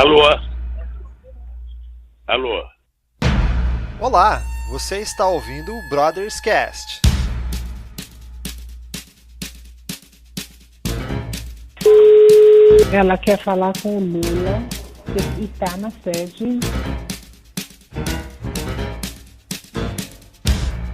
Alô? Alô? Olá, você está ouvindo o Brothers Cast. Ela quer falar com o Lula, que está na sede.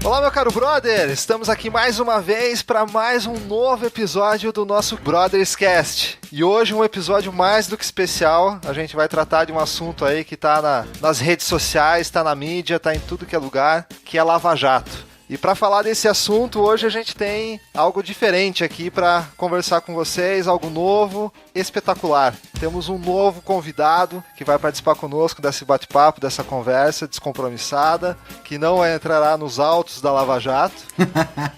Olá, meu caro brother! Estamos aqui mais uma vez para mais um novo episódio do nosso Brothers Cast. E hoje um episódio mais do que especial. A gente vai tratar de um assunto aí que tá nas redes sociais, tá na mídia, tá em tudo que é lugar, que é Lava Jato. E para falar desse assunto, hoje a gente tem algo diferente aqui para conversar com vocês, algo novo, espetacular. Temos um novo convidado que vai participar conosco desse bate-papo, dessa conversa descompromissada, que não entrará nos autos da Lava Jato.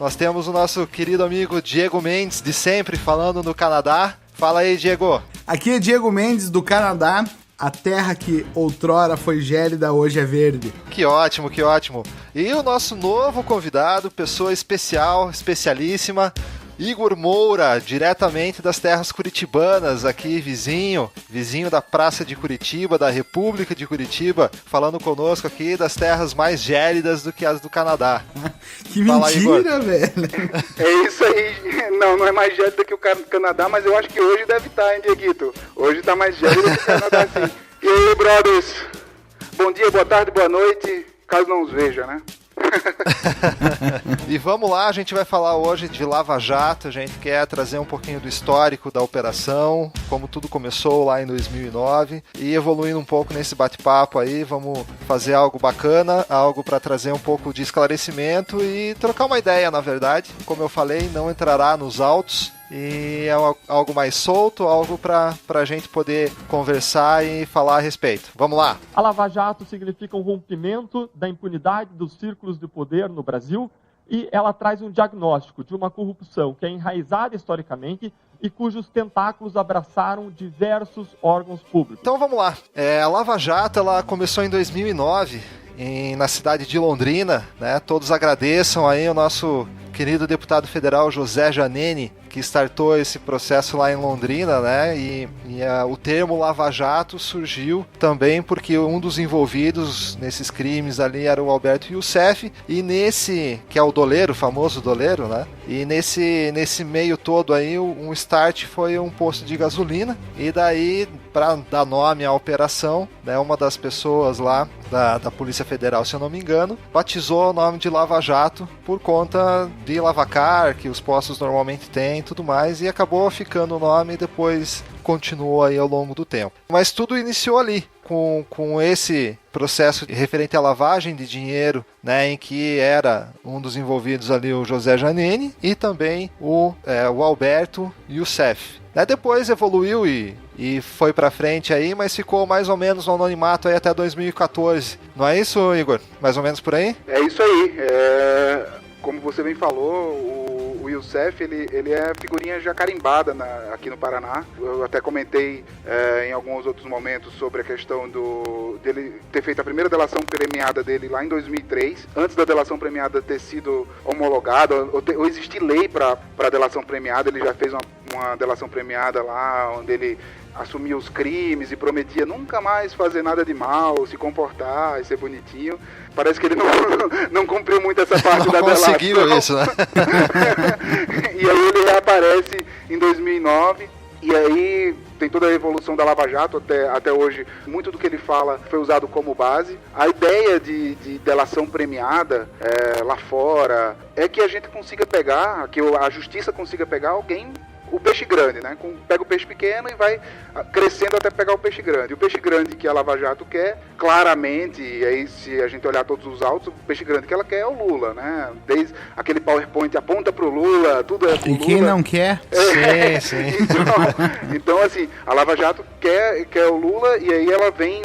Nós temos o nosso querido amigo Diego Mendes, de sempre, falando no Canadá. Fala aí, Diego. Aqui é Diego Mendes, do Canadá. A terra que outrora foi gélida, hoje é verde. Que ótimo, que ótimo. E o nosso novo convidado, pessoa especial, especialíssima, Igor Moura, diretamente das terras curitibanas, aqui vizinho da Praça de Curitiba, da República de Curitiba, falando conosco aqui das terras mais gélidas do que as do Canadá. Que mentira, velho. É isso aí. Não é mais gélido que o Canadá, mas eu acho que hoje deve estar, hein, Dieguito? Hoje tá mais gélido que o Canadá, sim. E aí, brothers? Bom dia, boa tarde, boa noite, caso não os veja, né? E vamos lá, a gente vai falar hoje de Lava Jato. A gente quer trazer um pouquinho do histórico da operação, como tudo começou lá em 2009, e evoluindo um pouco nesse bate-papo aí, vamos fazer algo bacana, algo para trazer um pouco de esclarecimento e trocar uma ideia, na verdade. Como eu falei, não entrará nos autos, e é algo mais solto, algo para a gente poder conversar e falar a respeito. Vamos lá! A Lava Jato significa um rompimento da impunidade dos círculos de poder no Brasil, e ela traz um diagnóstico de uma corrupção que é enraizada historicamente e cujos tentáculos abraçaram diversos órgãos públicos. Então vamos lá. A Lava Jato ela começou em 2009, na cidade de Londrina, né? Todos agradeçam aí o nosso querido deputado federal José Janene, que startou esse processo lá em Londrina, né? E o termo Lava Jato surgiu também porque um dos envolvidos nesses crimes ali era o Alberto Youssef, e nesse, que é o doleiro, o famoso doleiro, né? E nesse meio todo aí, um start foi um posto de gasolina, e daí, para dar nome à operação, né, uma das pessoas lá da Polícia Federal, se eu não me engano, batizou o nome de Lava Jato por conta de lavacar, que os postos normalmente têm e tudo mais, e acabou ficando o nome e depois continuou aí ao longo do tempo. Mas tudo iniciou ali, com esse processo referente à lavagem de dinheiro, né, em que era um dos envolvidos ali o José Janene e também o Alberto Youssef. Depois evoluiu e foi pra frente aí, mas ficou mais ou menos no anonimato aí até 2014. Não é isso, Igor? Mais ou menos por aí? É isso aí. Como você bem falou, o Youssef, ele é figurinha já carimbada aqui no Paraná. Eu até comentei em alguns outros momentos sobre a questão dele ter feito a primeira delação premiada dele lá em 2003, antes da delação premiada ter sido homologada, ou existir lei para delação premiada. Ele já fez uma delação premiada lá, onde ele assumia os crimes e prometia nunca mais fazer nada de mal, se comportar e ser bonitinho. Parece que ele não cumpriu muito essa parte da delação. Não conseguiu isso, né? E aí ele reaparece em 2009, e aí tem toda a evolução da Lava Jato até hoje. Muito do que ele fala foi usado como base. A ideia de delação premiada lá fora é que a gente consiga pegar, que a justiça consiga pegar alguém, o peixe grande, né? Pega o peixe pequeno e vai crescendo até pegar o peixe grande. O peixe grande que a Lava Jato quer, claramente, e aí se a gente olhar todos os autos, o peixe grande que ela quer é o Lula, né? Desde aquele PowerPoint aponta pro Lula, tudo é pro Lula. E quem não quer? Sim. Então, assim, a Lava Jato quer o Lula, e aí ela vem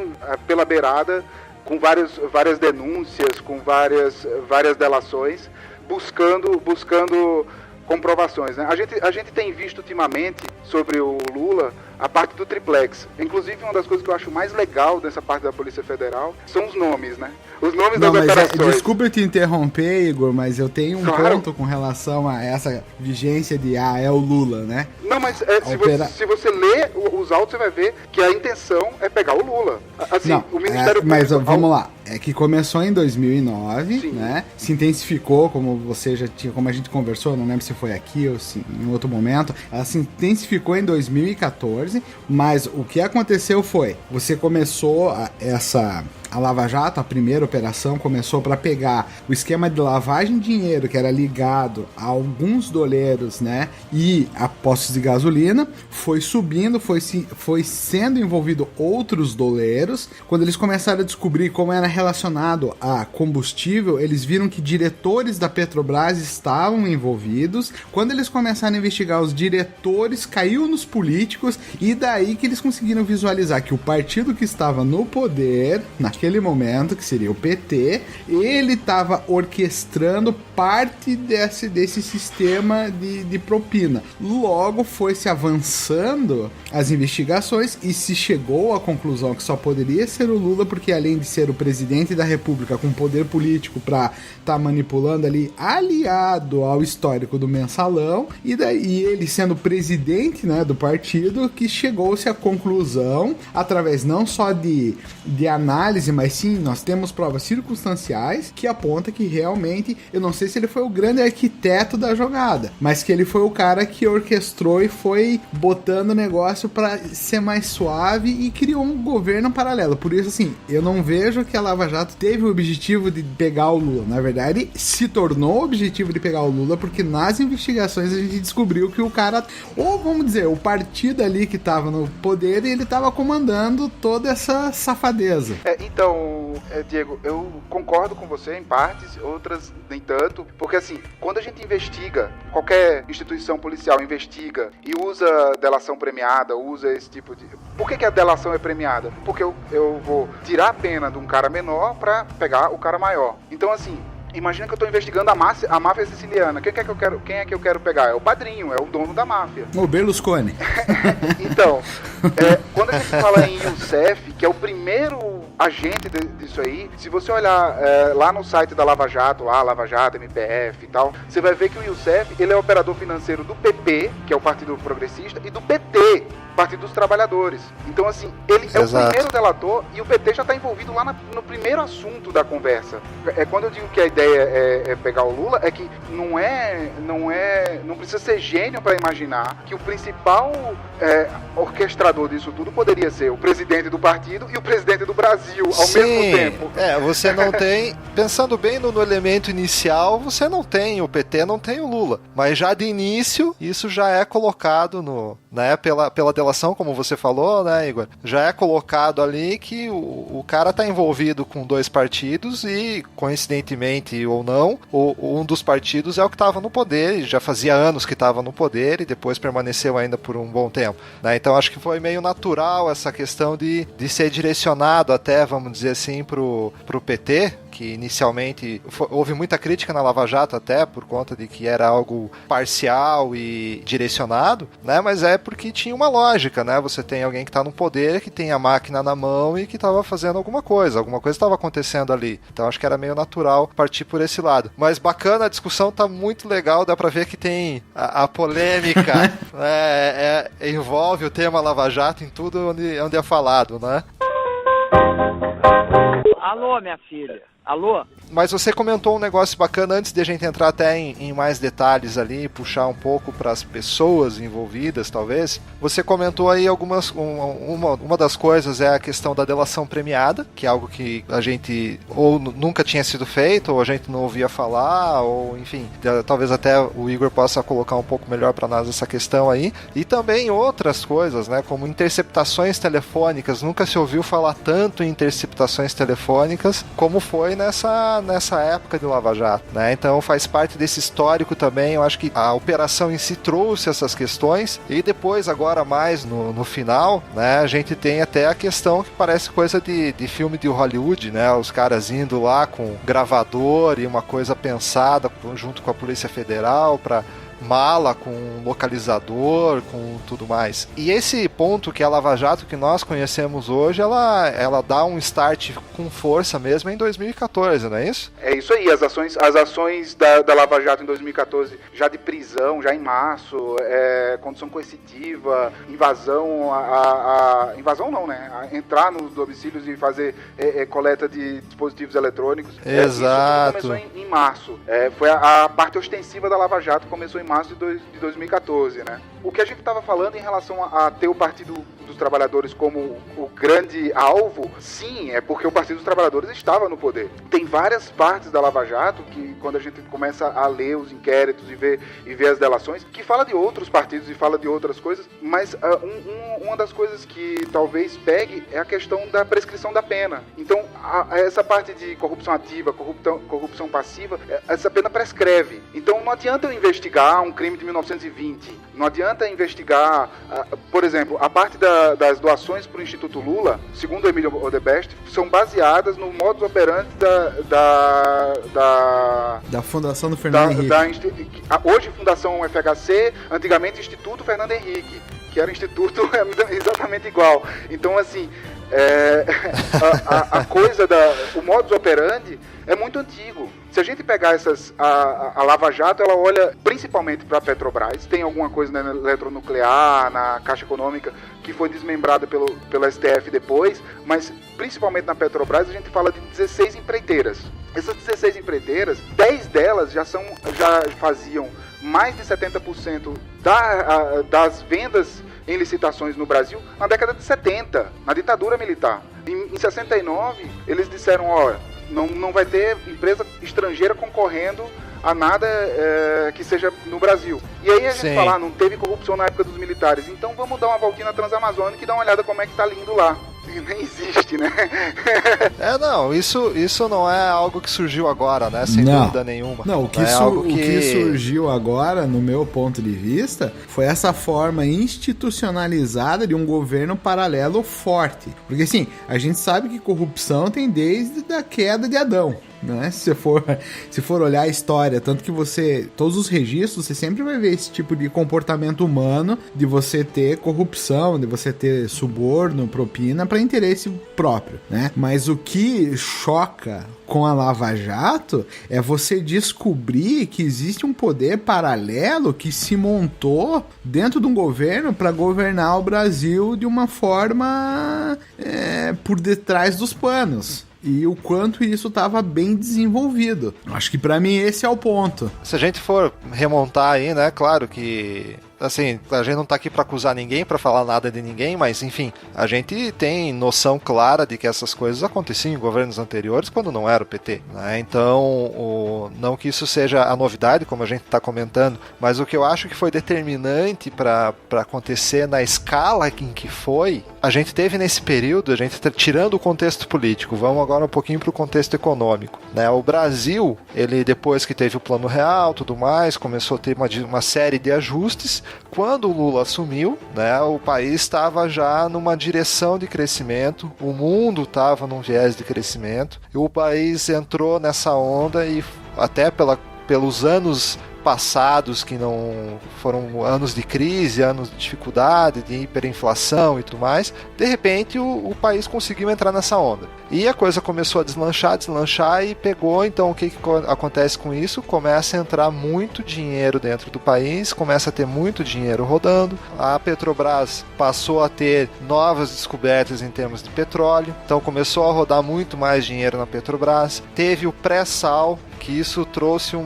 pela beirada com várias denúncias, com várias delações, buscando comprovações, né? A gente tem visto ultimamente sobre o Lula a parte do triplex. Inclusive, uma das coisas que eu acho mais legal dessa parte da Polícia Federal são os nomes, né? Os nomes das operações. Desculpa eu te interromper, Igor, mas eu tenho um Claro. ponto com relação a essa vigência de é o Lula, né? Não, mas se você ler os autos, você vai ver que a intenção é pegar o Lula. Assim, Não, o Ministério mas Público... vamos lá. É que começou em 2009, Sim. né? Se intensificou, como você já tinha, como a gente conversou, não lembro se foi aqui ou se em outro momento. Ela se intensificou em 2014, mas o que aconteceu foi, você começou a Lava Jato, a primeira operação, começou para pegar o esquema de lavagem de dinheiro que era ligado a alguns doleiros, né, e a postos de gasolina, foi subindo, foi sendo envolvido outros doleiros. Quando eles começaram a descobrir como era relacionado a combustível, eles viram que diretores da Petrobras estavam envolvidos. Quando eles começaram a investigar os diretores, caiu nos políticos, e daí que eles conseguiram visualizar que o partido que estava no poder naquele momento, que seria o PT, ele estava orquestrando parte desse sistema de propina. Logo foi se avançando as investigações e se chegou à conclusão que só poderia ser o Lula, porque além de ser o presidente da República com poder político para estar manipulando ali, aliado ao histórico do mensalão, e daí ele sendo presidente, né, do partido, que chegou-se à conclusão, através não só de análise, mas sim, nós temos provas circunstanciais que apontam que realmente, eu não sei se ele foi o grande arquiteto da jogada, mas que ele foi o cara que orquestrou e foi botando o negócio para ser mais suave e criou um governo paralelo. Por isso, assim, eu não vejo que a Lava Jato teve o objetivo de pegar o Lula. Na verdade, se tornou o objetivo de pegar o Lula porque nas investigações a gente descobriu que o cara, ou vamos dizer, o partido ali que estava no poder, ele estava comandando toda essa safadeza. Então, Diego, eu concordo com você em partes, outras nem tanto, porque assim, quando a gente investiga, qualquer instituição policial investiga e usa delação premiada, usa esse tipo de... Por que a delação é premiada? Porque eu vou tirar a pena de um cara menor pra pegar o cara maior. Então assim, imagina que eu tô investigando a máfia siciliana. Quem é que eu quero pegar? É o padrinho, é o dono da máfia. O Berlusconi. Então, quando a gente fala em Youssef, que é o primeiro agente disso aí, se você olhar lá no site da Lava Jato, Lava Jato, MPF e tal, você vai ver que o Youssef, ele é operador financeiro do PP, que é o Partido Progressista, e do PT, Partido dos Trabalhadores. Então, assim, ele é o primeiro delator e o PT já está envolvido lá no primeiro assunto da conversa. Quando eu digo que a ideia é pegar o Lula, é que não precisa ser gênio para imaginar que o principal orquestrador disso tudo poderia ser o presidente do partido e o presidente do Brasil ao mesmo tempo. Você não tem, pensando bem no elemento inicial, você não tem o PT, não tem o Lula, mas já de início, isso já é colocado pela delação, como você falou, né, Igor? Já é colocado ali que o cara está envolvido com dois partidos e, coincidentemente ou não, um dos partidos é o que estava no poder, e já fazia anos que estava no poder e depois permaneceu ainda por um bom tempo, né? Então acho que foi meio natural essa questão de ser direcionado até, vamos dizer assim, pro PT, que inicialmente houve muita crítica na Lava Jato até por conta de que era algo parcial e direcionado, né? Mas é porque tinha uma lógica, né? Você tem alguém que está no poder, que tem a máquina na mão e que estava fazendo alguma coisa estava acontecendo ali. Então acho que era meio natural partir por esse lado. Mas bacana, a discussão tá muito legal, dá pra ver que tem a polêmica, né? Envolve o tema Lava Jato em tudo onde é falado, né? Alô, minha filha. Alô? Mas você comentou um negócio bacana antes de a gente entrar até em mais detalhes ali, puxar um pouco para as pessoas envolvidas, talvez. Você comentou aí uma das coisas é a questão da delação premiada, que é algo que a gente ou nunca tinha sido feito, ou a gente não ouvia falar, ou enfim, talvez até o Igor possa colocar um pouco melhor para nós essa questão aí. E também outras coisas, né, como interceptações telefônicas. Nunca se ouviu falar tanto em interceptações telefônicas como foi nessa época de Lava Jato, né? Então faz parte desse histórico também. Eu acho que a operação em si trouxe essas questões e depois, agora mais no final, né, a gente tem até a questão que parece coisa de filme de Hollywood, né? Os caras indo lá com gravador e uma coisa pensada junto com a Polícia Federal para mala com localizador, com tudo mais. E esse ponto que é a Lava Jato que nós conhecemos hoje, ela dá um start com força mesmo em 2014, não é isso? É isso aí, as ações da Lava Jato em 2014, já de prisão, já em março, condução coercitiva, invasão, invasão não, né? Entrar nos domicílios e fazer coleta de dispositivos eletrônicos. Exato. Isso começou em março. Foi a parte ostensiva da Lava Jato, começou em março de 2014, né? O que a gente estava falando em relação a ter o Partido dos Trabalhadores como o grande alvo, sim, é porque o Partido dos Trabalhadores estava no poder. Tem várias partes da Lava Jato que, quando a gente começa a ler os inquéritos e ver as delações, que fala de outros partidos e fala de outras coisas, mas uma das coisas que talvez pegue é a questão da prescrição da pena. Então, essa parte de corrupção ativa, corrupção passiva, essa pena prescreve. Então, não adianta eu investigar um crime de 1920, não adianta investigar, por exemplo, a parte das doações para o Instituto Lula, segundo Emílio Odebrecht, são baseadas no modus operandi da Fundação do Fernando Henrique. Hoje, Fundação FHC, antigamente Instituto Fernando Henrique, que era um instituto exatamente igual. Então, assim, o modus operandi é muito antigo. Se a gente pegar a Lava Jato, ela olha principalmente para a Petrobras. Tem alguma coisa na eletronuclear, na Caixa Econômica, que foi desmembrada pelo STF depois, mas principalmente na Petrobras a gente fala de 16 empreiteiras. Essas 16 empreiteiras, 10 delas já faziam mais de 70% das vendas em licitações no Brasil na década de 70, na ditadura militar. Em 69, eles disseram, não vai ter empresa estrangeira concorrendo a nada que seja no Brasil. E aí a gente fala, não teve corrupção na época dos militares, então vamos dar uma voltinha na Transamazônica e dar uma olhada como é que tá lindo lá. Nem existe, né? Isso não é algo que surgiu agora, né? Sem dúvida nenhuma. Não, o que surgiu agora, no meu ponto de vista, foi essa forma institucionalizada de um governo paralelo forte. Porque, assim, a gente sabe que corrupção tem desde a queda de Adão. Né? Se for olhar a história, tanto que todos os registros, você sempre vai ver esse tipo de comportamento humano, de você ter corrupção, de você ter suborno, propina para interesse próprio, né? Mas o que choca com a Lava Jato é você descobrir que existe um poder paralelo que se montou dentro de um governo para governar o Brasil de uma forma por detrás dos panos. E o quanto isso estava bem desenvolvido. Acho que para mim esse é o ponto. Se a gente for remontar aí, né, claro que assim, a gente não tá aqui para acusar ninguém, para falar nada de ninguém, mas enfim, a gente tem noção clara de que essas coisas aconteciam em governos anteriores quando não era o PT, né? Então, não que isso seja a novidade, como a gente está comentando, mas o que eu acho que foi determinante para acontecer na escala em que foi, a gente teve nesse período, a gente tá tirando o contexto político, vamos agora um pouquinho para o contexto econômico, né? O Brasil, ele depois que teve o Plano Real, tudo mais, começou a ter uma série de ajustes. Quando o Lula assumiu, né, o país estava já numa direção de crescimento, o mundo estava num viés de crescimento, e o país entrou nessa onda e até pelos anos passados, que não foram anos de crise, anos de dificuldade, de hiperinflação e tudo mais, de repente o país conseguiu entrar nessa onda. E a coisa começou a deslanchar e pegou, então o que acontece com isso? Começa a entrar muito dinheiro dentro do país, começa a ter muito dinheiro rodando, a Petrobras passou a ter novas descobertas em termos de petróleo, então começou a rodar muito mais dinheiro na Petrobras, teve o pré-sal, que isso trouxe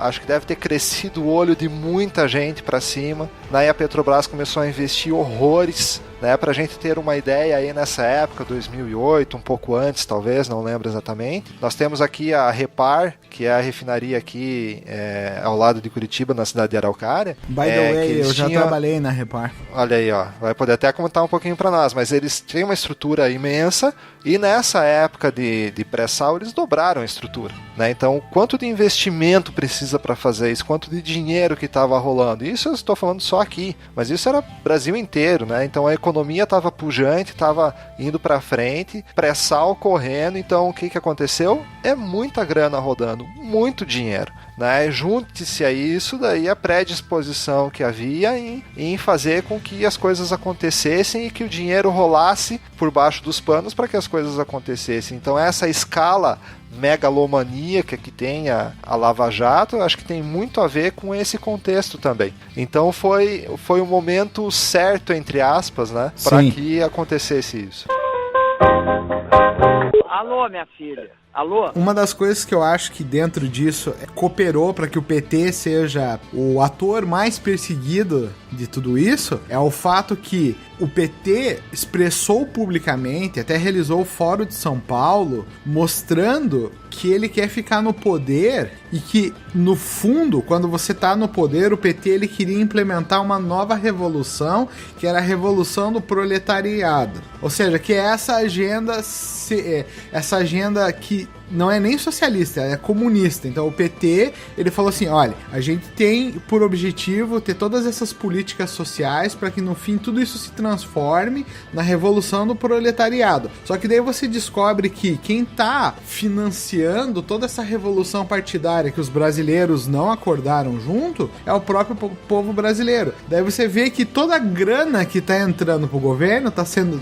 acho que deve ter crescido o olho de muita gente para cima. Daí a Petrobras começou a investir horrores, né? Pra gente ter uma ideia aí nessa época, 2008, um pouco antes talvez, não lembro exatamente. Nós temos aqui a Repar, que é a refinaria aqui ao lado de Curitiba, na cidade de Araucária. By the way, eu já trabalhei na Repar. Olha aí, ó, vai poder até comentar um pouquinho para nós, mas eles têm uma estrutura imensa e nessa época de pré-sal eles dobraram a estrutura, né? Então, quanto de investimento precisa para fazer isso, quanto de dinheiro que estava rolando, isso eu estou falando só aqui, mas isso era Brasil inteiro, né? Então a economia estava pujante, estava indo para frente, pré-sal correndo, então o que aconteceu? É muita grana rodando, muito dinheiro. né? Junte-se a isso daí a predisposição que havia em fazer com que as coisas acontecessem e que o dinheiro rolasse por baixo dos panos para que as coisas acontecessem. Então essa escala megalomaníaca que tem a Lava Jato, eu acho que tem muito a ver com esse contexto também. Então foi o momento certo, entre aspas, né, para que acontecesse isso. Alô, minha filha. Alô? Uma das coisas que eu acho que dentro disso cooperou para que o PT seja o ator mais perseguido de tudo isso é o fato que o PT expressou publicamente, até realizou o Fórum de São Paulo, mostrando que ele quer ficar no poder e que, no fundo, quando você tá no poder, o PT ele queria implementar uma nova revolução, que era a revolução do proletariado. Ou seja, que é essa agenda que não é nem socialista, é comunista. Então o PT, ele falou assim, olha, a gente tem por objetivo ter todas essas políticas sociais para que no fim tudo isso se transforme na revolução do proletariado. Só que daí você descobre que quem tá financiando toda essa revolução partidária que os brasileiros não acordaram junto é o próprio povo brasileiro. Daí você vê que toda a grana que tá entrando pro governo tá sendo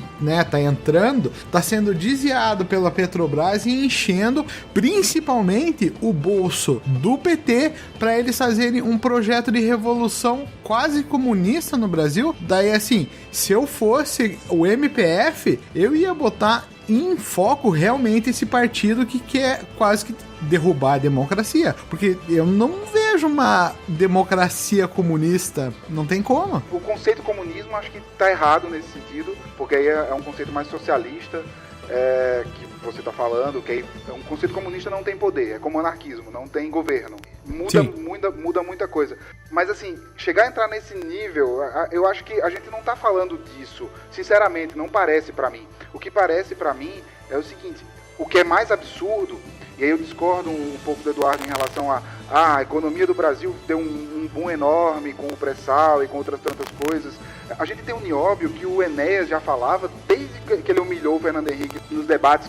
desviado pela Petrobras e enchendo principalmente o bolso do PT para eles fazerem um projeto de revolução quase comunista no Brasil. Daí assim, se eu fosse o MPF, eu ia botar em foco realmente esse partido que quer quase que derrubar a democracia, porque eu não vejo uma democracia comunista, não tem como. O conceito comunismo acho que está errado nesse sentido, porque aí é um conceito mais socialista, que você está falando, que um conceito comunista não tem poder, é como anarquismo, não tem governo, muda muita coisa. Mas assim, chegar a entrar nesse nível, eu acho que a gente não está falando disso, sinceramente, não parece para mim. O que parece para mim é o seguinte, o que é mais absurdo, e aí eu discordo um pouco do Eduardo em relação a economia do Brasil deu um boom enorme com o pré-sal e com outras tantas coisas. A gente tem o Nióbio, que o Enéas já falava, desde que ele humilhou o Fernando Henrique nos debates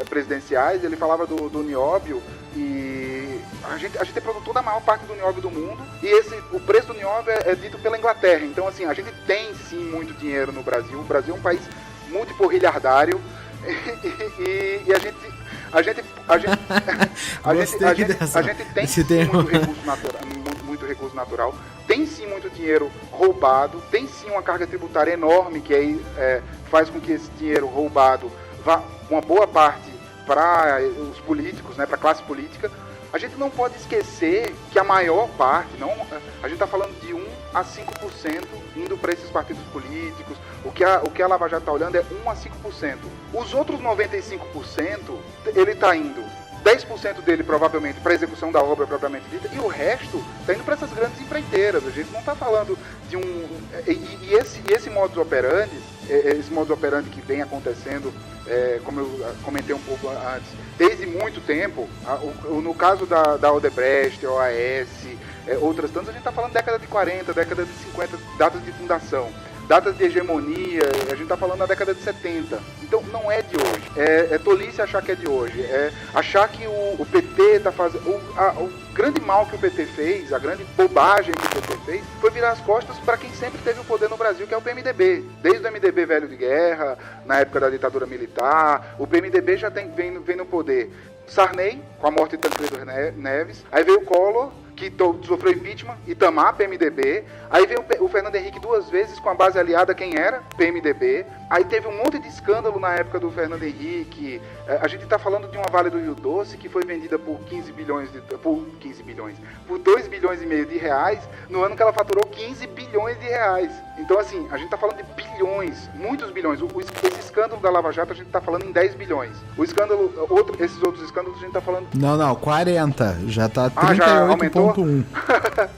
presidenciais, ele falava do Nióbio, e a gente é produtor da maior parte do nióbio do mundo, e o preço do nióbio é dito pela Inglaterra. Então assim, a gente tem sim muito dinheiro no Brasil. O Brasil é um país multiporrilhardário, e a gente tem sim muito recurso natural, tem sim muito dinheiro roubado, tem sim uma carga tributária enorme que aí faz com que esse dinheiro roubado vá uma boa parte para os políticos, né, para a classe política. A gente não pode esquecer que a maior parte, a gente está falando de 1 a 5% indo para esses partidos políticos. O que a Lava Jato está olhando é 1 a 5%. Os outros 95%, ele está indo 10% dele provavelmente para a execução da obra propriamente dita, e o resto está indo para essas grandes empreiteiras. A gente não está falando de esse modus operandi, que vem acontecendo, como eu comentei um pouco antes, desde muito tempo, no caso da Odebrecht, OAS, outras tantas, a gente está falando década de 40, década de 50, datas de fundação. Datas de hegemonia, a gente está falando da década de 70. Então não é de hoje. É tolice achar que é de hoje. É achar que o PT está fazendo... O grande mal que o PT fez, a grande bobagem que o PT fez, foi virar as costas para quem sempre teve o poder no Brasil, que é o PMDB. Desde o MDB velho de guerra, na época da ditadura militar, o PMDB já vem no poder. Sarney, com a morte de Tancredo Neves. Aí veio o Collor, que sofreu impeachment, Itamar, PMDB. Aí veio o Fernando Henrique 2 vezes com a base aliada, quem era? PMDB. Aí teve um monte de escândalo na época do Fernando Henrique. A gente está falando de uma Vale do Rio Doce que foi vendida por 2 bilhões e meio de reais, no ano que ela faturou 15 bilhões de reais. Então assim, a gente está falando de bilhões, muitos bilhões. Esse escândalo da Lava Jato a gente está falando em 10 bilhões. O escândalo, esses outros escândalos a gente está falando... Não, 40, já está 38,1.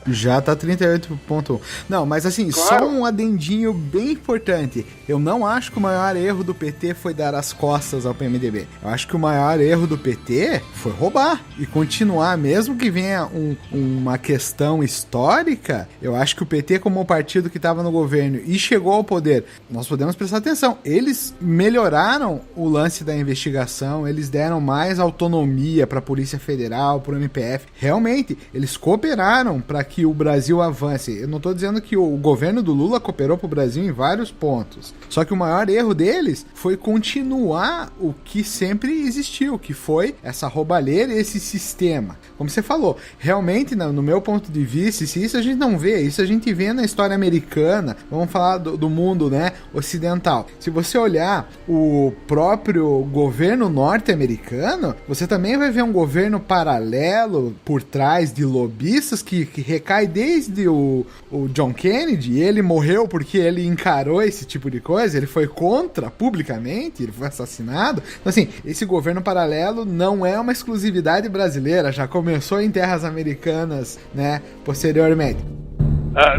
Já tá 38,1. Não, mas assim, claro. Só um adendinho bem importante. Eu não acho que o maior erro do PT foi dar as costas ao PMDB. Eu acho que o maior erro do PT foi roubar e continuar, mesmo que venha uma questão histórica. Eu acho que o PT, como o partido que estava no governo e chegou ao poder, nós podemos prestar atenção, eles melhoraram o lance da investigação, eles deram mais autonomia para a Polícia Federal, para o MPF. Realmente, eles eles cooperaram para que o Brasil avance. Eu não estou dizendo que o governo do Lula cooperou para o Brasil em vários pontos. Só que o maior erro deles foi continuar o que sempre existiu, que foi essa roubalheira e esse sistema. Como você falou, realmente, no meu ponto de vista, se isso a gente não vê, isso a gente vê na história americana, vamos falar do mundo, né, ocidental. Se você olhar o próprio governo norte-americano, você também vai ver um governo paralelo por trás de lobistas que recai desde o John Kennedy. Ele morreu porque ele encarou esse tipo de coisa, ele foi contra publicamente, ele foi assassinado. Então, assim, esse governo paralelo não é uma exclusividade brasileira, já começou em terras americanas, né, posteriormente.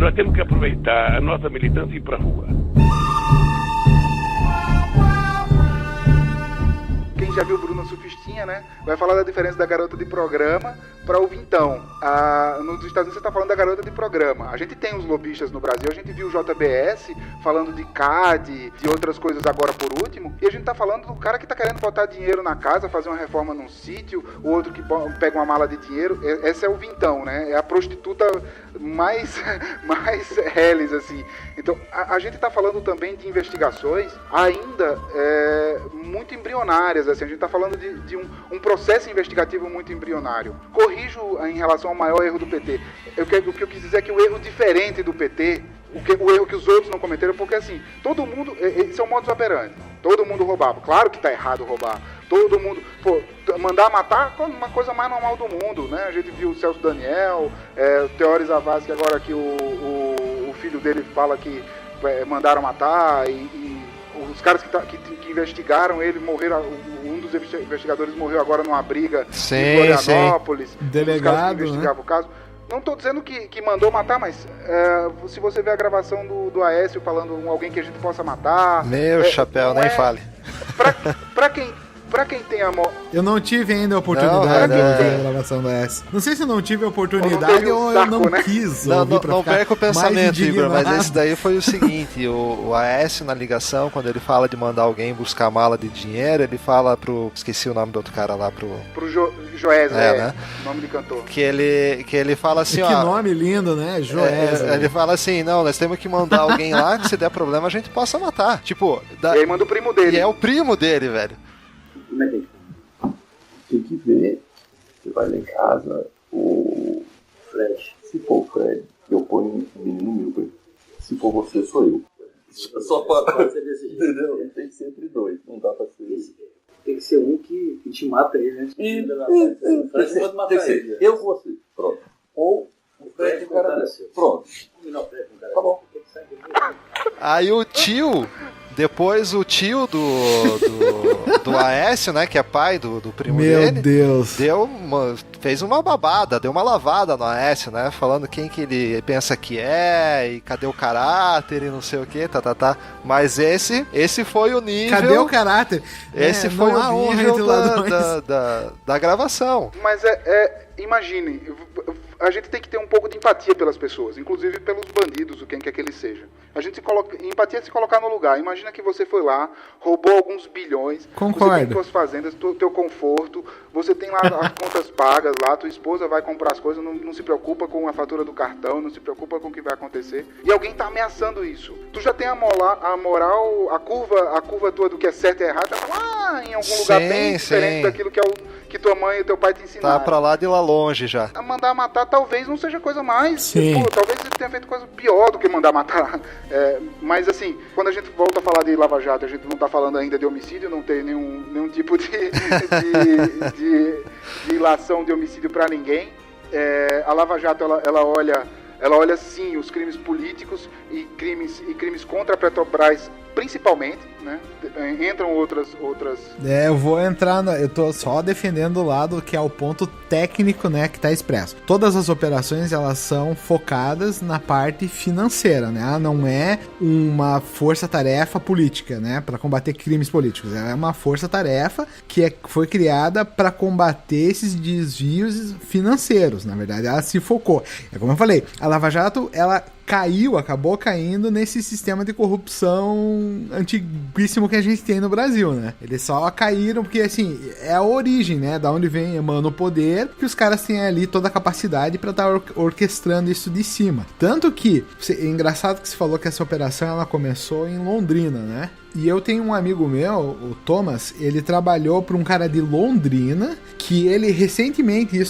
Nós temos que aproveitar a nossa militância e ir pra rua. Quem já viu Bruna Surfistinha, né, vai falar da diferença da garota de programa para o vintão. Nos Estados Unidos você está falando da garota de programa. A gente tem os lobistas no Brasil, a gente viu o JBS falando de CAD, de outras coisas agora por último, e a gente está falando do cara que está querendo botar dinheiro na casa, fazer uma reforma num sítio, o outro que pega uma mala de dinheiro. Esse é o vintão, né? É a prostituta mais reles, assim. Então, a gente está falando também de investigações ainda muito embrionárias, assim. A gente está falando de um processo investigativo muito embrionário. Corrijo em relação ao maior erro do PT. O que eu quis dizer é que o erro diferente do PT, o erro que os outros não cometeram, porque assim, todo mundo, esse é o modus operandi. Todo mundo roubava. Claro que tá errado roubar. Todo mundo, mandar matar é uma coisa mais normal do mundo, né? A gente viu o Celso Daniel, o Teori Zavascki, agora que o filho dele fala que mandaram matar, e os caras que investigaram ele morreram. Um dos investigadores morreu agora numa briga em Florianópolis. Delegado, que investigava, né, o caso. Não estou dizendo que mandou matar, mas se você ver a gravação do Aécio falando alguém que a gente possa matar... Meu chapéu, nem fale. Pra quem tem amor... Eu não tive ainda a oportunidade de ver a gravação da S. Não sei se eu não tive a oportunidade ou eu não quis. Não perca o pensamento, Igor, mas esse daí foi o seguinte, o Aécio na ligação, quando ele fala de mandar alguém buscar mala de dinheiro, ele fala esqueci o nome do outro cara lá, pro Joésia, né? Nome de cantor. Que ele fala assim, que nome lindo, né? Joésia. Ele fala assim, não, nós temos que mandar alguém lá, que se der problema a gente possa matar. Tipo... E aí manda o primo dele. E é o primo dele, velho. Tem que ver. Você vai lá em casa, o Fred. Se for o Fred, eu ponho o menino Milber. Se for você, sou eu. Só pode ser desse jeito. Entendeu? Tem que ser entre dois. Não dá pra ser. Tem que ser um que te mata ele, né? Tem que ser eu ou você. Pronto. Ou o Fred e o cara desse. Pronto. Tá bom. Aí o tio... Depois o tio do Aécio, né, que é pai do primo dele... Meu Deus! Fez uma babada, deu uma lavada no Aécio, né, falando quem que ele pensa que é, e cadê o caráter, e não sei o que, tá. Mas esse foi o nível... Cadê o caráter? Esse foi o nível da gravação. Mas imagine... A gente tem que ter um pouco de empatia pelas pessoas, inclusive pelos bandidos, quem quer que eles sejam. Empatia é se colocar no lugar. Imagina que você foi lá, roubou alguns bilhões, Concordo. Você tem suas fazendas, teu conforto, você tem lá as contas pagas lá, tua esposa vai comprar as coisas, não se preocupa com a fatura do cartão, não se preocupa com o que vai acontecer, e alguém tá ameaçando isso. Tu já tem a moral, a curva tua do que é certo e errado, tá lá em algum lugar bem diferente daquilo que tua mãe e teu pai te ensinaram. Tá pra lá de lá longe já. A mandar matar talvez não seja coisa mais... Sim. Talvez ele tenha feito coisa pior do que mandar matar. Mas assim, quando a gente volta a falar de Lava Jato, a gente não tá falando ainda de homicídio, não tem nenhum tipo de ilação de homicídio pra ninguém. A Lava Jato, ela olha sim os crimes políticos e crimes contra a Petrobras, principalmente, né? Entram outras... Eu tô só defendendo o lado que é o ponto técnico, né, que tá expresso. Todas as operações, elas são focadas na parte financeira, né? Ela não é uma força-tarefa política, né, para combater crimes políticos. Ela é uma força-tarefa que foi criada para combater esses desvios financeiros, na verdade. Ela se focou. É como eu falei, a Lava Jato, ela acabou caindo nesse sistema de corrupção antiguíssimo que a gente tem no Brasil, né? Eles só caíram porque, assim, é a origem, né? Da onde emana o poder, que os caras têm ali toda a capacidade pra estar orquestrando isso de cima. Tanto que, é engraçado que você falou que essa operação, ela começou em Londrina, né? E eu tenho um amigo meu, o Thomas, ele trabalhou para um cara de Londrina, que ele recentemente,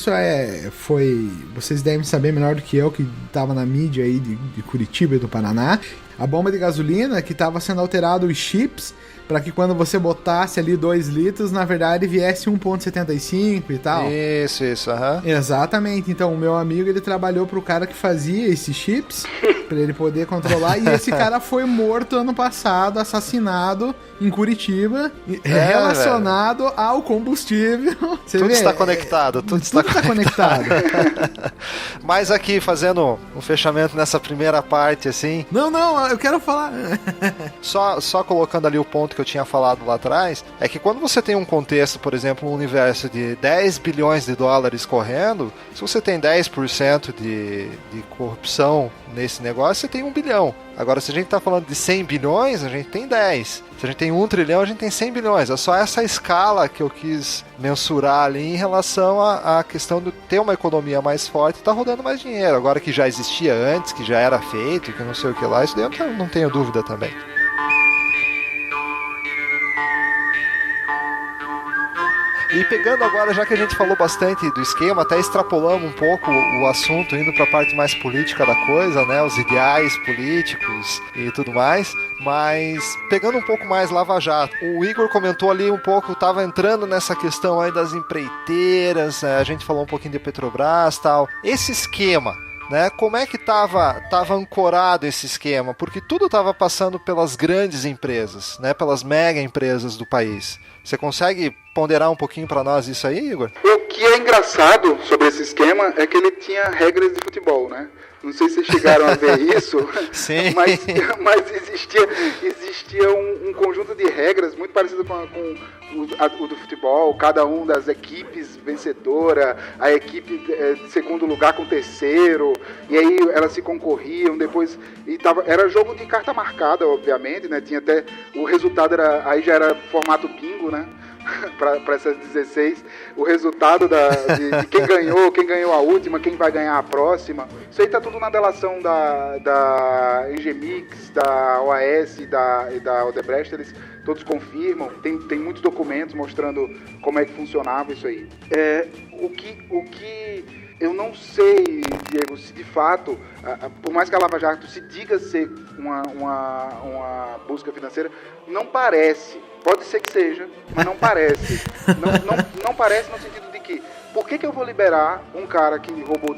foi, vocês devem saber melhor do que eu, que estava na mídia aí de Curitiba e do Paraná, a bomba de gasolina que estava sendo alterado os chips, para que quando você botasse ali 2 litros, na verdade viesse 1,75 e tal. Isso, aham. Exatamente. Então, o meu amigo, ele trabalhou pro cara que fazia esses chips, para ele poder controlar, e esse cara foi morto ano passado, assassinado em Curitiba, relacionado ao combustível. Você tudo vê? Está conectado, tudo está conectado. Mas aqui, fazendo um fechamento nessa primeira parte, assim... Não, eu quero falar... Só colocando ali o ponto que eu tinha falado lá atrás, é que quando você tem um contexto, por exemplo, um universo de 10 bilhões de dólares correndo, se você tem 10% de corrupção nesse negócio, você tem 1 bilhão. Agora, se a gente está falando de 100 bilhões, a gente tem 10. Se a gente tem 1 trilhão, a gente tem 100 bilhões. É só essa escala que eu quis mensurar ali em relação à questão de ter uma economia mais forte e estar rodando mais dinheiro. Agora que já existia antes, que já era feito, que não sei o que lá, isso daí eu não tenho dúvida também. E pegando agora, já que a gente falou bastante do esquema, até extrapolamos um pouco o assunto, indo para a parte mais política da coisa, né, os ideais políticos e tudo mais, mas pegando um pouco mais Lava Jato, o Igor comentou ali um pouco, estava entrando nessa questão aí das empreiteiras, a gente falou um pouquinho de Petrobras e tal, esse esquema, né, como é que tava ancorado esse esquema? Porque tudo estava passando pelas grandes empresas, né, pelas mega empresas do país. Você consegue ponderar um pouquinho para nós isso aí, Igor? O que é engraçado sobre esse esquema é que ele tinha regras de futebol, né? Não sei se vocês chegaram a ver isso, Sim. mas existia um conjunto de regras muito parecido com o do futebol, cada um das equipes vencedora, a equipe de segundo lugar com terceiro, e aí elas se concorriam depois, era jogo de carta marcada, obviamente, né? Tinha até, o resultado aí já era formato bingo, né? para essas 16, o resultado de quem ganhou a última, quem vai ganhar a próxima, isso aí tá tudo na delação da Engemix, da OAS e da Odebrecht, eles todos confirmam, tem muitos documentos mostrando como é que funcionava isso aí. O que eu não sei, Diego, se de fato, por mais que a Lava Jato se diga ser uma busca financeira, não parece. Pode ser que seja, mas não parece. Não parece no sentido de que, por que eu vou liberar um cara que roubou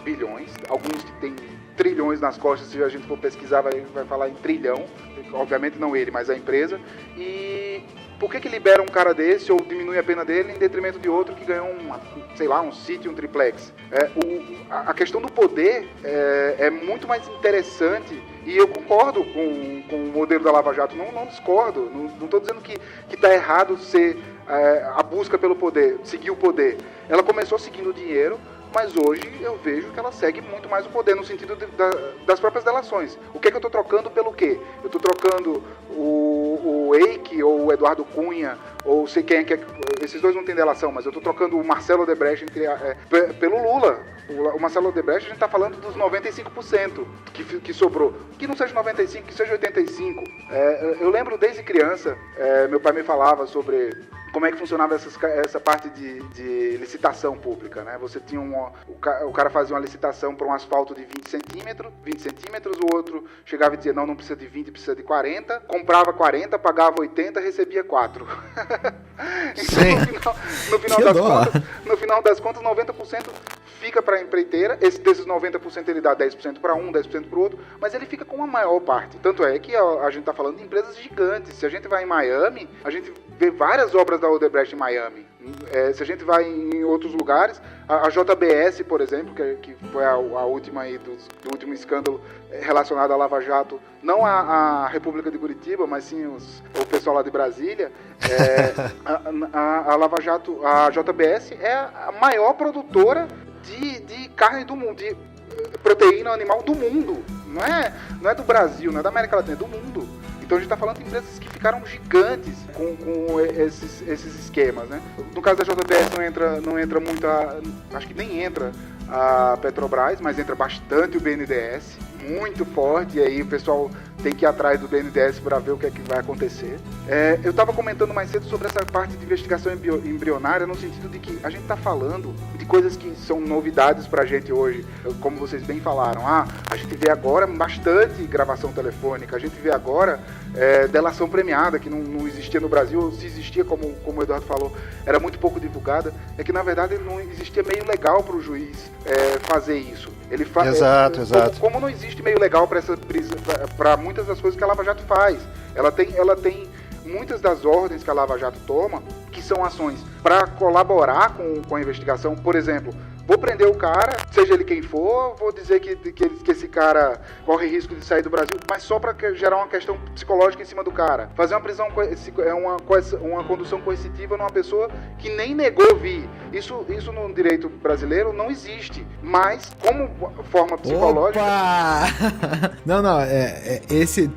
bilhões, alguns que tem trilhões nas costas, se a gente for pesquisar vai falar em trilhão, obviamente não ele, mas a empresa, e por que libera um cara desse ou diminui a pena dele em detrimento de outro que ganhou um sítio, um triplex? A questão do poder é muito mais interessante, e eu concordo com o modelo da Lava Jato, não discordo, não estou dizendo que está errado ser a busca pelo poder, seguir o poder. Ela começou seguindo o dinheiro, mas hoje eu vejo que ela segue muito mais o poder, no sentido das próprias delações. O que é que eu estou trocando pelo quê? Eu estou trocando o Eike ou o Eduardo Cunha, ou sei quem é que esses dois não têm delação, mas eu estou trocando o Marcelo Odebrecht pelo Lula. O Marcelo Odebrecht, a gente está falando dos 95% que sobrou. Que não seja 95%, que seja 85%. Eu lembro desde criança, meu pai me falava sobre como é que funcionava essa parte de licitação pública, né? Você tinha o cara fazia uma licitação para um asfalto de 20 centímetros, o outro chegava e dizia, não precisa de 20, precisa de 40, comprava 40, pagava 80, recebia 4. Então, no final das contas, 90% fica para a empreiteira, desses 90% ele dá 10% para um, 10% para o outro, mas ele fica com a maior parte. Tanto é que a gente está falando de empresas gigantes. Se a gente vai em Miami, a gente vê várias obras da Odebrecht em Miami. Se a gente vai em outros lugares, a JBS, por exemplo, que foi a última aí do último escândalo relacionado à Lava Jato, não a República de Curitiba, mas sim o pessoal lá de Brasília, a Lava Jato, a JBS é a maior produtora de carne do mundo, de proteína animal do mundo. não é do Brasil, não é da América Latina, é do mundo. Então a gente está falando de empresas que ficaram gigantes com esses esquemas, né? No caso da JBS não entra muito acho que nem entra a Petrobras, mas entra bastante o BNDES, muito forte, e aí o pessoal tem que ir atrás do BNDES para ver o que é que vai acontecer. Eu estava comentando mais cedo sobre essa parte de investigação embrionária, no sentido de que a gente está falando de coisas que são novidades para a gente hoje, como vocês bem falaram. A gente vê agora bastante gravação telefônica, a gente vê agora delação premiada, que não existia no Brasil, ou se existia, como o Eduardo falou, era muito pouco divulgada, é que na verdade não existia meio legal para o juiz fazer isso. Exato. Como não existe meio legal para muitas das coisas que a Lava Jato faz. Ela tem muitas das ordens que a Lava Jato toma, que são ações para colaborar com a investigação. Por exemplo, vou prender o cara, seja ele quem for, vou dizer que esse cara corre risco de sair do Brasil, mas só para gerar uma questão psicológica em cima do cara. Fazer uma prisão, uma condução coercitiva numa pessoa que nem negou vir. Isso no direito brasileiro não existe, mas como forma psicológica... Opa! Não,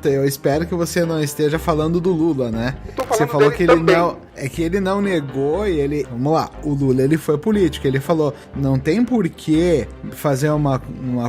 eu espero que você não esteja falando do Lula, né? Você falou que ele não negou e ele... Vamos lá, o Lula ele foi político, ele falou, não tem por que fazer uma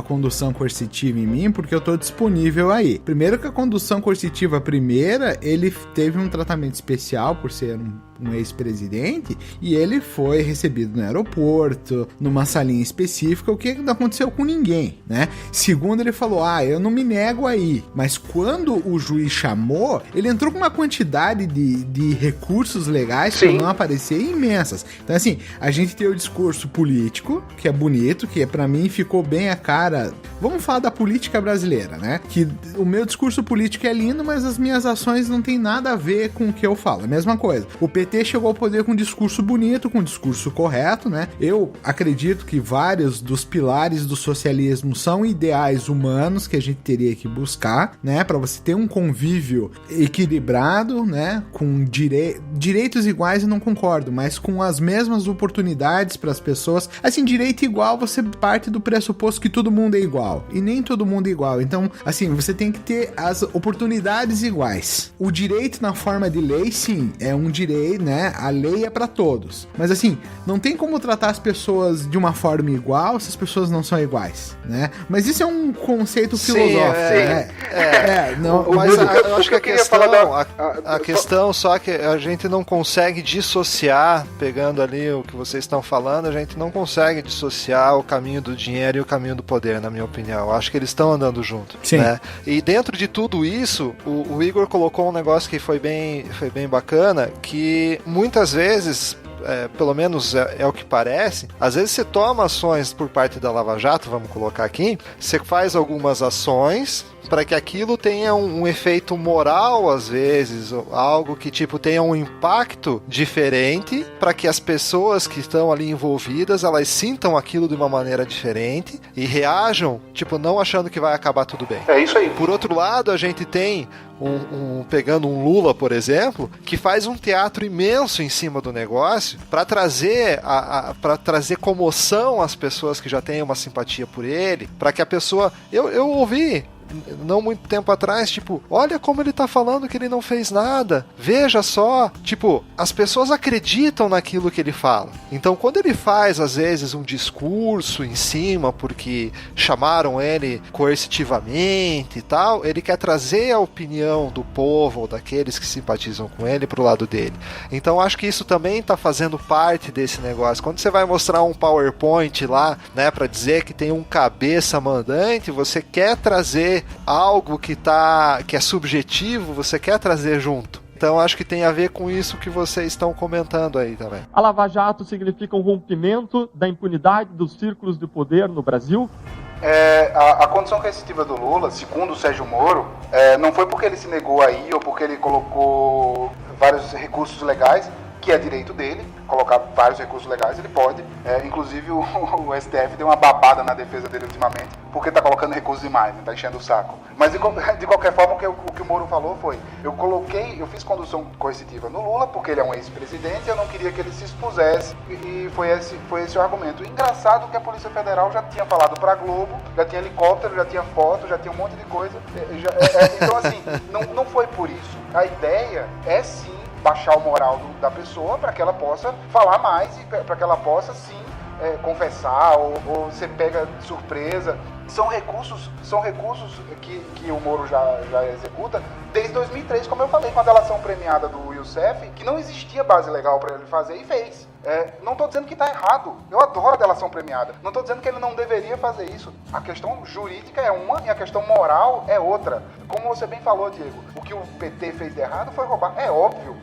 condução coercitiva em mim, porque eu tô disponível aí. Primeiro que a condução coercitiva primeira, ele teve um tratamento especial por ser um ex-presidente, e ele foi recebido no aeroporto, numa salinha específica, o que não aconteceu com ninguém, né? Segundo, ele falou, eu não me nego aí, mas quando o juiz chamou, ele entrou com uma quantidade de recursos legais que não aparecer imensas. Então, assim, a gente tem o discurso político, que é bonito, que pra mim ficou bem a cara. Vamos falar da política brasileira, né? Que o meu discurso político é lindo, mas as minhas ações não tem nada a ver com o que eu falo. A mesma coisa. O PT chegou ao poder com um discurso bonito, com um discurso correto, né? Eu acredito que vários dos pilares do socialismo são ideais humanos que a gente teria que buscar, né? Pra você ter um convívio equilibrado, né? Com direitos iguais, eu não concordo, mas com as mesmas oportunidades para as pessoas. Assim, direito igual, você parte do pressuposto que todo mundo é igual. E nem todo mundo é igual. Então, assim, você tem que ter as oportunidades iguais. O direito na forma de lei, sim, é um direito, né? A lei é para todos. Mas, assim, não tem como tratar as pessoas de uma forma igual se as pessoas não são iguais, né? Mas isso é um conceito filosófico, né? Mas eu acho que a questão só que a gente não consegue dissociar, pegando ali o que vocês estão falando, a gente não consegue dissociar o caminho do dinheiro e o caminho do poder, na minha opinião. Eu acho que eles estão andando junto. Sim. Né? E dentro de tudo isso, o Igor colocou um negócio que foi bem bacana, que muitas vezes... pelo menos é o que parece, às vezes você toma ações por parte da Lava Jato, vamos colocar aqui, você faz algumas ações para que aquilo tenha um efeito moral, às vezes, algo que tipo tenha um impacto diferente, para que as pessoas que estão ali envolvidas, elas sintam aquilo de uma maneira diferente e reajam, tipo, não achando que vai acabar tudo bem. É isso aí. Por outro lado, a gente tem pegando um Lula, por exemplo, que faz um teatro imenso em cima do negócio para trazer comoção às pessoas que já têm uma simpatia por ele, para que a pessoa... Eu ouvi não muito tempo atrás, tipo, olha como ele tá falando que ele não fez nada, veja só, tipo, as pessoas acreditam naquilo que ele fala. Então, quando ele faz, às vezes, um discurso em cima, porque chamaram ele coercitivamente e tal, ele quer trazer a opinião do povo, ou daqueles que simpatizam com ele, pro lado dele. Então, acho que isso também tá fazendo parte desse negócio. Quando você vai mostrar um PowerPoint lá, né, pra dizer que tem um cabeça mandante, você quer trazer algo que é subjetivo, você quer trazer junto. Então acho que tem a ver com isso que vocês estão comentando aí também. A Lava Jato significa um rompimento da impunidade dos círculos de poder no Brasil? A condição coercitiva do Lula, segundo o Sérgio Moro, não foi porque ele se negou aí ou porque ele colocou vários recursos legais, que é direito dele, colocar vários recursos legais, ele pode. Inclusive o STF deu uma babada na defesa dele ultimamente, porque tá colocando recursos demais, tá enchendo o saco. Mas de qualquer forma, o que o Moro falou foi, eu fiz condução coercitiva no Lula, porque ele é um ex-presidente, eu não queria que ele se expusesse, e foi esse o argumento. Engraçado que a Polícia Federal já tinha falado pra Globo, já tinha helicóptero, já tinha foto, já tinha um monte de coisa. Então assim, não foi por isso. A ideia é sim baixar o moral da pessoa para que ela possa falar mais e para que ela possa sim confessar ou ser pega de surpresa. São recursos que o Moro já executa desde 2003, como eu falei, com a delação premiada do Youssef, que não existia base legal para ele fazer e fez. Não estou dizendo que está errado, eu adoro a delação premiada, não estou dizendo que ele não deveria fazer isso. A questão jurídica é uma e a questão moral é outra. Como você bem falou, Diego, o que o PT fez de errado foi roubar. É óbvio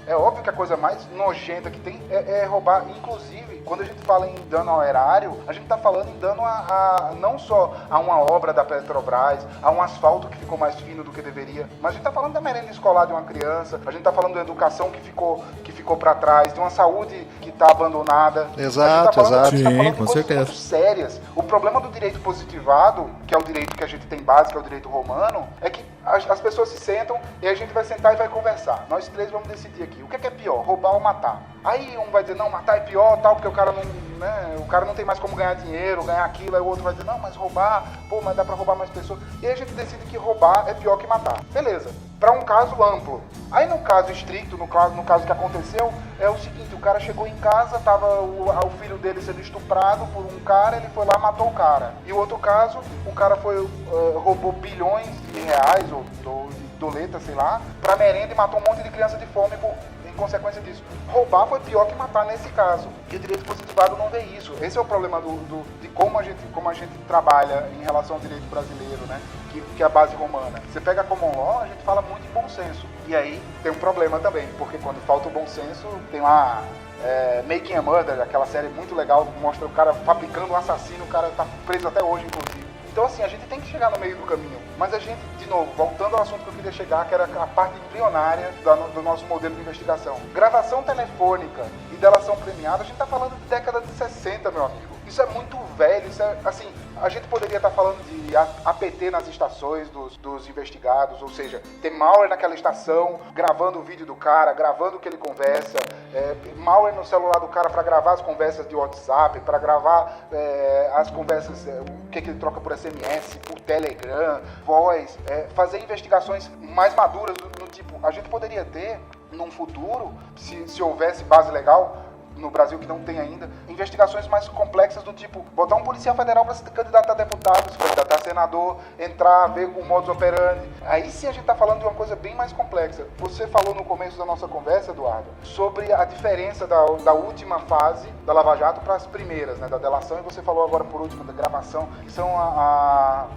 que a coisa mais nojenta que tem é roubar. Inclusive, quando a gente fala em dano ao erário, a gente está falando em dano não só a uma obra da Petrobras, a um asfalto que ficou mais fino do que deveria, mas a gente está falando da merenda escolar de uma criança, a gente está falando da educação que ficou para trás, de uma saúde que está abandonada. Exato. Sim, com certeza. Muito sérias. O problema do direito positivado, que é o direito que a gente tem base, que é o direito romano, é que as pessoas se sentam e a gente vai sentar e vai conversar. Nós três vamos decidir aqui. O que é pior, roubar ou matar? Aí um vai dizer, não, matar é pior, tal, porque o cara não tem mais como ganhar dinheiro, ganhar aquilo. Aí o outro vai dizer, não, mas roubar, mas dá pra roubar mais pessoas. E aí a gente decide que roubar é pior que matar. Beleza. Para um caso amplo. Aí no caso estricto, no caso que aconteceu, é o seguinte, o cara chegou em casa, tava o filho dele sendo estuprado por um cara, ele foi lá e matou o cara. E o outro caso, o cara roubou bilhões de reais, ou doletas, sei lá, pra merenda e matou um monte de criança de fome em consequência disso. Roubar foi pior que matar nesse caso. E o direito positivado não vê isso. Esse é o problema de como a gente trabalha em relação ao direito brasileiro, né? Que é a base romana. Você pega a common law, a gente fala muito em bom senso. E aí tem um problema também, porque quando falta o bom senso, tem lá Making a Murder, aquela série muito legal, que mostra o cara fabricando um assassino, o cara tá preso até hoje, inclusive. Então assim, a gente tem que chegar no meio do caminho. Mas a gente, de novo, voltando ao assunto que eu queria chegar, que era a parte embrionária do nosso modelo de investigação. Gravação telefônica e delação premiada, a gente tá falando de década de 60, meu amigo. Isso é muito velho, isso é, assim, a gente poderia estar falando de APT nas estações dos investigados, ou seja, ter malware naquela estação, gravando o vídeo do cara, gravando o que ele conversa, malware no celular do cara para gravar as conversas de WhatsApp, para gravar as conversas, o que ele troca por SMS, por Telegram, voz, fazer investigações mais maduras no tipo, a gente poderia ter, num futuro, se houvesse base legal, no Brasil que não tem ainda, investigações mais complexas do tipo, botar um policial federal para se candidatar a deputado, se candidatar a senador, entrar, ver o modus operandi. Aí sim a gente está falando de uma coisa bem mais complexa. Você falou no começo da nossa conversa, Eduardo, sobre a diferença da última fase da Lava Jato para as primeiras, né, da delação, e você falou agora por último da gravação, que são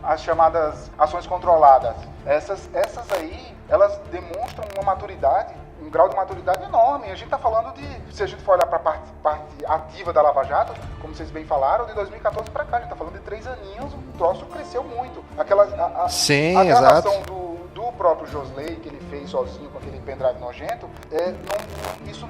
as chamadas ações controladas. Essas aí, elas demonstram uma maturidade, um grau de maturidade enorme. A gente está falando de, se a gente for olhar para a parte ativa da Lava Jato, como vocês bem falaram, de 2014 para cá, a gente está falando de 3 aninhos, o troço cresceu muito. A gravação do próprio Josley, que ele fez sozinho com aquele pendrive nojento, isso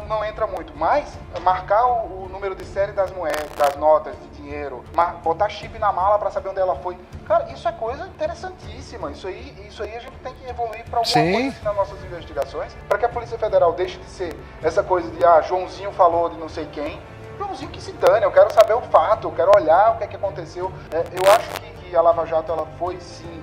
não entra muito. Mas marcar o número de série das moedas, das notas de dinheiro, botar chip na mala para saber onde ela foi, cara, isso é coisa interessantíssima. Isso aí a gente tem que evoluir para alguma coisa assim nas nossas investigações, para que a Polícia Federal deixe de ser essa coisa de Joãozinho falou de não sei quem. Joãozinho que se dane, eu quero saber o fato, eu quero olhar o que é que aconteceu. Eu acho que a Lava Jato ela foi sim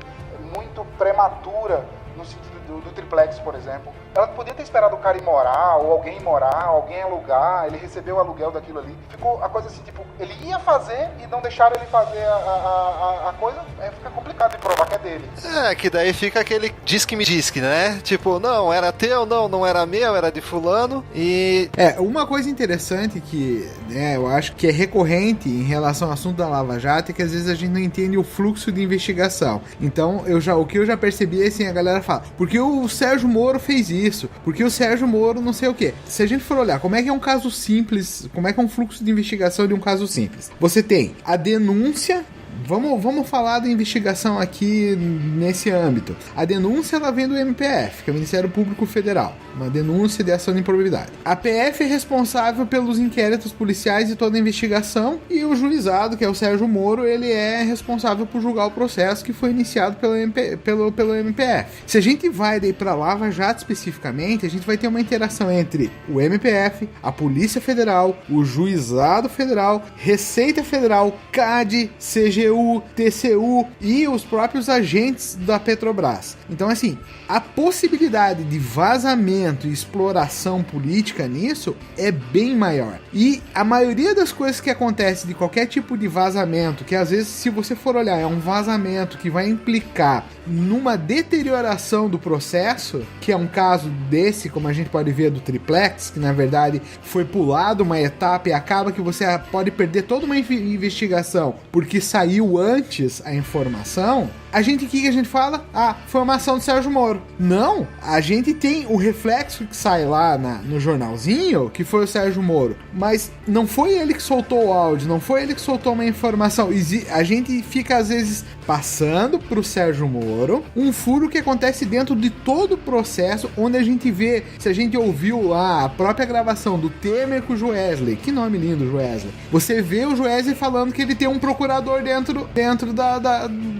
muito prematura no sentido do triplex, por exemplo. Ela podia ter esperado o cara ir morar, ou alguém ir morar, alguém alugar, ele recebeu o aluguel daquilo ali. Ficou a coisa assim, tipo, ele ia fazer e não deixaram ele fazer a coisa, fica complicado de provar que é dele. Que daí fica aquele diz que me diz que, né? Tipo, não, era teu, não era meu, era de fulano, e... Uma coisa interessante que, eu acho que é recorrente em relação ao assunto da Lava Jato é que às vezes a gente não entende o fluxo de investigação. Então, o que eu já percebi é assim, a galera fala, porque o Sérgio Moro fez isso, porque o Sérgio Moro não sei o quê. Se a gente for olhar como é que é um caso simples, como é que é um fluxo de investigação de um caso simples, você tem a denúncia vamos falar da investigação aqui nesse âmbito. A denúncia ela vem do MPF, que é o Ministério Público Federal, uma denúncia de ação de improbidade. A PF é responsável pelos inquéritos policiais e toda a investigação, e o juizado, que é o Sérgio Moro, ele é responsável por julgar o processo que foi iniciado pelo MPF. Se a gente vai daí para Lava Jato especificamente, a gente vai ter uma interação entre o MPF, a Polícia Federal, o Juizado Federal, Receita Federal, CAD, CGU, TCU e os próprios agentes da Petrobras. Então, assim, a possibilidade de vazamento e exploração política nisso é bem maior. E a maioria das coisas que acontece de qualquer tipo de vazamento, que às vezes, se você for olhar, é um vazamento que vai implicar numa deterioração do processo, que é um caso desse, como a gente pode ver do Triplex, que na verdade foi pulado uma etapa e acaba que você pode perder toda uma investigação porque saiu antes a informação. A gente, o que a gente fala? Ah, foi uma ação do Sérgio Moro. Não, a gente tem o reflexo que sai lá no jornalzinho, que foi o Sérgio Moro. Mas não foi ele que soltou o áudio, não foi ele que soltou uma informação. A gente fica, às vezes, passando pro Sérgio Moro um furo que acontece dentro de todo o processo, onde a gente vê, se a gente ouviu lá a própria gravação do Temer com o Joesley, que nome lindo, Joesley. Você vê o Joesley falando que ele tem um procurador dentro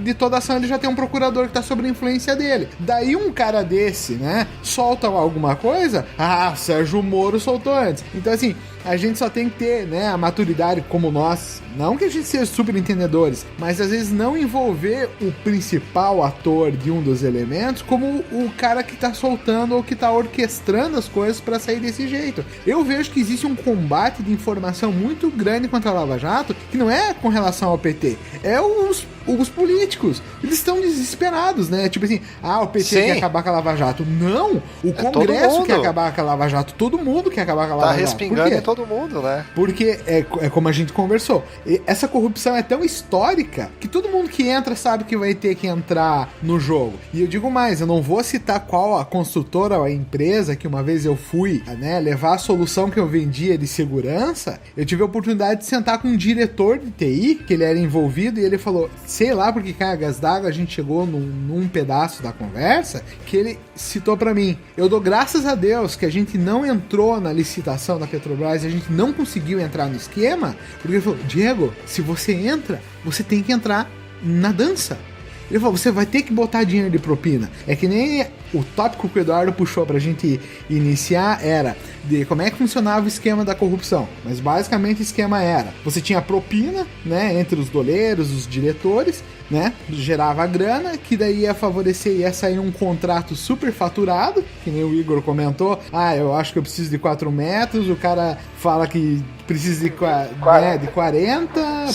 de toda a ação, ele já tem um procurador que tá sob a influência dele. Daí um cara desse, né, solta alguma coisa, Sérgio Moro soltou antes. Então, assim, a gente só tem que ter, né, a maturidade como nós, não que a gente seja super entendedores, mas às vezes não envolver o principal ator de um dos elementos como o cara que tá soltando ou que tá orquestrando as coisas para sair desse jeito. Eu vejo que existe um combate de informação muito grande contra a Lava Jato, que não é com relação ao PT, é os políticos. Eles estão desesperados, né? Tipo assim, o PT quer acabar com a Lava Jato. Não! O Congresso quer acabar com a Lava Jato. Todo mundo quer acabar com a Lava Jato. Tá respingando em todo mundo, né? Porque é como a gente conversou. Essa corrupção é tão histórica que todo mundo que entra sabe que vai ter que entrar no jogo. E eu digo mais, eu não vou citar qual a construtora ou a empresa que uma vez eu fui, né, levar a solução que eu vendia de segurança. Eu tive a oportunidade de sentar com um diretor de TI, que ele era envolvido, e ele falou, sei lá porque cargas d'água a gente chegou num pedaço da conversa, que ele citou pra mim, eu dou graças a Deus que a gente não entrou na licitação da Petrobras, a gente não conseguiu entrar no esquema, porque ele falou, Diego, se você entra, você tem que entrar na dança. Ele falou, você vai ter que botar dinheiro de propina. É que nem o tópico que o Eduardo puxou pra gente iniciar era de como é que funcionava o esquema da corrupção. Mas basicamente o esquema era, você tinha propina, né, entre os doleiros, os diretores, né, gerava grana, que daí ia favorecer, ia sair um contrato super faturado, que nem o Igor comentou, eu acho que eu preciso de 4 metros, o cara fala que precisa de 40,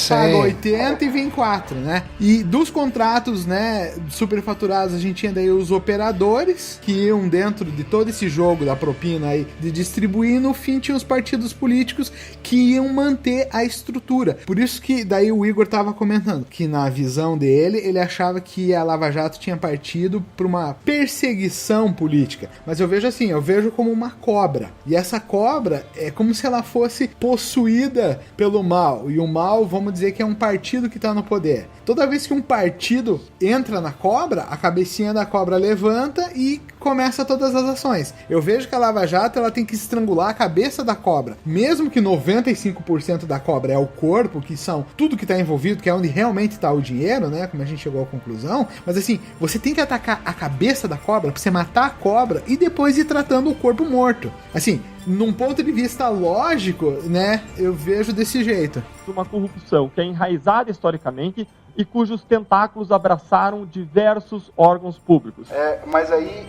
paga 80 e vem 4, né? E dos contratos, né, superfaturados, a gente tinha daí os operadores, que iam dentro de todo esse jogo da propina aí, de distribuir, e no fim tinha os partidos políticos que iam manter a estrutura. Por isso que daí o Igor tava comentando, que na visão dele, ele achava que a Lava Jato tinha partido para uma perseguição política. Mas eu vejo assim, eu vejo como uma cobra. E essa cobra é como se ela fosse possuída pelo mal. E o mal, vamos dizer que é um partido que está no poder. Toda vez que um partido entra na cobra, a cabecinha da cobra levanta e começa todas as ações. Eu vejo que a Lava Jato ela tem que estrangular a cabeça da cobra. Mesmo que 95% da cobra é o corpo, que são tudo que está envolvido, que é onde realmente está o dinheiro, né? Como a gente chegou à conclusão. Mas assim, você tem que atacar a cabeça da cobra pra você matar a cobra e depois ir tratando o corpo morto. Assim, num ponto de vista lógico, né? Eu vejo desse jeito. Uma corrupção que é enraizada historicamente e cujos tentáculos abraçaram diversos órgãos públicos. Mas aí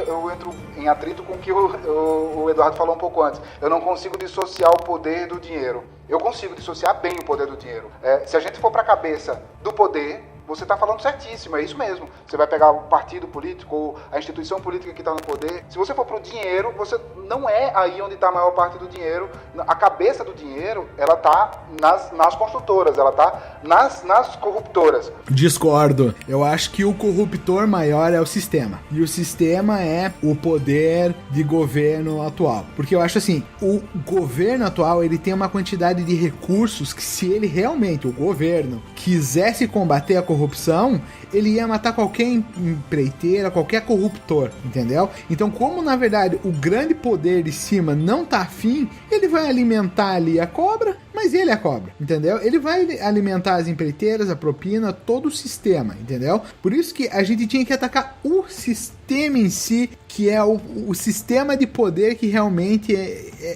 eu entro em atrito com o que o Eduardo falou um pouco antes. Eu não consigo dissociar o poder do dinheiro. Eu consigo dissociar bem o poder do dinheiro. Se a gente for para a cabeça do poder, você está falando certíssimo, é isso mesmo. Você vai pegar o partido político ou a instituição política que está no poder. Se você for pro dinheiro, você não é aí onde está a maior parte do dinheiro. A cabeça do dinheiro, ela tá nas construtoras, ela tá nas corruptoras. Discordo. Eu acho que o corruptor maior é o sistema. E o sistema é o poder de governo atual. Porque eu acho assim, o governo atual, ele tem uma quantidade de recursos que se ele realmente, o governo, quisesse combater a corrupção, ele ia matar qualquer empreiteira, qualquer corruptor, entendeu? Então, como na verdade o grande poder de cima não tá afim, ele vai alimentar ali a cobra, mas ele é a cobra, entendeu? Ele vai alimentar as empreiteiras, a propina, todo o sistema, entendeu? Por isso que a gente tinha que atacar o sistema em si, que é o sistema de poder que realmente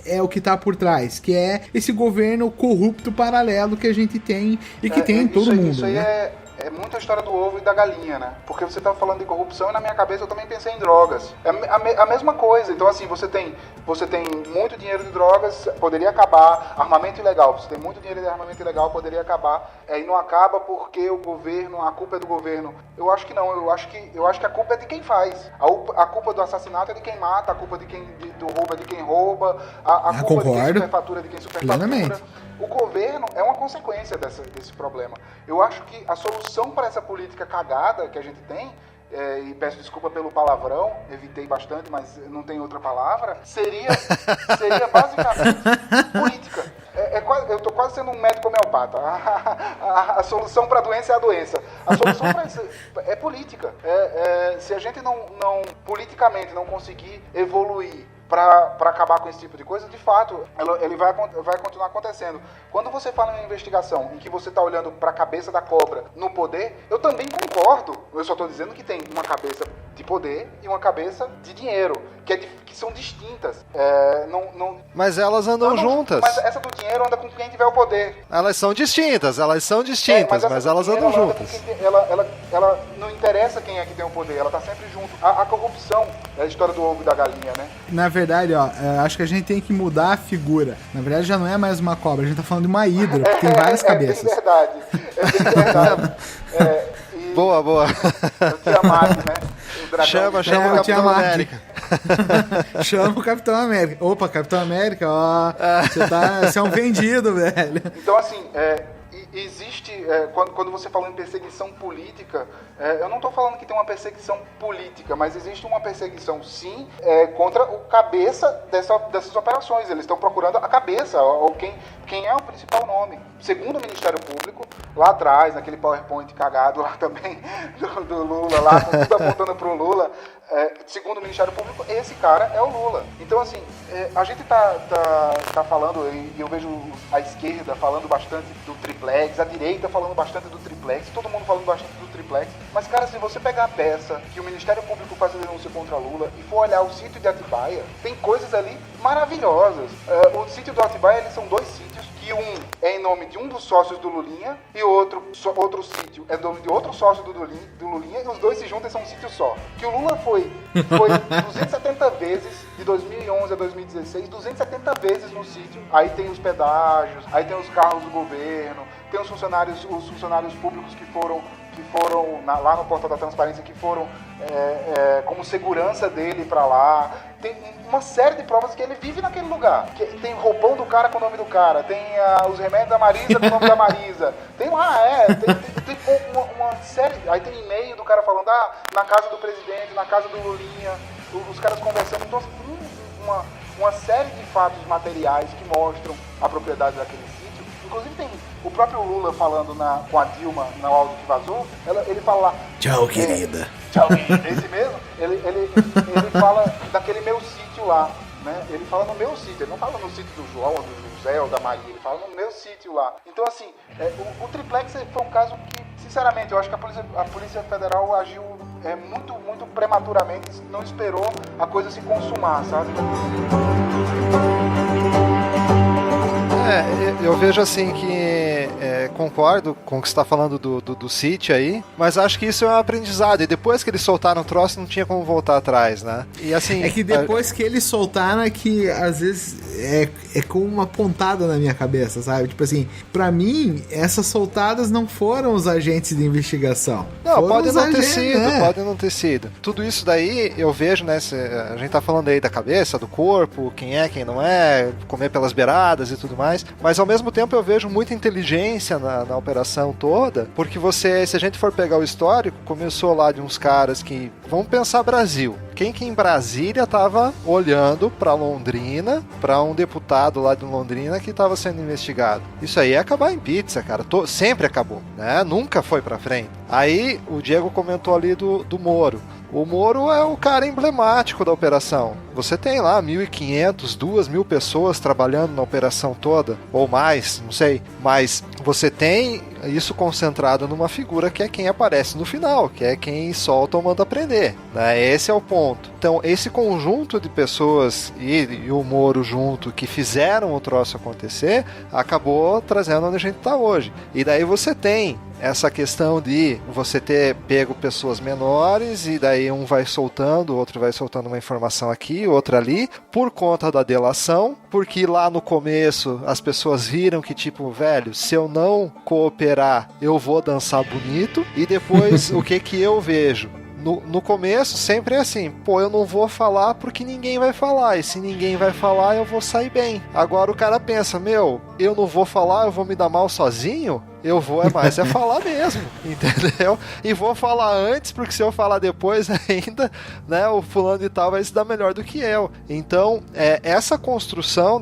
é o que tá por trás, que é esse governo corrupto paralelo que a gente tem e que tem em todo mundo. Isso aí, né? É muita história do ovo e da galinha, né? Porque você tá falando de corrupção e na minha cabeça eu também pensei em drogas. É a mesma coisa. Então, assim, você tem muito dinheiro de drogas, poderia acabar. Armamento ilegal, você tem muito dinheiro de armamento ilegal, poderia acabar. E não acaba porque o governo, a culpa é do governo. Eu acho que não. Eu acho que a culpa é de quem faz. A culpa do assassinato é de quem mata, a culpa do roubo é de quem rouba, a culpa de quem superfatura é de quem superfatura. Plenamente. O governo é uma consequência desse problema. Eu acho que a solução para essa política cagada que a gente tem, e peço desculpa pelo palavrão, evitei bastante, mas não tem outra palavra, seria basicamente política. Eu estou quase sendo um médico homeopata. A solução para a doença é a doença. A solução para isso é política. Se a gente não politicamente não conseguir evoluir para acabar com esse tipo de coisa, de fato, ele vai continuar acontecendo. Quando você fala em uma investigação em que você está olhando para a cabeça da cobra no poder, eu também concordo. Eu só estou dizendo que tem uma cabeça de poder e uma cabeça de dinheiro, que são distintas. Mas elas andam juntas. Mas essa do dinheiro anda com quem tiver o poder. Elas são distintas, mas elas andam juntas. Ela não interessa quem é que tem o poder, ela está sempre junto. A corrupção é a história do ovo e da galinha, né? Na verdade, acho que a gente tem que mudar a figura. Na verdade, já não é mais uma cobra, a gente tá falando de uma hidra, que tem várias cabeças. É bem verdade. Boa. O Tiamat, né? Chama o Capitão América. Chama o Capitão América. Opa, Capitão América, ó. Você é um vendido, velho. Então, assim, existe, quando você fala em perseguição política, eu não estou falando que tem uma perseguição política, mas existe uma perseguição, sim, contra o cabeça dessas operações. Eles estão procurando a cabeça, ou quem é o principal nome. Segundo o Ministério Público, lá atrás, naquele PowerPoint cagado lá também, do Lula, lá, com tudo apontando pro Lula, segundo o Ministério Público, esse cara é o Lula. Então, assim, a gente tá falando, e eu vejo a esquerda falando bastante do triplex, a direita falando bastante do triplex, todo mundo falando bastante do triplex, mas, cara, se você pegar a peça que o Ministério Público faz a denúncia contra Lula e for olhar o sítio de Atibaia, tem coisas ali maravilhosas. O sítio do Atibaia, eles são dois sítios, que um é em nome de um dos sócios do Lulinha e outro sítio é em nome de outro sócio do Lulinha, e os dois se juntam e são um sítio só. Que o Lula foi 270 vezes, de 2011 a 2016, 270 vezes no sítio. Aí tem os pedágios, aí tem os carros do governo, tem os funcionários públicos que foram lá no Portal da Transparência, que foram como segurança dele pra lá. Tem uma série de provas que ele vive naquele lugar. Tem roupão do cara com o nome do cara, tem os remédios da Marisa com o nome da Marisa. Tem lá, tem uma série. Aí tem e-mail do cara falando, na casa do presidente, na casa do Lulinha, os caras conversando. Então, uma série de fatos materiais que mostram a propriedade daquele sítio. Inclusive tem o próprio Lula falando com a Dilma no áudio que vazou, ele fala lá... Tchau, querida. Tchau, querida. Esse mesmo, ele fala daquele meu sítio lá, né? Ele fala no meu sítio, ele não fala no sítio do João, do José ou da Maria, ele fala no meu sítio lá. Então, assim, o triplex foi um caso que, sinceramente, eu acho que a Polícia Federal agiu muito, muito prematuramente, não esperou a coisa se consumar, sabe? Eu vejo assim que concordo com o que você tá falando do sítio aí, mas acho que isso é um aprendizado. E depois que eles soltaram o troço, não tinha como voltar atrás, né? E assim... É que depois que eles soltaram é que, às vezes, é como uma pontada na minha cabeça, sabe? Tipo assim, pra mim, essas soltadas não foram os agentes de investigação. Não, foram pode os não ter agentes, sido, né? pode não ter sido. Tudo isso daí, eu vejo, né? A gente tá falando aí da cabeça, do corpo, quem é, quem não é, comer pelas beiradas e tudo mais, mas ao mesmo tempo eu vejo muita inteligência na operação toda, porque se a gente for pegar o histórico, começou lá de uns caras que, vamos pensar Brasil, quem que em Brasília tava olhando pra Londrina, pra um deputado lá de Londrina que tava sendo investigado. Isso aí ia acabar em pizza, cara, sempre acabou, né? Nunca foi pra frente. Aí o Diego comentou ali do Moro. O Moro é o cara emblemático da operação. Você tem lá 1.500, 2.000 pessoas trabalhando na operação toda, ou mais, não sei. Mas você tem isso concentrado numa figura que é quem aparece no final, que é quem solta ou manda prender, né? Esse é o ponto. Então, esse conjunto de pessoas e o Moro junto que fizeram o troço acontecer, acabou trazendo onde a gente está hoje. E daí você tem essa questão de você ter pego pessoas menores e daí um vai soltando, o outro vai soltando uma informação aqui, outra ali, por conta da delação, porque lá no começo as pessoas viram que tipo, velho, se eu não cooperar, eu vou dançar bonito, e depois o que eu vejo? No começo sempre é assim, pô, eu não vou falar porque ninguém vai falar, e se ninguém vai falar eu vou sair bem. Agora o cara pensa, eu não vou falar, eu vou me dar mal sozinho? Eu vou é falar mesmo, entendeu? E vou falar antes, porque se eu falar depois ainda, né, o fulano de tal vai se dar melhor do que eu. Então, essa construção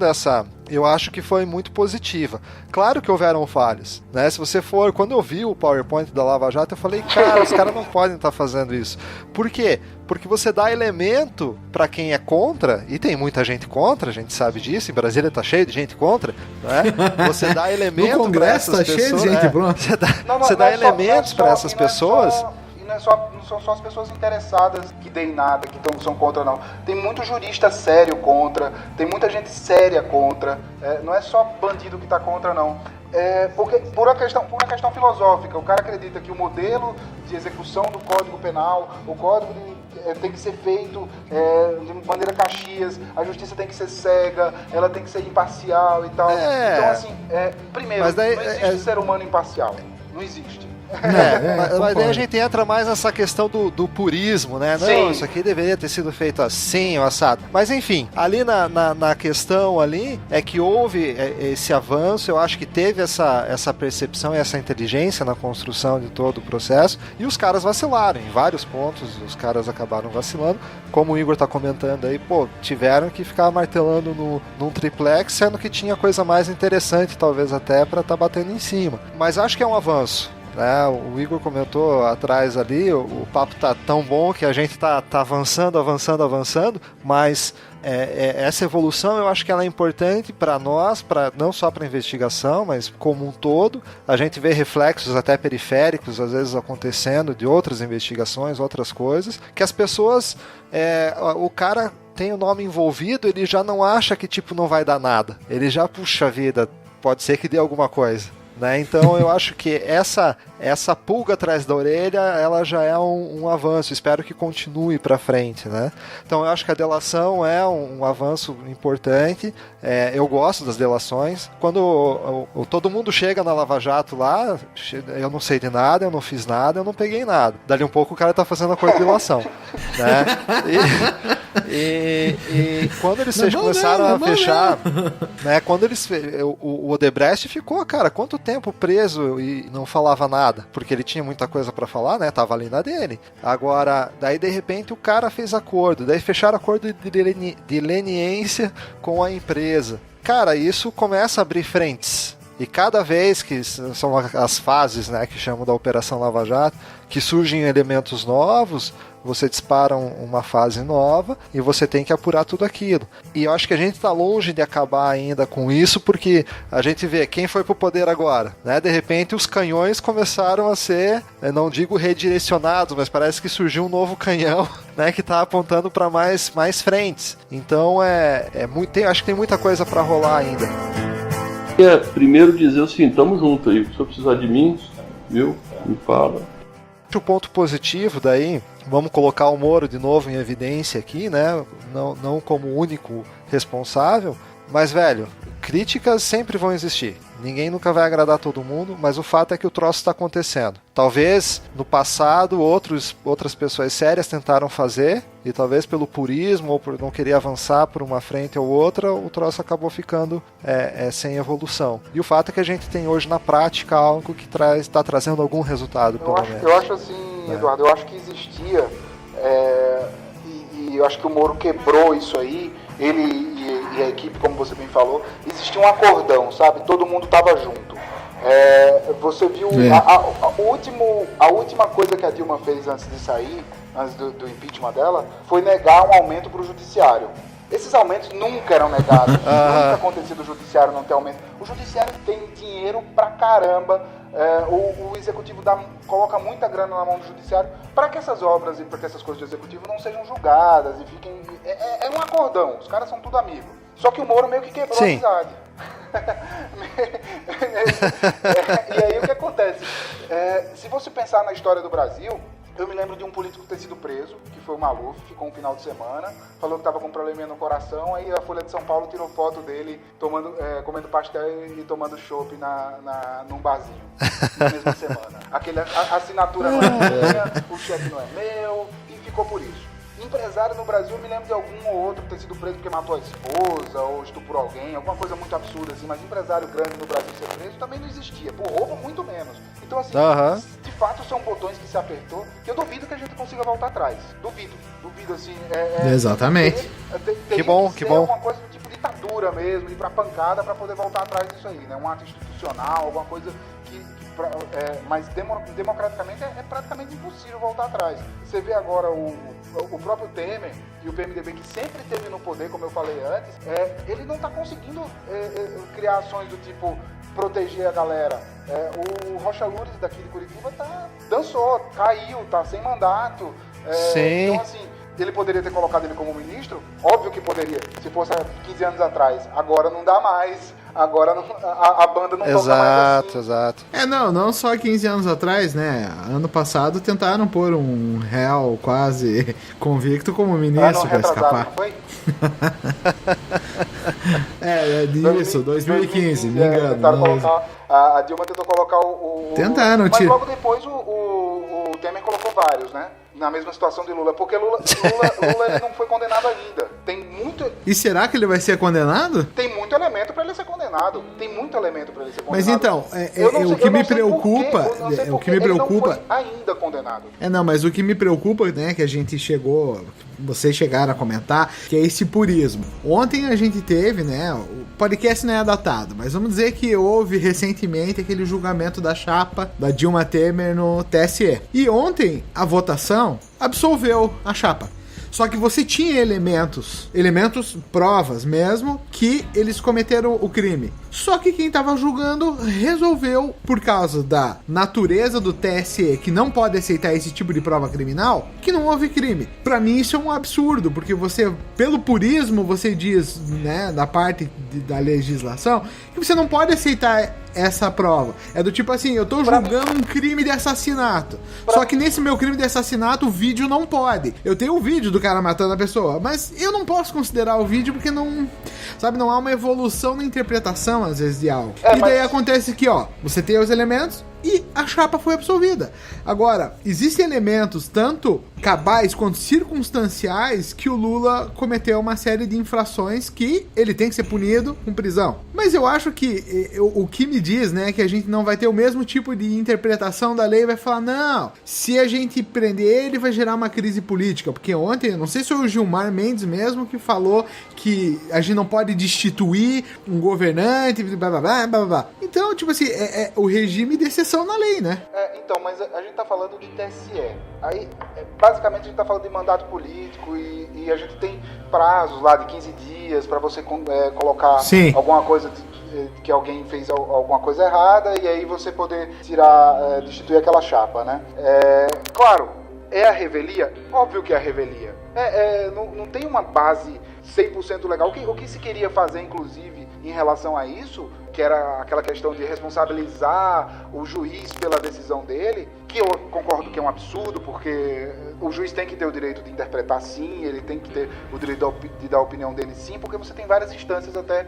eu acho que foi muito positiva. Claro que houveram falhas, né? Se você for, quando eu vi o PowerPoint da Lava Jato, eu falei, cara, os caras não podem estar fazendo isso. Por quê? Porque você dá elemento para quem é contra, e tem muita gente contra, a gente sabe disso, em Brasília tá cheio de gente contra, né? Você dá elemento para essas pessoas. Cheio de gente, você dá elementos para essas pessoas. Não são só as pessoas interessadas que deem nada, que são contra, não. Tem muito jurista sério contra, tem muita gente séria contra. Não é só bandido que está contra, não. Porque por uma questão filosófica, o cara acredita que o modelo de execução do Código Penal, o Código tem que ser feito de maneira Caxias, a justiça tem que ser cega, ela tem que ser imparcial e tal. Então, assim, primeiro, não existe ser humano imparcial. Não existe. Mas daí a gente entra mais nessa questão do purismo, né? Não, sim, isso aqui deveria ter sido feito assim, assado. Mas enfim, ali na questão ali é que houve esse avanço, eu acho que teve essa percepção e essa inteligência na construção de todo o processo, e os caras vacilaram, em vários pontos os caras acabaram vacilando, como o Igor tá comentando aí, tiveram que ficar martelando num triplex, sendo que tinha coisa mais interessante, talvez até pra tá batendo em cima. Mas acho que é um avanço. O Igor comentou atrás ali, o papo tá tão bom que a gente tá avançando, mas essa evolução eu acho que ela é importante para nós, não só para investigação, mas como um todo. A gente vê reflexos até periféricos às vezes acontecendo de outras investigações, outras coisas, que as pessoas, o cara tem o nome envolvido, ele já não acha que tipo não vai dar nada, ele já, puxa vida, pode ser que dê alguma coisa. Né? Então eu acho que essa pulga atrás da orelha, ela já é um avanço, espero que continue para frente, né? Então eu acho que a delação é um avanço importante, eu gosto das delações. Quando todo mundo chega na Lava Jato lá, eu não sei de nada, eu não fiz nada, eu não peguei nada. Dali um pouco o cara tá fazendo a coordenação, né? E quando eles começaram a fechar, né? Quando o Odebrecht ficou, cara, quanto tempo preso e não falava nada, porque ele tinha muita coisa pra falar, né? Tava ali na dele. Agora, daí de repente o cara fez acordo, daí fecharam acordo de leniência com a empresa. Cara, isso começa a abrir frentes. E cada vez que são as fases, né, que chamam da Operação Lava Jato, que surgem elementos novos, você dispara uma fase nova e você tem que apurar tudo aquilo. E eu acho que a gente está longe de acabar ainda com isso, porque a gente vê quem foi pro poder agora, né? De repente os canhões começaram a ser, não digo redirecionados, mas parece que surgiu um novo canhão, né, que está apontando para mais frentes. Então acho que tem muita coisa para rolar ainda. queria primeiro dizer o seguinte, tamo junto aí, se eu precisar de mim, viu? Me fala. O ponto positivo daí, vamos colocar o Moro de novo em evidência aqui, né? Não como o único responsável, mas, velho, críticas sempre vão existir. Ninguém nunca vai agradar todo mundo, mas o fato é que o troço está acontecendo. Talvez no passado outras pessoas sérias tentaram fazer, e talvez pelo purismo ou por não querer avançar por uma frente ou outra, o troço acabou ficando sem evolução. E o fato é que a gente tem hoje na prática algo que está trazendo algum resultado, pelo menos. Eu acho assim, Eduardo, eu acho que existia, e eu acho que o Moro quebrou isso aí, ele e a equipe, como você bem falou, existia um acordão, sabe? Todo mundo estava junto. Você viu a última coisa que a Dilma fez antes de sair, antes do impeachment dela, foi negar um aumento para o judiciário. Esses aumentos nunca eram negados. Nunca aconteceu do judiciário não ter aumento. O judiciário tem dinheiro pra caramba. O executivo coloca muita grana na mão do judiciário para que essas obras e para que essas coisas do executivo não sejam julgadas e fiquem... É um acordão, os caras são tudo amigos. Só que o Moro meio que quebrou a amizade. E aí o que acontece? Se você pensar na história do Brasil, eu me lembro de um político ter sido preso, que foi o Maluf, ficou um final de semana, falou que estava com um probleminha no coração, aí a Folha de São Paulo tirou foto dele comendo pastel e tomando chopp num barzinho, na mesma semana. A assinatura não é minha, o cheque não é meu, e ficou por isso. Empresário no Brasil, eu me lembro de algum ou outro ter sido preso porque matou a esposa ou estuprou alguém, alguma coisa muito absurda assim, mas empresário grande no Brasil ser preso também não existia, por roubo muito menos. Então assim, de fato são botões que se apertou, que eu duvido que a gente consiga voltar atrás. Duvido assim. Exatamente. Que bom. Alguma coisa do tipo ditadura mesmo, ir pra pancada pra poder voltar atrás disso aí, né? Um ato institucional, alguma coisa mas democraticamente é praticamente impossível voltar atrás. Você vê agora o próprio Temer e o PMDB, que sempre esteve no poder, como eu falei antes, ele não está conseguindo criar ações do tipo proteger a galera. O Rocha Loures daqui de Curitiba dançou, caiu, tá sem mandato. Sim. Então assim, ele poderia ter colocado ele como ministro? Óbvio que poderia, se fosse há 15 anos atrás. Agora não dá mais. Agora a banda não toca mais assim. Exato. Não só 15 anos atrás, né? Ano passado tentaram pôr um réu quase convicto como ministro para escapar. Não foi? Isso, 2015, me engano. A Dilma tentou colocar Tentaram, mas logo depois o Temer colocou vários, né? Na mesma situação de Lula, porque Lula ele não foi condenado ainda. Tem muito... E será que ele vai ser condenado? Tem muito elemento para ele ser condenado. Mas então, o que me preocupa... O que me preocupa... Ele não foi ainda condenado. Mas o que me preocupa, né, que a gente vocês chegaram a comentar, que é esse purismo. Ontem a gente teve, né, o podcast não é datado, mas vamos dizer que houve recentemente aquele julgamento da chapa da Dilma Temer no TSE. E ontem a votação absolveu a chapa. Só que você tinha elementos, provas mesmo, que eles cometeram o crime. Só que quem estava julgando resolveu, por causa da natureza do TSE, que não pode aceitar esse tipo de prova criminal, que não houve crime. Pra mim isso é um absurdo, porque você, pelo purismo, você diz, né, da parte da legislação, que você não pode aceitar essa prova. É do tipo assim, eu tô julgando um crime de assassinato. Só que nesse meu crime de assassinato, o vídeo não pode. Eu tenho o vídeo do cara matando a pessoa, mas eu não posso considerar o vídeo porque não há uma evolução na interpretação, às vezes, de algo. E daí acontece que, você tem os elementos e a chapa foi absolvida. Agora, existem elementos tanto cabais quanto circunstanciais que o Lula cometeu uma série de infrações que ele tem que ser punido com prisão. Mas eu acho que o que me diz, né, que a gente não vai ter o mesmo tipo de interpretação da lei, vai falar, não, se a gente prender ele vai gerar uma crise política, porque ontem, não sei se foi o Gilmar Mendes mesmo que falou que a gente não pode destituir um governante, blá blá blá blá blá. Então, tipo assim, o regime de exceção na lei, né? Então, mas a gente tá falando de TSE. Aí, basicamente, a gente tá falando de mandato político e a gente tem prazos lá de 15 dias para você colocar alguma coisa que alguém fez alguma coisa errada e aí você poder destituir aquela chapa, né? Claro, é a revelia? Óbvio que é a revelia. Não tem uma base 100% legal. O que se queria fazer, inclusive, em relação a isso, que era aquela questão de responsabilizar o juiz pela decisão dele, que eu concordo que é um absurdo, porque o juiz tem que ter o direito de interpretar sim, ele tem que ter o direito de dar a opinião dele sim, porque você tem várias instâncias até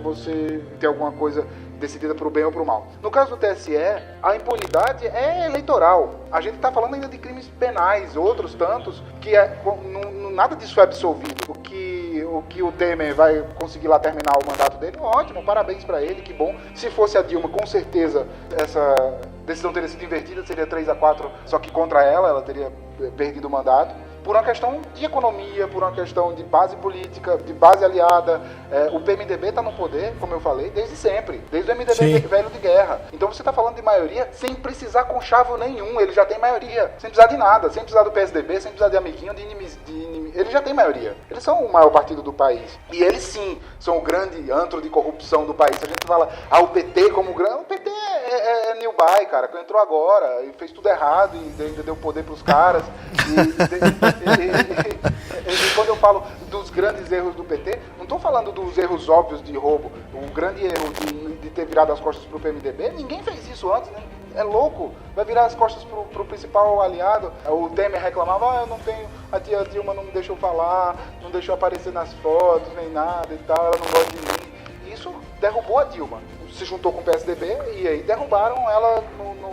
você ter alguma coisa decidida pro bem ou pro mal. No caso do TSE, a impunidade é eleitoral. A gente está falando ainda de crimes penais, outros tantos, que nada disso é absolvido. O que o Temer vai conseguir lá terminar o mandato dele, ótimo, parabéns para ele, que bom. Se fosse a Dilma, com certeza essa decisão teria sido invertida, seria 3-4, só que contra ela teria perdido o mandato. Por uma questão de economia, por uma questão de base política, de base aliada. O PMDB está no poder, como eu falei, desde sempre. Desde o MDB velho de guerra. Então você está falando de maioria sem precisar conchavo nenhum. Ele já tem maioria. Sem precisar de nada. Sem precisar do PSDB, sem precisar de amiguinho, de inimigo. Ele já tem maioria. Eles são o maior partido do país. E eles sim são o grande antro de corrupção do país. A gente fala, o PT como grande... O PT é new buy, cara, que entrou agora e fez tudo errado e ainda deu poder pros caras. E quando eu falo dos grandes erros do PT, não estou falando dos erros óbvios de roubo. O grande erro de ter virado as costas pro PMDB, ninguém fez isso antes, né? É louco, vai virar as costas pro principal aliado. O Temer reclamava, eu não tenho, a tia Dilma não me deixou falar, não deixou aparecer nas fotos, nem nada e tal, ela não gosta de mim. Isso derrubou a Dilma. Se juntou com o PSDB e aí derrubaram ela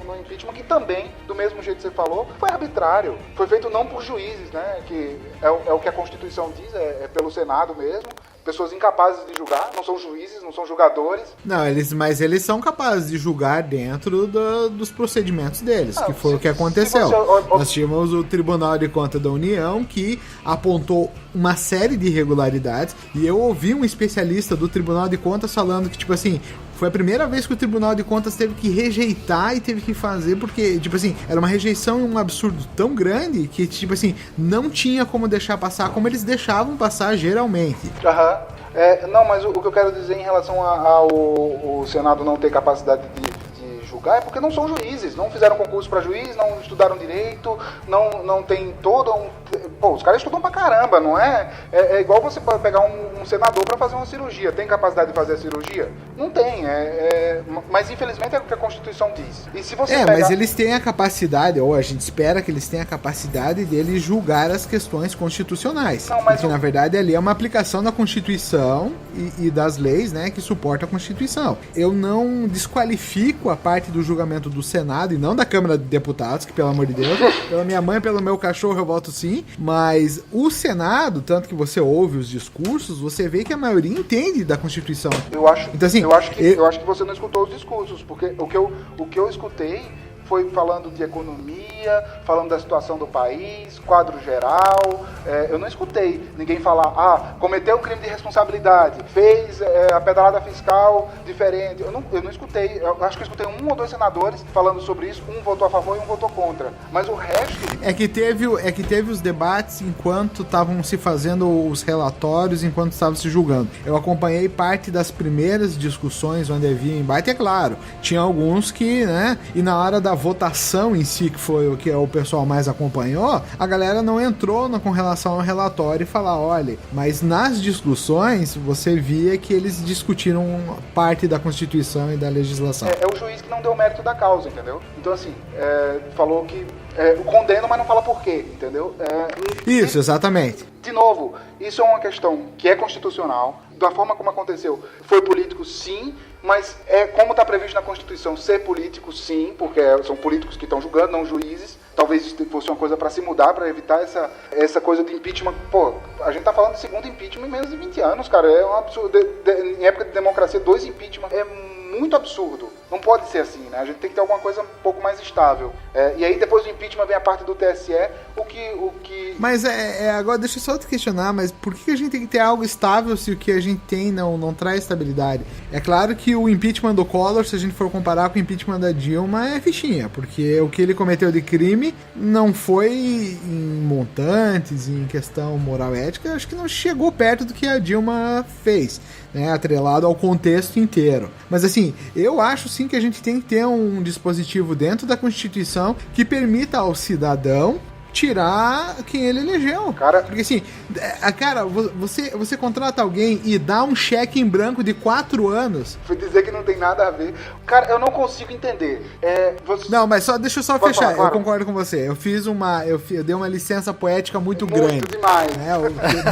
no impeachment, que também, do mesmo jeito que você falou, foi arbitrário. Foi feito não por juízes, né? Que é o que a Constituição diz, é pelo Senado mesmo. Pessoas incapazes de julgar, não são juízes, não são julgadores. Não, mas eles são capazes de julgar dentro dos procedimentos deles, que foi o que aconteceu. Nós tínhamos o Tribunal de Contas da União, que apontou uma série de irregularidades, e eu ouvi um especialista do Tribunal de Contas falando que, tipo assim, foi a primeira vez que o Tribunal de Contas teve que rejeitar e teve que fazer, porque, tipo assim, era uma rejeição e um absurdo tão grande que, tipo assim, não tinha como deixar passar como eles deixavam passar geralmente. Aham. Não, mas o que eu quero dizer em relação ao Senado não ter capacidade de julgar é porque não são juízes, não fizeram concurso para juiz, não estudaram direito, não tem todo um... Pô, os caras estudam pra caramba, não é? É igual você pegar um senador para fazer uma cirurgia. Tem capacidade de fazer a cirurgia? Não tem, mas infelizmente é o que a Constituição diz. E se você mas eles têm a capacidade, ou a gente espera que eles tenham a capacidade de eles julgar as questões constitucionais. Não, porque na verdade ali é uma aplicação da Constituição e das leis, né, que suportam a Constituição. Eu não desqualifico a parte do julgamento do Senado e não da Câmara de Deputados, que pelo amor de Deus, pela minha mãe, pelo meu cachorro eu voto sim, mas o Senado, tanto que você ouve os discursos, você vê que a maioria entende da Constituição. Eu acho, então, assim, eu acho que você não escutou os discursos, porque o que eu escutei foi falando de economia, falando da situação do país, quadro geral. Eu não escutei ninguém falar, cometeu um crime de responsabilidade, fez a pedalada fiscal diferente. Eu não escutei. Eu acho que eu escutei 1 ou 2 senadores falando sobre isso. Um votou a favor e um votou contra. Mas o resto... É que teve os debates enquanto estavam se fazendo os relatórios, enquanto estavam se julgando. Eu acompanhei parte das primeiras discussões onde havia embate. É claro, tinha alguns que, né, e na hora da votação em si, que foi o que o pessoal mais acompanhou, a galera não entrou com relação ao relatório e falar, olha, mas nas discussões você via que eles discutiram parte da Constituição e da legislação. É o juiz que não deu mérito da causa, entendeu? Então assim, falou que condena, mas não fala por quê, entendeu? Isso, exatamente. De novo, isso é uma questão que é constitucional, da forma como aconteceu. Foi político, sim, mas como está previsto na Constituição, ser político, sim, porque são políticos que estão julgando, não juízes. Talvez isso fosse uma coisa para se mudar, para evitar essa coisa de impeachment. Pô, a gente tá falando de segundo impeachment em menos de 20 anos, cara. É um absurdo. Em época de democracia, 2 impeachment é muito absurdo. Não pode ser assim, né? A gente tem que ter alguma coisa um pouco mais estável. E aí, depois do impeachment, vem a parte do TSE, o que... Mas agora, deixa eu só te questionar, mas por que a gente tem que ter algo estável se o que a gente tem não traz estabilidade? É claro que o impeachment do Collor, se a gente for comparar com o impeachment da Dilma, é fichinha, porque o que ele cometeu de crime não foi em montantes, em questão moral e ética, acho que não chegou perto do que a Dilma fez, né, atrelado ao contexto inteiro. Mas assim, eu acho sim que a gente tem que ter um dispositivo dentro da Constituição que permita ao cidadão tirar quem ele elegeu. Cara, porque assim, cara, você contrata alguém e dá um cheque em branco de 4 anos. Foi dizer que não tem nada a ver. Cara, eu não consigo entender. Não, mas deixa eu só Pode fechar. falar, claro. Eu concordo com você. Eu dei uma licença poética muito grande. Muito demais.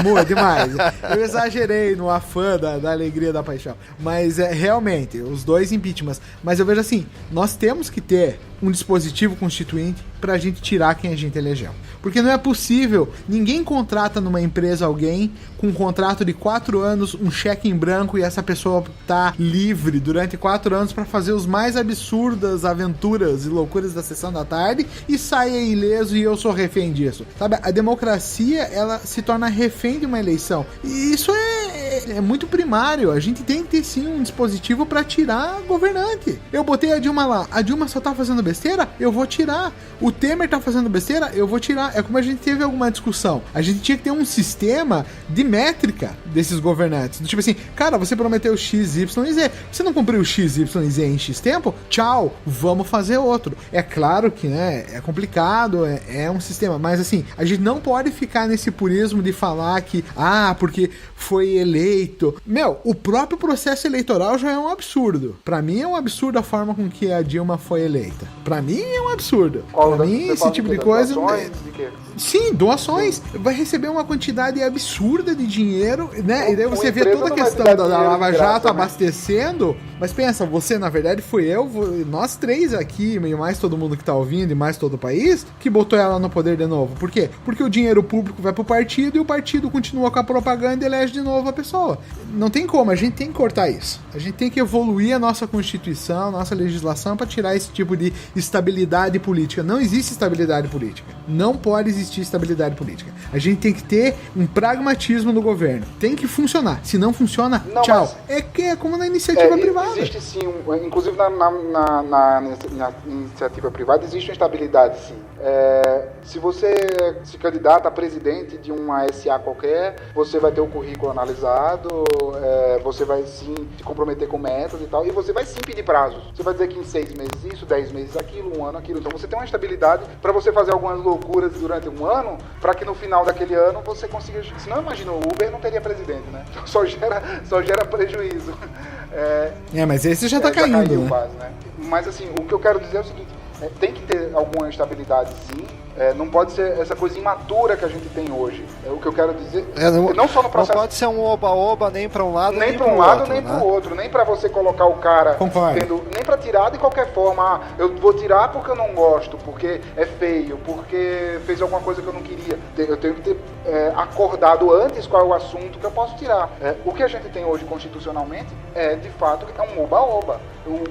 Muito demais. Eu exagerei no afã da alegria, da paixão. Mas realmente, os dois impeachments. Mas eu vejo assim, nós temos que ter um dispositivo constituinte pra gente tirar quem a gente elegeu. Porque não é possível, ninguém contrata numa empresa alguém com um contrato de 4 anos, um cheque em branco, e essa pessoa tá livre durante 4 anos pra fazer os mais absurdas aventuras e loucuras da sessão da tarde e saia ileso e eu sou refém disso. Sabe, a democracia, ela se torna refém de uma eleição. E isso é muito primário. A gente tem que ter sim um dispositivo pra tirar governante. Eu botei a Dilma lá, a Dilma só tá fazendo besteira, eu vou tirar. O Temer tá fazendo besteira, eu vou tirar. É como a gente teve alguma discussão. A gente tinha que ter um sistema de métrica desses governantes. Tipo assim, cara, você prometeu X, Y e Z. Você não cumpriu X, Y e Z em X tempo? Tchau, vamos fazer outro. É claro que, né, é complicado, é um sistema, mas assim, a gente não pode ficar nesse purismo de falar que, porque foi eleito. Meu, o próprio processo eleitoral já é um absurdo. Pra mim é um absurdo a forma com que a Dilma foi eleita. Pra mim é um absurdo. Pra mim, esse tipo de coisa... Sim, doações. Vai receber uma quantidade absurda de dinheiro, né? E daí você vê toda a questão da Lava Jato abastecendo. Mas pensa, você, na verdade, foi nós três aqui, e mais todo mundo que tá ouvindo, e mais todo o país, que botou ela no poder de novo. Por quê? Porque o dinheiro público vai pro partido e o partido continua com a propaganda e elege de novo a pessoa. Não tem como, a gente tem que cortar isso. A gente tem que evoluir a nossa Constituição, a nossa legislação pra tirar esse tipo de estabilidade política. Não existe estabilidade política. Não pode existir estabilidade política. A gente tem que ter um pragmatismo no governo. Tem que funcionar. Se não funciona, tchau. É como na iniciativa privada. Existe sim, inclusive na iniciativa privada existe uma estabilidade sim. Se você se candidata a presidente de uma SA qualquer, você vai ter o currículo analisado, você vai sim se comprometer com metas e tal, e você vai sim pedir prazos. Você vai dizer que em 6 meses isso, 10 meses aquilo, 1 ano aquilo. Então você tem uma estabilidade para você fazer algumas loucuras durante um ano, para que no final daquele ano você consiga... Senão, imagina, o Uber não teria presidente, né? Só gera prejuízo. Mas esse já tá caindo, caiu, né? Quase, né? Mas assim, o que eu quero dizer é o seguinte, tem que ter alguma estabilidade sim, não pode ser essa coisa imatura que a gente tem hoje. O que eu quero dizer, não só no processo... Não pode ser um oba-oba nem para um lado nem para o outro, nem para você colocar o cara nem para tirar de qualquer forma. Eu vou tirar porque eu não gosto, porque é feio, porque fez alguma coisa que eu não queria. Eu tenho que ter acordado antes qual é o assunto que eu posso tirar. O que a gente tem hoje constitucionalmente de fato, é um oba-oba.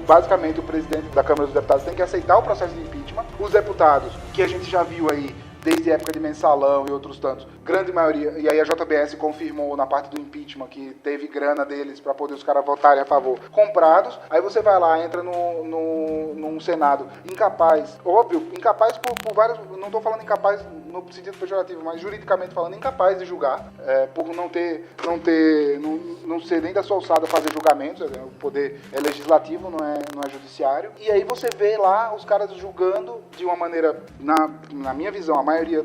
Basicamente, o presidente da Câmara dos Deputados tem que aceitar o processo de impeachment. Os deputados, que a gente já viu aí desde a época de Mensalão e outros tantos, grande maioria, e aí a JBS confirmou na parte do impeachment que teve grana deles para poder os caras votarem a favor, comprados. Aí você vai lá, entra num Senado incapaz, óbvio, incapaz por vários, não estou falando incapaz no sentido pejorativo, mas juridicamente falando, incapaz de julgar, por não ser nem da sua alçada fazer julgamentos. O poder é legislativo, não é judiciário. E aí você vê lá os caras julgando de uma maneira, na minha visão, a maioria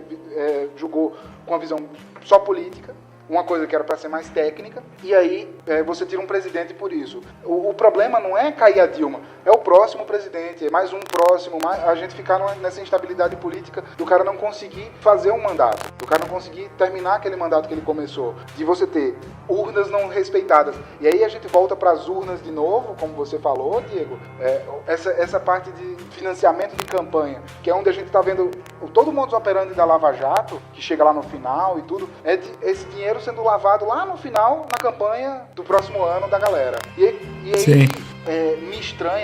julgou com a visão só política, uma coisa que era para ser mais técnica, e aí você tira um presidente por isso. O problema não é cair a Dilma, é o próximo presidente, é mais um próximo, a gente ficar nessa instabilidade política do cara não conseguir fazer um mandato, do cara não conseguir terminar aquele mandato que ele começou, de você ter urnas não respeitadas. E aí a gente volta para as urnas de novo, como você falou, Diego, essa parte de financiamento de campanha, que é onde a gente está vendo todo mundo operando da Lava Jato, que chega lá no final e tudo, esse dinheiro sendo lavado lá no final, na campanha do próximo ano da galera. E aí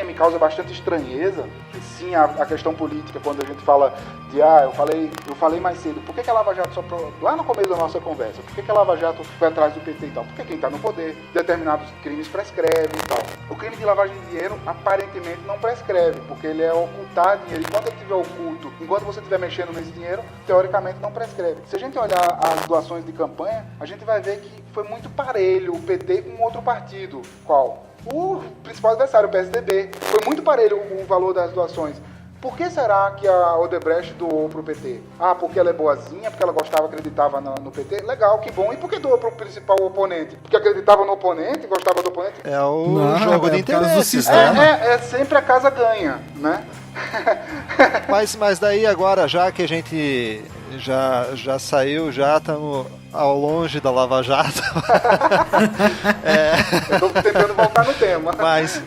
me causa bastante estranheza, sim, a questão política, quando a gente fala de, eu falei mais cedo, por que a Lava Jato lá no começo da nossa conversa, por que a Lava Jato foi atrás do PT e tal? Porque quem está no poder, determinados crimes prescrevem e tal. O crime de lavagem de dinheiro, aparentemente, não prescreve, porque ele é ocultar dinheiro. Enquanto ele estiver oculto, enquanto você estiver mexendo nesse dinheiro, teoricamente não prescreve. Se a gente olhar as doações de campanha, a gente vai ver que foi muito parelho o PT com outro partido. Qual? O principal adversário, o PSDB. Foi muito parelho o valor das doações. Por que será que a Odebrecht doou pro PT? Ah, porque ela é boazinha, porque ela gostava, acreditava no PT? Legal, que bom. E por que doou pro principal oponente? Porque acreditava no oponente, gostava do oponente? É o jogo de interesses, É sempre a casa ganha, né? Mas daí agora, já que a gente já saiu, já estamos ao longe da Lava Jato. Eu tô tentando voltar no tema. Mas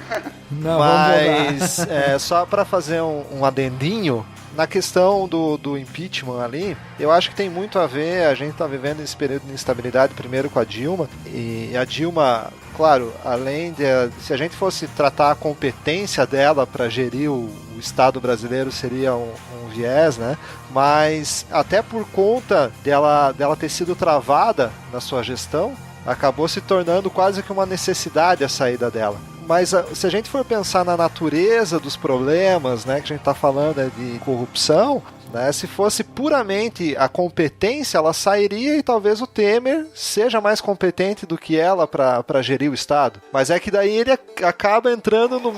só para fazer um adendinho, na questão do impeachment ali, eu acho que tem muito a ver, a gente está vivendo esse período de instabilidade primeiro com a Dilma, e a Dilma, claro, além de, se a gente fosse tratar a competência dela para gerir o Estado brasileiro, seria um viés, né? Mas até por conta dela ter sido travada na sua gestão, acabou se tornando quase que uma necessidade a saída dela. Mas se a gente for pensar na natureza dos problemas, né, que a gente está falando de corrupção, né, se fosse puramente a competência, ela sairia e talvez o Temer seja mais competente do que ela para gerir o Estado. Mas é que daí ele acaba entrando no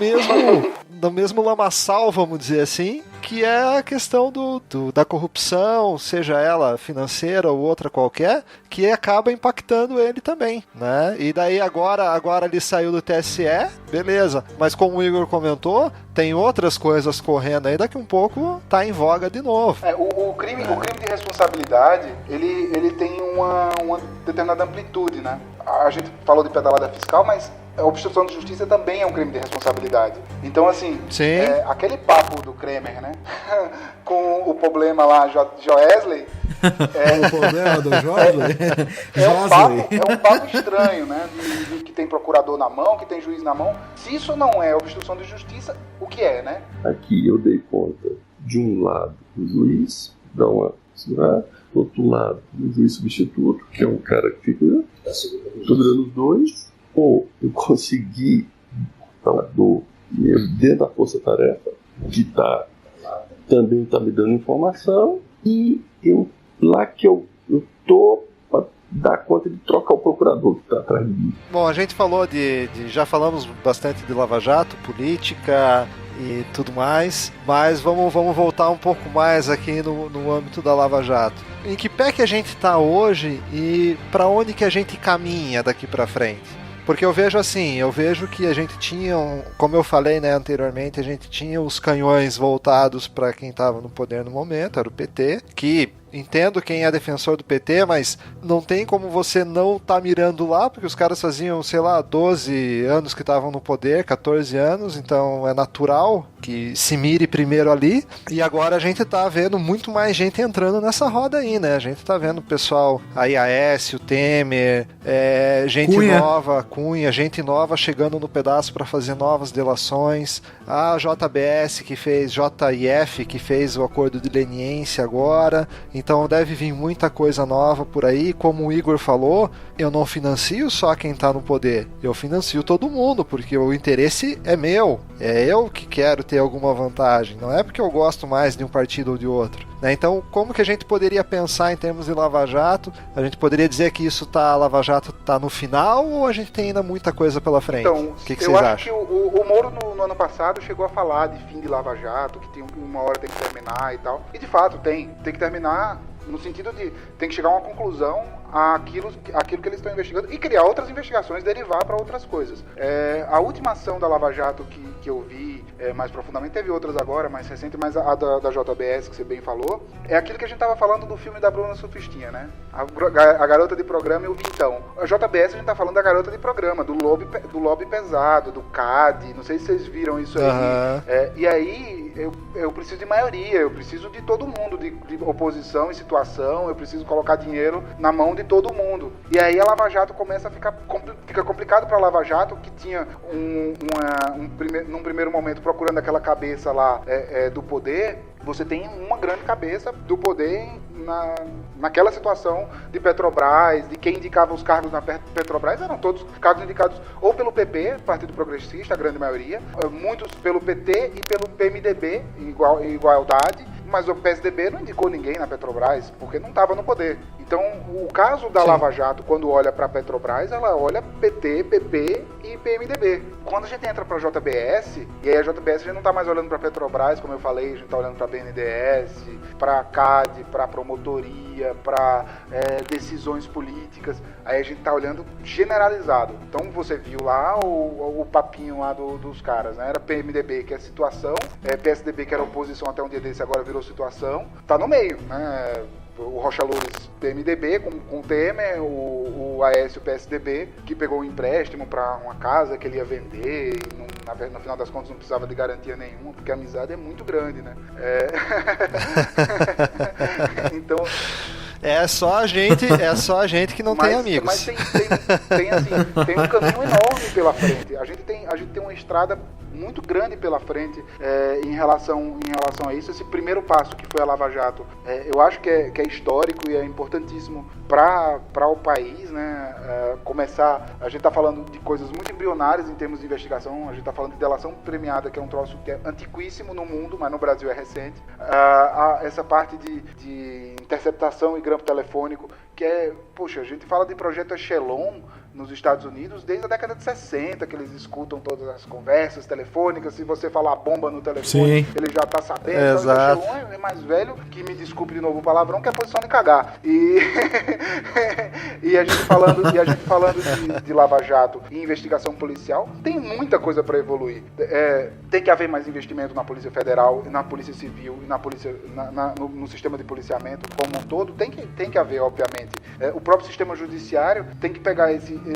mesmo lamaçal, vamos dizer assim, que é a questão da corrupção, seja ela financeira ou outra qualquer, que acaba impactando ele também, né? E daí agora ele saiu do TSE, beleza, mas como o Igor comentou, tem outras coisas correndo aí, daqui um pouco tá em voga de novo. O crime de responsabilidade, ele tem uma determinada amplitude, né? A gente falou de pedalada fiscal, mas a obstrução de justiça também é um crime de responsabilidade. Então, assim, aquele papo do Kremer, né? Com o problema lá, Joesley. O problema do Joesley? É um papo estranho, né? De que tem procurador na mão, que tem juiz na mão. Se isso não é obstrução de justiça, o que é, né? Aqui eu dei conta de um lado do juiz, dá uma segurada, do outro lado do juiz substituto, que é um cara que fica segurando os dois. Ou eu consegui dentro da força-tarefa, que também está me dando informação, e eu tô para dar conta de trocar o procurador que está atrás de mim. Bom, a gente falou já falamos bastante de Lava Jato, política e tudo mais, mas vamos voltar um pouco mais aqui no âmbito da Lava Jato. Em que pé que a gente está hoje e para onde que a gente caminha daqui para frente? Porque eu vejo que a gente tinha, como eu falei, né, anteriormente, a gente tinha os canhões voltados para quem estava no poder no momento, era o PT, que entendo quem é defensor do PT, mas não tem como você não tá mirando lá, porque os caras faziam, 12 anos que estavam no poder, 14 anos, então é natural que se mire primeiro ali, e agora a gente tá vendo muito mais gente entrando nessa roda aí, né? A gente tá vendo o pessoal, a IAS, o Temer, gente nova, Cunha, gente nova chegando no pedaço para fazer novas delações, a JBS que fez, JIF que fez o acordo de leniência agora. Então deve vir muita coisa nova por aí. Como o Igor falou, eu não financio só quem está no poder, eu financio todo mundo, porque o interesse é meu, é eu que quero ter alguma vantagem, não é porque eu gosto mais de um partido ou de outro, né? Então, como que a gente poderia pensar em termos de Lava Jato? A gente poderia dizer que Lava Jato está no final, ou a gente tem ainda muita coisa pela frente? Então, o que vocês acham? Eu acho que o Moro no ano passado chegou a falar de fim de Lava Jato, que uma hora tem que terminar e tal, e de fato tem que terminar no sentido de tem que chegar a uma conclusão àquilo que eles estão investigando e criar outras investigações, derivar para outras coisas. A última ação da Lava Jato que eu vi mais profundamente, teve outras agora, mais recente, mas a da JBS, que você bem falou, é aquilo que a gente estava falando do filme da Bruna Surfistinha, né? A garota de programa e o Vintão. A JBS a gente tá falando da garota de programa, do lobby pesado, do CAD, não sei se vocês viram isso aí. E aí eu preciso de maioria, eu preciso de todo mundo, de oposição e situação, eu preciso colocar dinheiro na mão de todo mundo. E aí a Lava Jato começa a fica complicado para a Lava Jato, que tinha num primeiro momento procurando aquela cabeça lá do poder. Você tem uma grande cabeça do poder naquela situação de Petrobras, de quem indicava os cargos na Petrobras, eram todos cargos indicados ou pelo PP, Partido Progressista, a grande maioria, muitos pelo PT e pelo PMDB, Igualdade, mas o PSDB não indicou ninguém na Petrobras, porque não estava no poder. Então, o caso da Sim. Lava Jato, quando olha para a Petrobras, ela olha PT, PP e PMDB. Quando a gente entra para a JBS, e aí a JBS a gente não está mais olhando para a Petrobras, como eu falei, a gente está olhando para a BNDES, para a CAD, para a promotoria, para decisões políticas, aí a gente está olhando generalizado. Então, você viu lá o papinho lá dos caras, né? Era PMDB, que é situação, PSDB, que era oposição até um dia desse, agora virou situação, tá no meio, né? O Rocha Loures, PMDB, com o Temer, o Aécio, PSDB, que pegou um empréstimo para uma casa que ele ia vender, e no final das contas não precisava de garantia nenhuma, porque a amizade é muito grande, né? Então... É só a gente que não tem amigos. Mas tem um caminho enorme pela frente. A gente tem uma estrada muito grande pela frente em relação a isso. Esse primeiro passo que foi a Lava Jato, eu acho que é histórico e é importantíssimo para o país, né? Começar, a gente está falando de coisas muito embrionárias em termos de investigação, a gente está falando de delação premiada, que é um troço que é antiquíssimo no mundo, mas no Brasil é recente. Essa parte de interceptação e grampo telefônico, que a gente fala de projeto Echelon nos Estados Unidos desde a década de 60, que eles escutam todas as conversas telefônicas, se você falar bomba no telefone, ele já tá sabendo. Exato. Então, o Echelon é mais velho, que me desculpe de novo o palavrão, que é a posição de cagar. E a gente falando de Lava Jato e investigação policial, tem muita coisa para evoluir. Tem que haver mais investimento na Polícia Federal, na Polícia Civil e na polícia, no sistema de policiamento como um todo. Tem que haver, obviamente. O próprio sistema judiciário tem que pegar esse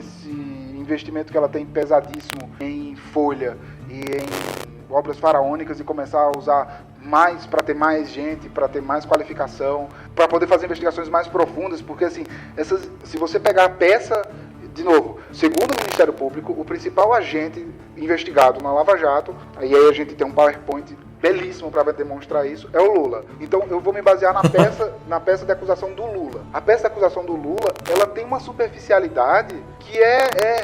investimento que ela tem pesadíssimo em folha e em obras faraônicas e começar a usar mais para ter mais gente, para ter mais qualificação, para poder fazer investigações mais profundas, porque assim, se você pegar a peça, de novo, segundo o Ministério Público, o principal agente investigado na Lava Jato, e aí a gente tem um PowerPoint belíssimo para demonstrar isso, é o Lula. Então eu vou me basear na peça de acusação do Lula. A peça de acusação do Lula, ela tem uma superficialidade que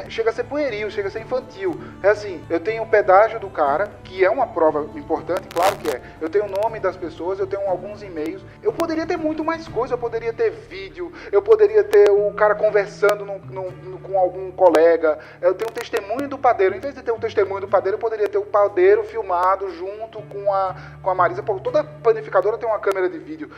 chega a ser pueril, chega a ser infantil. É assim, eu tenho o pedágio do cara, que é uma prova importante, claro que é. Eu tenho o nome das pessoas, eu tenho alguns e-mails. Eu poderia ter muito mais coisa, eu poderia ter vídeo, eu poderia ter o cara conversando com algum colega. Eu tenho o testemunho do padeiro. Em vez de ter o testemunho do padeiro, eu poderia ter o padeiro filmado junto com a Marisa. Pô, toda panificadora tem uma câmera de vídeo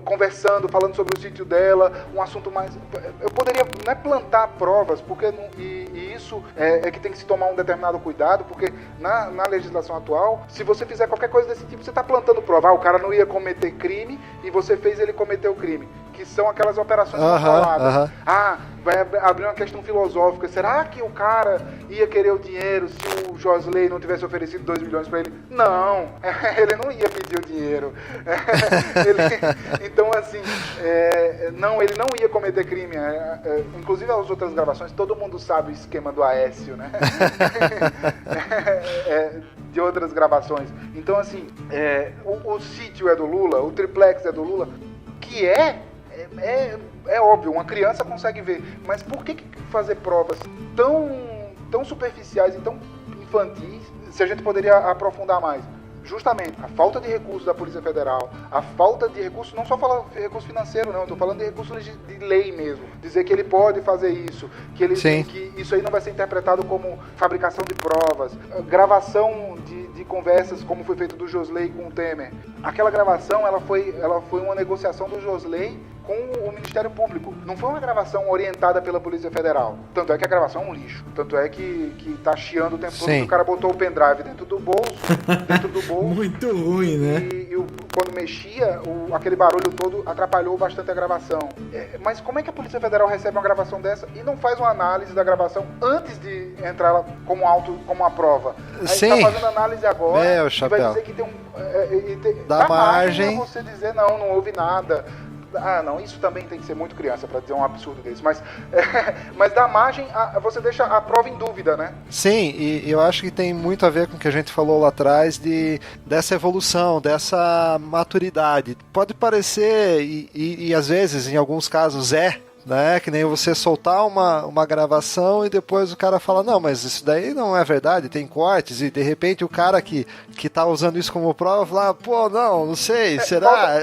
conversando, falando sobre o sítio dela, um assunto mais... Eu poderia plantar provas, porque e isso é que tem que se tomar um determinado cuidado, porque na legislação atual, se você fizer qualquer coisa desse tipo, você está plantando prova. O cara não ia cometer crime e você fez ele cometer o crime. Que são aquelas operações controladas. Vai abrir uma questão filosófica. Será que o cara ia querer o dinheiro se o Josley não tivesse oferecido 2 milhões para ele? Não, ele não ia pedir o dinheiro. Então, assim, ele não ia cometer crime. Inclusive, as outras gravações, todo mundo sabe o esquema do Aécio, né? De outras gravações. Então, assim, o sítio é do Lula, o triplex é do Lula, que é óbvio, uma criança consegue ver, mas por que fazer provas tão superficiais e tão infantis se a gente poderia aprofundar mais? Justamente a falta de recursos da Polícia Federal, a falta de recursos, não só falar de recurso financeiro, não, eu estou falando de recursos de lei mesmo, dizer que ele pode fazer isso, que isso aí não vai ser interpretado como fabricação de provas, gravação de conversas, como foi feito do Josley com o Temer. Aquela gravação, ela foi uma negociação do Josley com o Ministério Público. Não foi uma gravação orientada pela Polícia Federal. Tanto é que a gravação é um lixo. Tanto é que tá chiando o tempo todo, que o cara botou o pendrive dentro do bolso. Muito ruim, né? E quando mexia, aquele barulho todo atrapalhou bastante a gravação. Mas como é que a Polícia Federal recebe uma gravação dessa e não faz uma análise da gravação antes de entrar como uma prova? Aí tá fazendo análise agora e vai dizer que tem dá margem pra você dizer, não houve nada. Não, isso também tem que ser muito criança para dizer um absurdo desse, mas dá margem, você deixa a prova em dúvida, né? Sim, e eu acho que tem muito a ver com o que a gente falou lá atrás dessa evolução, dessa maturidade. Pode parecer, e às vezes, em alguns casos né? Que nem você soltar uma gravação e depois o cara fala, não, mas isso daí não é verdade, tem cortes, e de repente o cara que tá usando isso como prova fala, pô, não sei, será?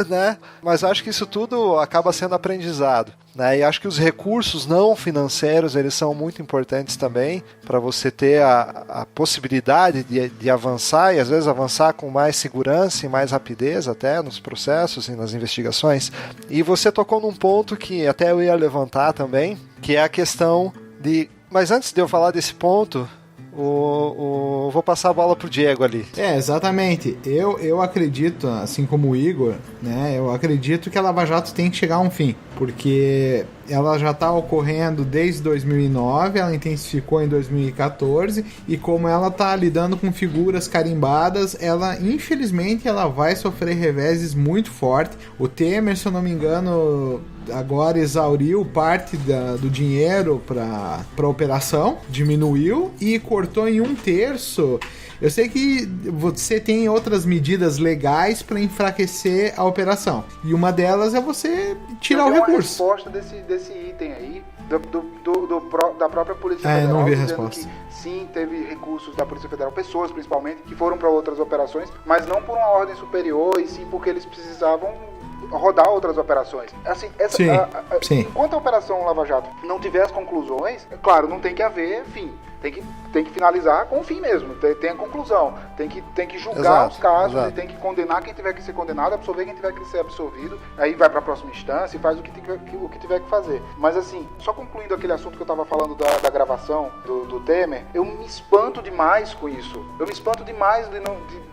Né? Mas acho que isso tudo acaba sendo aprendizado. Né? E acho que os recursos não financeiros, eles são muito importantes também para você ter a possibilidade de avançar, e às vezes avançar com mais segurança e mais rapidez até nos processos e nas investigações. E você tocou num ponto que até eu ia levantar também, que é a questão de... Mas antes de eu falar desse ponto, vou passar a bola pro Diego ali. Exatamente. Eu acredito, assim como o Igor, né? Eu acredito que a Lava Jato tem que chegar a um fim, porque ela já está ocorrendo desde 2009, ela intensificou em 2014, e como ela está lidando com figuras carimbadas, infelizmente ela vai sofrer reveses muito fortes. O Temer, se eu não me engano, agora exauriu parte do dinheiro para a operação, diminuiu e cortou em 1/3. Eu sei que você tem outras medidas legais para enfraquecer a operação, e uma delas é você tirar o recurso. Uma resposta desse item aí da própria Polícia Federal. Não vi a resposta. Que, sim, teve recursos da Polícia Federal, pessoas principalmente, que foram para outras operações, mas não por uma ordem superior, e sim porque eles precisavam rodar outras operações. Assim, sim. Enquanto a Operação Lava Jato não tiver as conclusões, claro, não tem que haver fim. Tem que finalizar com o fim mesmo, tem a conclusão, tem que julgar os casos, e tem que condenar quem tiver que ser condenado, absolver quem tiver que ser absolvido, aí vai para a próxima instância e faz o que tiver que fazer. Mas assim, só concluindo aquele assunto que eu estava falando da gravação do Temer, eu me espanto demais com isso. Eu me espanto demais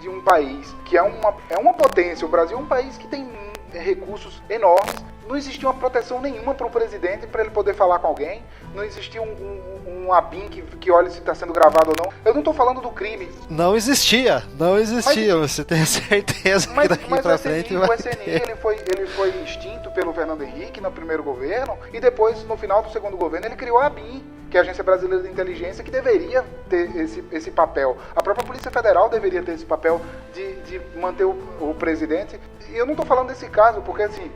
de um país que é uma potência. O Brasil é um país que tem recursos enormes. Não existia uma proteção nenhuma para o presidente, para ele poder falar com alguém. Não existia um ABIN que olhe se está sendo gravado ou não. Eu não estou falando do crime. Não existia. Você tem certeza que daqui para frente vai ter. O SNI ele foi extinto pelo Fernando Henrique no primeiro governo, e depois, no final do segundo governo, ele criou a ABIN, que é a Agência Brasileira de Inteligência, que deveria ter esse papel. A própria Polícia Federal deveria ter esse papel de manter o presidente. E eu não estou falando desse caso, porque assim,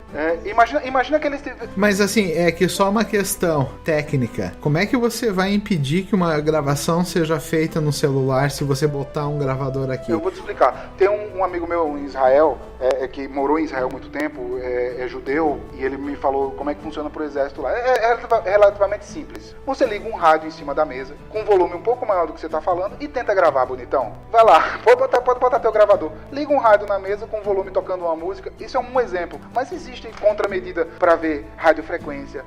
imagina que eles... Mas assim, é que só uma questão técnica. Como é que você vai impedir que uma gravação seja feita no celular se você botar um gravador aqui? Eu vou te explicar. Tem um amigo meu em Israel, que morou em Israel há muito tempo, é judeu, e ele me falou como é que funciona pro exército lá. É relativamente simples. Você liga um rádio em cima da mesa, com um volume um pouco maior do que você está falando, e tenta gravar, bonitão. Vai lá, pode botar teu gravador. Liga um rádio na mesa com o volume tocando uma música. Isso é um exemplo. Mas existe contramedida para ver radiofrequência,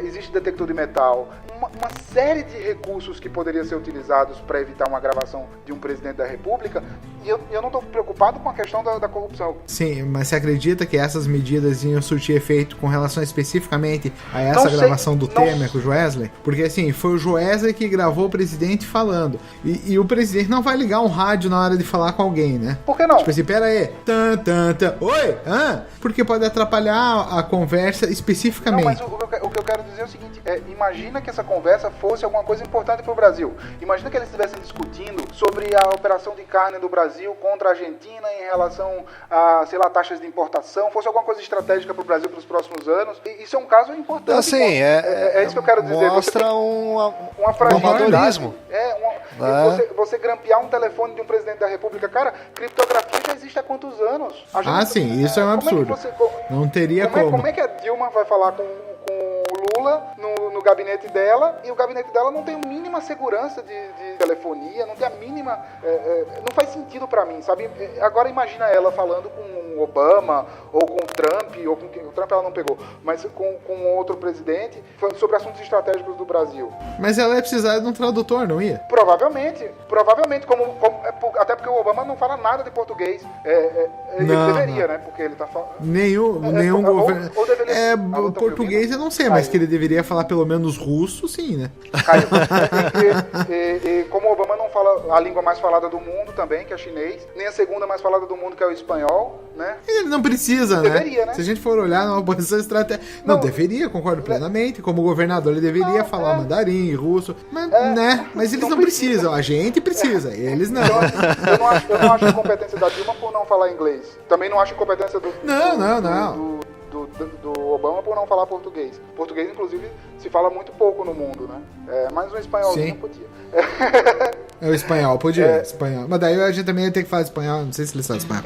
existe detector de metal, uma série de recursos que poderiam ser utilizados para evitar uma gravação de um presidente da República, e eu não estou preocupado com a questão da corrupção. Sim, mas você acredita que essas medidas iam surtir efeito com relação especificamente a essa gravação do Temer com o Joesley? Porque assim, foi o Joesley que gravou o presidente falando, e o presidente não vai ligar um rádio na hora de falar com alguém, né? Por que não? Tipo assim, pera aí, oi? Porque pode atrapalhar a conversa especificamente. Não, mas o que eu quero dizer é o seguinte, imagina que essa conversa fosse alguma coisa importante para o Brasil. Imagina que eles estivessem discutindo sobre a operação de carne do Brasil contra a Argentina em relação a, sei lá, taxas de importação, fosse alguma coisa estratégica para o Brasil para os próximos anos. E isso é um caso importante. Assim, é isso que eu quero dizer. Mostra uma fragilidade. Você grampear um telefone de um presidente da República. Cara, criptografia já existe há quantos anos? Sim, isso é um absurdo. Não teria como. Como é que a Dilma vai falar com o Lula no gabinete dela, e o gabinete dela não tem a mínima segurança de telefonia, não tem a mínima... não faz sentido pra mim, sabe? Agora imagina ela falando com o Obama, ou com o Trump, ou com o Trump ela não pegou, mas com outro presidente, sobre assuntos estratégicos do Brasil. Mas ela ia precisar de um tradutor, não ia? Provavelmente, até porque o Obama não fala nada de português. Ele deveria, né? Porque ele tá falando... Nenhum governo... Ou deveria... português eu não sei, mas que ele deveria falar pelo menos russo, sim, né? Como o Obama não fala a língua mais falada do mundo também, que é chinês, nem a segunda mais falada do mundo, que é o espanhol, né? Ele não precisa, deveria, né? Se a gente for olhar numa posição estratégica... Não, deveria, concordo plenamente. Como governador, ele deveria falar mandarim, russo, mas eles não precisam. A gente precisa, eles não. Eu não acho incompetência da Dilma por não falar inglês. Também não acho incompetência do do Obama por não falar português. Português, inclusive, se fala muito pouco no mundo, né? Mais um espanholzinho podia. É o espanhol, podia. Espanhol. Mas daí a gente também ia ter que falar espanhol, não sei se eles falam espanhol.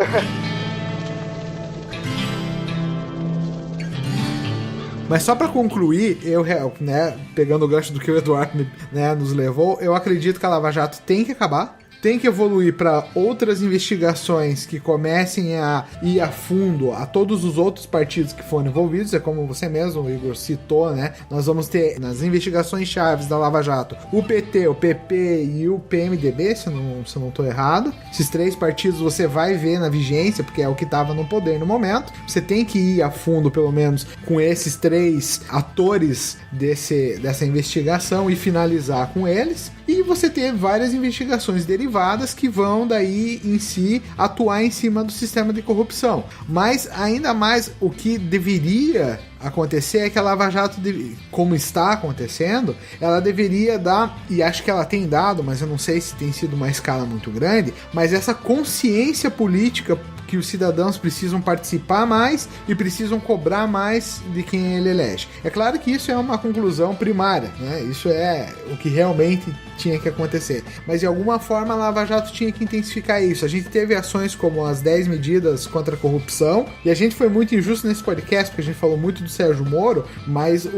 Mas só pra concluir, eu, né, pegando o gancho do que o Eduardo, né, nos levou, eu acredito que a Lava Jato tem que acabar. Tem que evoluir para outras investigações que comecem a ir a fundo a todos os outros partidos que foram envolvidos. É como você mesmo, Igor, citou, né? Nós vamos ter nas investigações chaves da Lava Jato o PT, o PP e o PMDB, se eu não estou errado. Esses 3 partidos você vai ver na vigência, porque é o que estava no poder no momento. Você tem que ir a fundo, pelo menos, com esses 3 atores dessa investigação e finalizar com eles. E você ter várias investigações derivadas que vão daí em si atuar em cima do sistema de corrupção. Mas ainda mais o que deveria acontecer é que a Lava Jato, como está acontecendo, ela deveria dar, e acho que ela tem dado, mas eu não sei se tem sido uma escala muito grande, mas essa consciência política que os cidadãos precisam participar mais e precisam cobrar mais de quem ele elege. É claro que isso é uma conclusão primária, né? Isso é o que realmente tinha que acontecer. Mas de alguma forma a Lava Jato tinha que intensificar isso. A gente teve ações como as 10 medidas contra a corrupção, e a gente foi muito injusto nesse podcast, porque a gente falou muito do Sérgio Moro, mas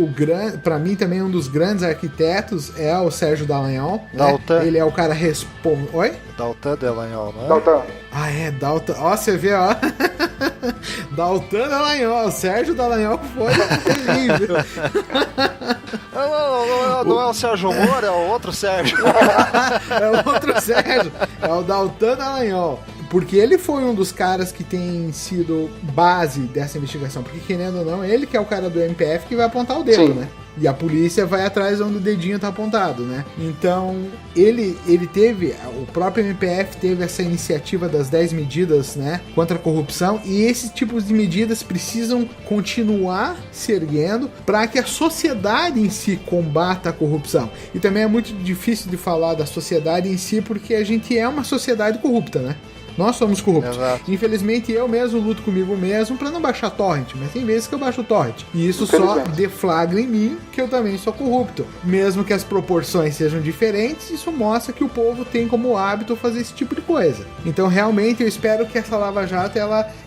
para mim também um dos grandes arquitetos é o Sérgio Dallagnol. Daltan. Né? Ele é o cara responde... Oi? Daltan Dallagnol, não é? Daltan. Ah, é, Daltan. Ó, você vê, ó. Daltan Dallagnol. Sérgio Dallagnol foi terrível. Não é o Sérgio Moro, é o outro Sérgio. É o outro Sérgio. É o Daltan Dallagnol. Porque ele foi um dos caras que tem sido base dessa investigação. Porque, querendo ou não, ele que é o cara do MPF que vai apontar o dedo, né? E a polícia vai atrás onde o dedinho tá apontado, né? Então, ele teve, o próprio MPF teve essa iniciativa das 10 medidas, né, contra a corrupção, e esses tipos de medidas precisam continuar se erguendo para que a sociedade em si combata a corrupção. E também é muito difícil de falar da sociedade em si, porque a gente é uma sociedade corrupta, né? Nós somos corruptos. Exato. Infelizmente, eu mesmo luto comigo mesmo pra não baixar torrent, mas tem vezes que eu baixo torrent. E isso só deflagra em mim que eu também sou corrupto. Mesmo que as proporções sejam diferentes, isso mostra que o povo tem como hábito fazer esse tipo de coisa. Então, realmente, eu espero que essa Lava Jato,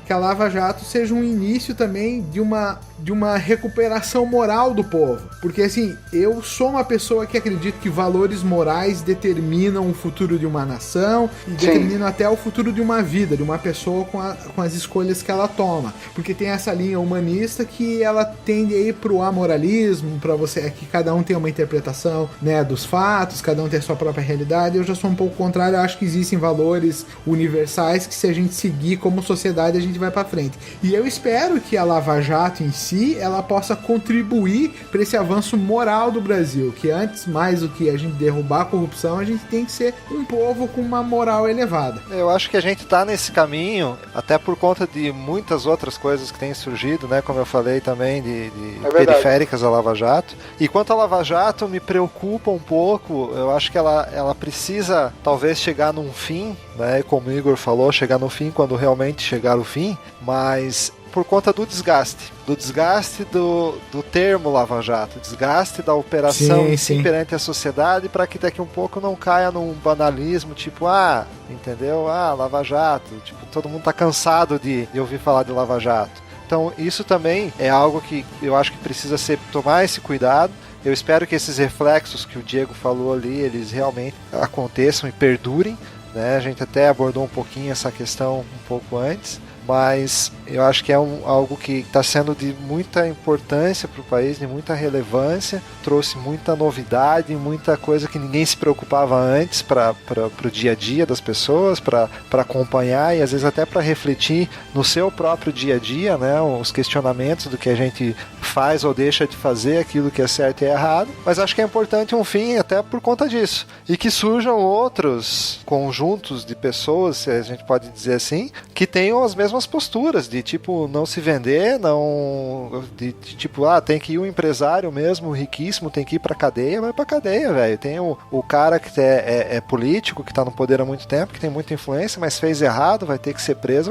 que a Lava Jato seja um início também de uma recuperação moral do povo. Porque, assim, eu sou uma pessoa que acredita que valores morais determinam o futuro de uma nação e determinam até o futuro de uma vida, de uma pessoa com as escolhas que ela toma. Porque tem essa linha humanista que ela tende a ir pro amoralismo, para você, que cada um tem uma interpretação, né, dos fatos, cada um tem a sua própria realidade. Eu já sou um pouco contrário, eu acho que existem valores universais que, se a gente seguir como sociedade, a gente vai para frente. E eu espero que a Lava Jato em si, ela possa contribuir para esse avanço moral do Brasil, que antes, mais do que a gente derrubar a corrupção, a gente tem que ser um povo com uma moral elevada. Eu acho que a gente tá nesse caminho, até por conta de muitas outras coisas que têm surgido, né, como eu falei também, de periféricas à Lava Jato. E quanto à Lava Jato, me preocupa um pouco, eu acho que ela precisa talvez chegar num fim, né, como o Igor falou, chegar no fim quando realmente chegar o fim, mas por conta do desgaste do termo Lava Jato, desgaste da operação perante a sociedade, para que daqui um pouco não caia num banalismo, tipo, entendeu? Lava Jato, tipo, todo mundo tá cansado de ouvir falar de Lava Jato. Então isso também é algo que eu acho que precisa tomar esse cuidado. Eu espero que esses reflexos que o Diego falou ali, eles realmente aconteçam e perdurem, né? A gente até abordou um pouquinho essa questão um pouco antes, mas eu acho que é algo que está sendo de muita importância para o país, de muita relevância, trouxe muita novidade, muita coisa que ninguém se preocupava antes para o dia a dia das pessoas, para acompanhar e às vezes até para refletir no seu próprio dia a dia, né, os questionamentos do que a gente faz ou deixa de fazer, aquilo que é certo e errado, mas acho que é importante um fim até por conta disso, e que surjam outros conjuntos de pessoas, se a gente pode dizer assim, que tenham as mesmas posturas, de tipo, não se vender, de tipo, tem que ir um empresário mesmo, riquíssimo, tem que ir pra cadeia, vai pra cadeia, velho. Tem o cara que é político, que tá no poder há muito tempo, que tem muita influência, mas fez errado, vai ter que ser preso,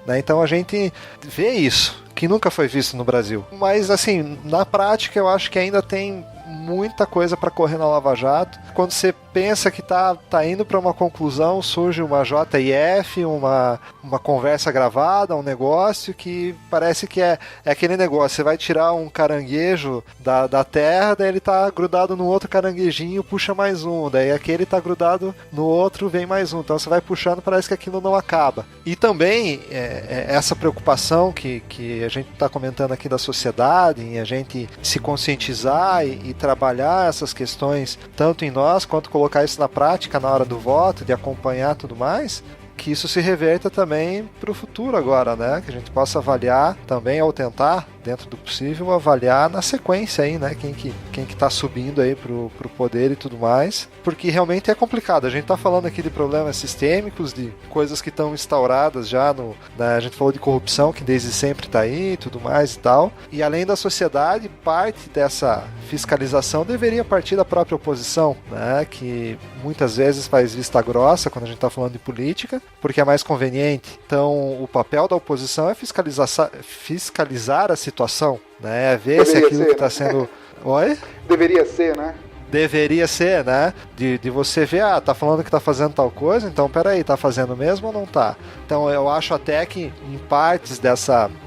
né? Então a gente vê isso, que nunca foi visto no Brasil. Mas, assim, na prática eu acho que ainda tem muita coisa para correr na Lava Jato. Quando você pensa que tá indo para uma conclusão, surge uma JIF, uma conversa gravada, um negócio que parece que é aquele negócio, você vai tirar um caranguejo da terra, daí ele tá grudado no outro caranguejinho, puxa mais um, daí aquele tá grudado no outro, vem mais um, então você vai puxando, parece que aquilo não acaba. E também essa preocupação que a gente está comentando aqui da sociedade, em a gente se conscientizar e trabalhar essas questões tanto em nós quanto colocar isso na prática na hora do voto, de acompanhar tudo mais, que isso se reverta também para o futuro agora, né? Que a gente possa avaliar também, ao tentar, dentro do possível, avaliar na sequência aí, né? Quem que tá subindo aí pro poder e tudo mais, porque realmente é complicado. A gente tá falando aqui de problemas sistêmicos, de coisas que estão instauradas já a gente falou de corrupção, que desde sempre tá aí e tudo mais e tal, e além da sociedade, parte dessa fiscalização deveria partir da própria oposição, né? Que muitas vezes faz vista grossa quando a gente tá falando de política, porque é mais conveniente. Então, o papel da oposição é fiscalizar a situação, né? Ver se aquilo que está sendo... Oi? Deveria ser, né? Deveria ser, né? De você ver, tá falando que tá fazendo tal coisa, então peraí, tá fazendo mesmo ou não tá? Então eu acho até que em partes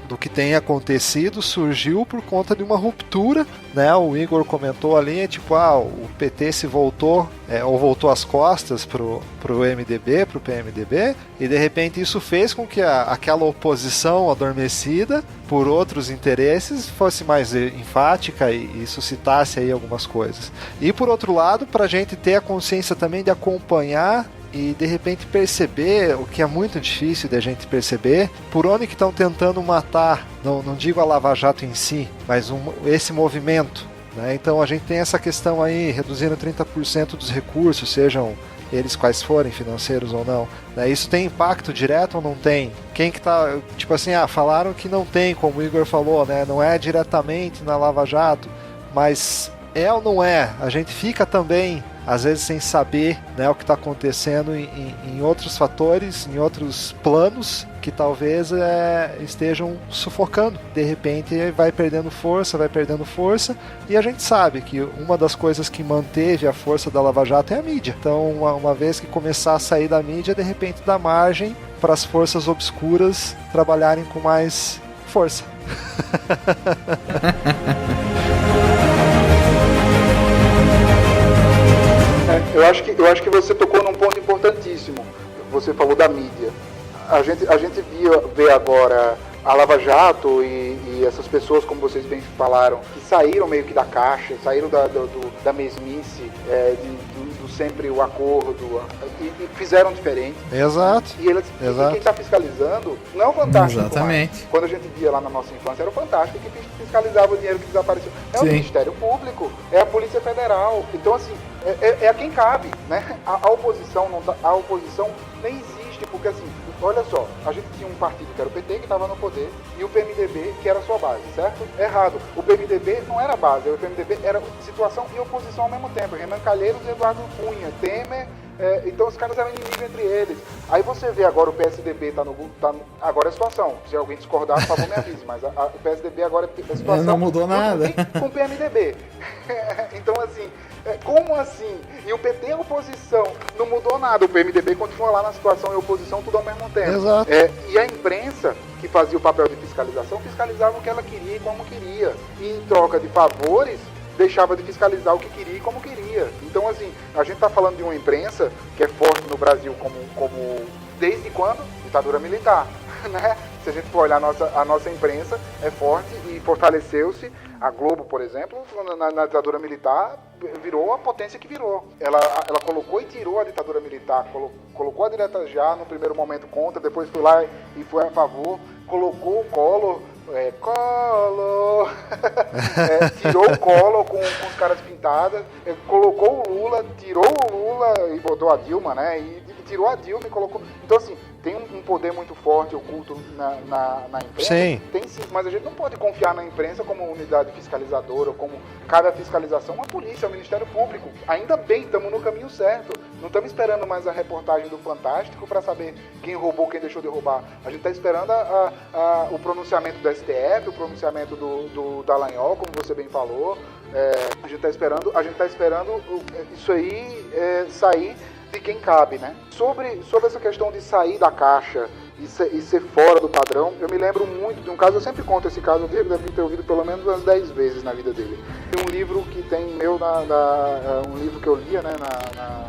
do que tem acontecido surgiu por conta de uma ruptura, né? O Igor comentou ali, o PT se voltou, ou voltou as costas pro MDB, pro PMDB, e de repente isso fez com que aquela oposição adormecida por outros interesses fosse mais enfática e suscitasse aí algumas coisas. E por outro lado, pra gente ter a consciência também de acompanhar e de repente perceber, o que é muito difícil de a gente perceber, por onde que estão tentando matar, não digo a Lava Jato em si, mas esse movimento, né? Então a gente tem essa questão aí, reduzindo 30% dos recursos, sejam eles quais forem, financeiros ou não, né? Isso tem impacto direto ou não tem? Quem que tá, tipo assim, falaram que não tem, como o Igor falou, né? Não é diretamente na Lava Jato, mas é ou não é? A gente fica também, às vezes, sem saber, né, o que está acontecendo em outros fatores, em outros planos, que talvez estejam sufocando. De repente vai perdendo força, e a gente sabe que uma das coisas que manteve a força da Lava Jato é a mídia. Então, uma vez que começar a sair da mídia, de repente dá margem para as forças obscuras trabalharem com mais força. Eu acho que você tocou num ponto importantíssimo. Você falou da mídia. A gente vê agora a Lava Jato e essas pessoas, como vocês bem falaram, que saíram meio que da caixa, saíram da mesmice, do sempre o acordo, e fizeram diferente. Exato. E quem está fiscalizando não é o Fantástico. Exatamente. Mais. Quando a gente via lá na nossa infância, era o Fantástico que fiscalizava o dinheiro que desapareceu. É o Ministério Público, é a Polícia Federal. Então, assim, é a quem cabe, né? A oposição nem existe, porque assim, olha só, a gente tinha um partido que era o PT, que estava no poder, e o PMDB, que era a sua base, certo? Errado. O PMDB não era base, o PMDB era situação e oposição ao mesmo tempo. Renan Calheiros e Eduardo Cunha, Temer, então os caras eram inimigos entre eles. Aí você vê agora o PSDB agora é a situação. Se alguém discordar, por favor, me avise, mas o PSDB agora é a situação. Não mudou nada. Com o PMDB. Então, assim, como assim? E o PT é oposição, não mudou nada. O PMDB continua lá na situação e oposição, tudo ao mesmo tempo. Exato. E a imprensa, que fazia o papel de fiscalização, fiscalizava o que ela queria e como queria. E em troca de favores, deixava de fiscalizar o que queria e como queria. Então, assim, a gente está falando de uma imprensa que é forte no Brasil como desde quando? Ditadura militar, né? Se a gente for olhar a nossa imprensa, é forte e fortaleceu-se. A Globo, por exemplo, na ditadura militar, virou a potência que virou. Ela colocou e tirou a ditadura militar, colocou a direita já no primeiro momento contra, depois foi lá e foi a favor, colocou o Collor, tirou o Collor com os caras pintadas, colocou o Lula, tirou o Lula e botou a Dilma, né? E tirou a Dilma e colocou... Então, assim, tem um poder muito forte oculto na imprensa. Sim. Tem sim, mas a gente não pode confiar na imprensa como unidade fiscalizadora, como cabe a fiscalização à polícia, ao Ministério Público. Ainda bem, estamos no caminho certo. Não estamos esperando mais a reportagem do Fantástico para saber quem roubou, quem deixou de roubar. A gente está esperando o pronunciamento do STF, o pronunciamento do Dallagnol, como você bem falou. A gente está esperando isso aí sair de quem cabe, né? Sobre essa questão de sair da caixa e ser fora do padrão, eu me lembro muito de um caso, eu sempre conto esse caso, eu devo ter ouvido pelo menos umas 10 vezes na vida dele. Tem um livro que tem um livro que eu lia, né,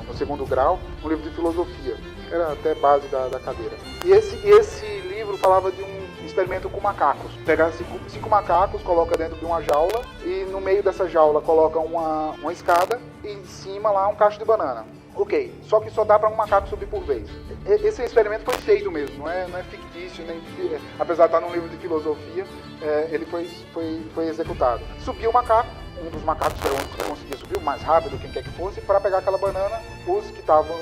no segundo grau, um livro de filosofia, era até base da cadeira. E esse livro falava de um experimento com macacos. Pegar 5 macacos, coloca dentro de uma jaula e no meio dessa jaula coloca uma escada e em cima lá um cacho de banana. Ok, só que só dá para um macaco subir por vez. Esse experimento foi feito mesmo, não é fictício, apesar de estar num livro de filosofia, ele foi executado. Subiu o macaco, um dos macacos era o único que conseguia subir, o mais rápido, quem quer que fosse, para pegar aquela banana, os que estavam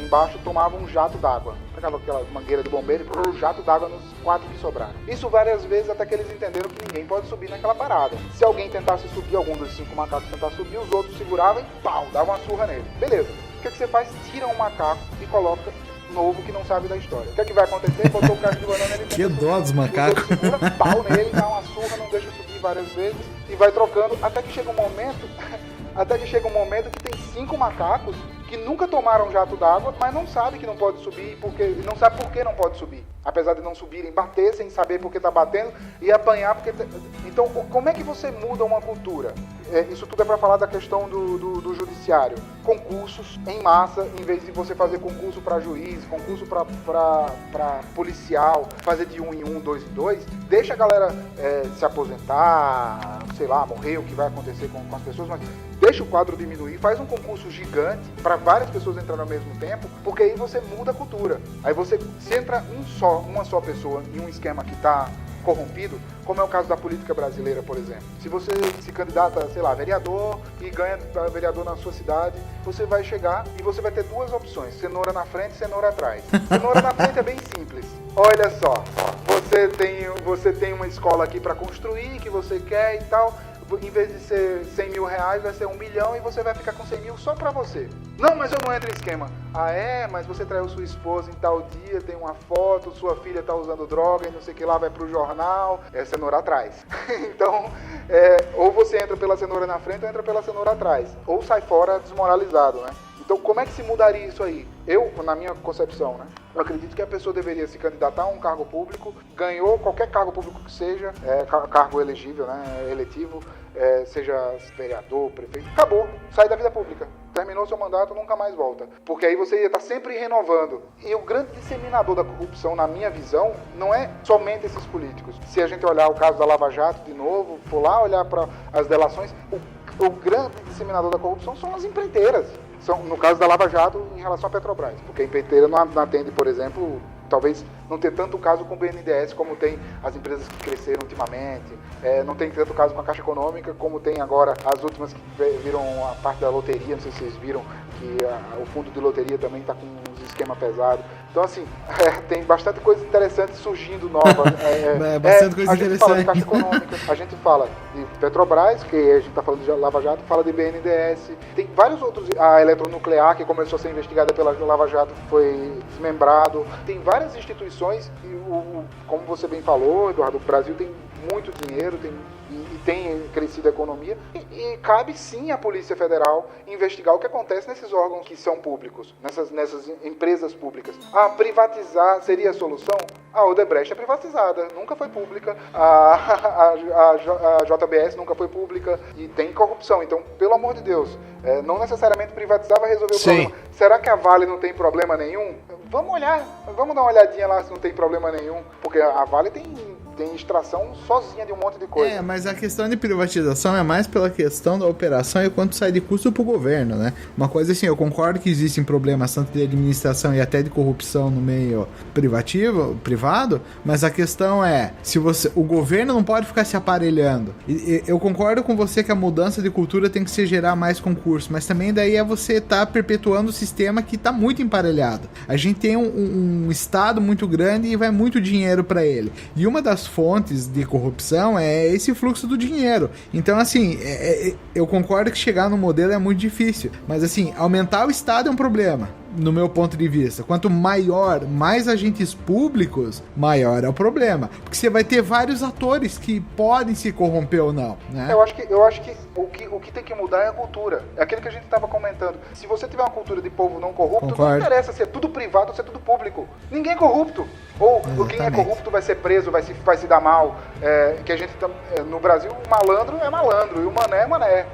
embaixo tomavam um jato d'água. Pegava aquela mangueira de bombeiro e um jato d'água nos 4 que sobraram. Isso várias vezes até que eles entenderam que ninguém pode subir naquela parada. Se alguém tentasse subir, algum dos 5 macacos tentasse subir, os outros seguravam e pau, davam uma surra nele. Beleza. O que você faz? Tira um macaco e coloca novo que não sabe da história. O que vai acontecer? Botou o cacho de banana, ele que dó dos macacos. Segura, pau nele, dá uma surra, não deixa subir várias vezes e vai trocando até que chega um momento que tem 5 macacos que nunca tomaram jato d'água, mas não sabe que não pode subir, não sabe por que não pode subir. Apesar de não subirem, bater sem saber por que está batendo e apanhar porque... Então, como é que você muda uma cultura? Isso tudo é para falar da questão do judiciário. Concursos em massa, em vez de você fazer concurso para juiz, concurso para policial, fazer de 1 em 1, 2 em 2, deixa a galera se aposentar, sei lá, morrer, o que vai acontecer com as pessoas, mas deixa o quadro diminuir, faz um concurso gigante para várias pessoas entrarem ao mesmo tempo, porque aí você muda a cultura. Aí se entra uma só pessoa em um esquema que está corrompido, como é o caso da política brasileira, por exemplo. Se você se candidata, sei lá, vereador e ganha vereador na sua cidade, você vai chegar e você vai ter 2 opções, cenoura na frente e cenoura atrás. Cenoura na frente é bem simples. Olha só, você tem uma escola aqui para construir, que você quer e tal, em vez de ser 100 mil reais, vai ser 1 milhão e você vai ficar com 100 mil só pra você. Não, mas eu não entro em esquema. Ah, mas você traiu sua esposa em tal dia, tem uma foto, sua filha tá usando droga e não sei o que lá, vai pro jornal, cenoura atrás. Então, ou você entra pela cenoura na frente ou entra pela cenoura atrás. Ou sai fora desmoralizado, né? Então, como é que se mudaria isso aí? Eu, na minha concepção, né? Eu acredito que a pessoa deveria se candidatar a um cargo público, ganhou qualquer cargo público que seja, cargo elegível, né? Eletivo, seja vereador, prefeito, acabou, sai da vida pública. Terminou seu mandato, nunca mais volta. Porque aí você ia estar sempre renovando. E o grande disseminador da corrupção, na minha visão, não é somente esses políticos. Se a gente olhar o caso da Lava Jato de novo, for lá olhar para as delações, o grande disseminador da corrupção são as empreiteiras. No caso da Lava Jato, em relação à Petrobras. Porque a empreiteira não atende, por exemplo, talvez não ter tanto caso com o BNDES como tem as empresas que cresceram ultimamente. Não tem tanto caso com a Caixa Econômica como tem agora as últimas que viram a parte da loteria. Não sei se vocês viram que o fundo de loteria também está com uns esquemas pesados. Então, assim, tem bastante coisa interessante surgindo nova. Bastante coisa a gente interessante. fala de Caixa Econômica, a gente fala de Petrobras, que a gente está falando de Lava Jato, fala de BNDES. Tem vários outros. A Eletronuclear, que começou a ser investigada pela Lava Jato, foi desmembrado. Tem várias instituições, e como você bem falou, Eduardo, o Brasil tem muito dinheiro, tem crescido a economia, e cabe sim à Polícia Federal investigar o que acontece nesses órgãos que são públicos, nessas empresas públicas. Privatizar seria a solução? A Odebrecht é privatizada, nunca foi pública, a JBS nunca foi pública, e tem corrupção. Então, pelo amor de Deus, não necessariamente privatizar vai resolver o problema. Será que a Vale não tem problema nenhum? Vamos dar uma olhadinha lá se não tem problema nenhum, porque a Vale tem tem extração sozinha de um monte de coisa. Mas a questão de privatização é mais pela questão da operação e quanto sai de custo pro governo, né? Uma coisa assim, eu concordo que existem problemas tanto de administração e até de corrupção no meio privado, mas a questão é, o governo não pode ficar se aparelhando. Eu concordo com você que a mudança de cultura tem que se gerar mais concurso, mas também daí é você tá perpetuando o sistema que tá muito emparelhado. A gente tem um estado muito grande e vai muito dinheiro para ele. E uma das fontes de corrupção é esse fluxo do dinheiro. Então, assim, eu concordo que chegar no modelo é muito difícil. Mas, assim, aumentar o estado é um problema, no meu ponto de vista. Quanto mais agentes públicos, maior é o problema. Porque você vai ter vários atores que podem se corromper ou não, né? Eu acho que o que tem que mudar é a cultura. É aquilo que a gente estava comentando. Se você tiver uma cultura de povo não corrupto, Concordo. Não interessa se é tudo privado ou se é tudo público. Ninguém é corrupto. Ou quem é corrupto vai ser preso, vai se dar mal. Que a gente no Brasil, o malandro é malandro e o mané é mané.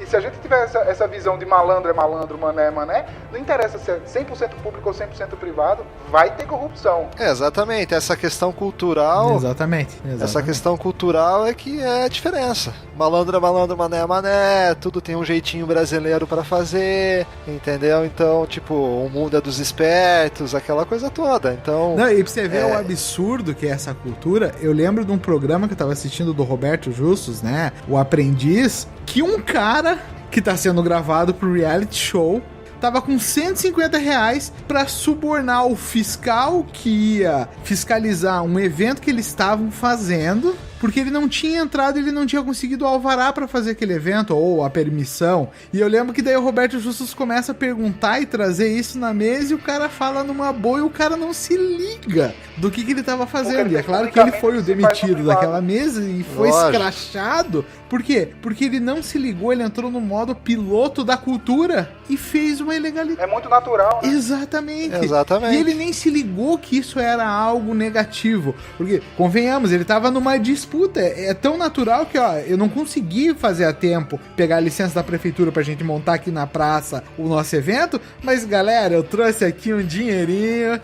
E se a gente tiver essa visão de malandro é malandro, mané é mané, não interessa se é 100% público ou 100% privado, vai ter corrupção. Exatamente, essa questão cultural... Exatamente. Essa questão cultural é que é a diferença. Malandro é malandro, mané é mané, tudo tem um jeitinho brasileiro pra fazer, entendeu? Então, tipo, o mundo é dos espertos, aquela coisa toda, então... Não, e pra você ver o absurdo que é essa cultura, eu lembro de um programa que eu tava assistindo do Roberto Justus, né? O Aprendiz, que um cara que tá sendo gravado pro reality show tava com R$150 pra subornar o fiscal que ia fiscalizar um evento que eles estavam fazendo, porque ele não tinha entrado, ele não tinha conseguido o alvará pra fazer aquele evento, ou a permissão. E eu lembro que daí o Roberto Justus começa a perguntar e trazer isso na mesa, e o cara fala numa boa, e o cara não se liga do que ele tava fazendo. E é claro que ele foi o demitido daquela mesa e foi escrachado. Por quê? Porque ele não se ligou, ele entrou no modo piloto da cultura e fez uma ilegalidade. É muito natural, né? Exatamente. Exatamente. E ele nem se ligou que isso era algo negativo. Porque, convenhamos, ele tava numa disputa. É tão natural que, ó, eu não consegui fazer a tempo pegar a licença da prefeitura pra gente montar aqui na praça o nosso evento, mas, galera, eu trouxe aqui um dinheirinho.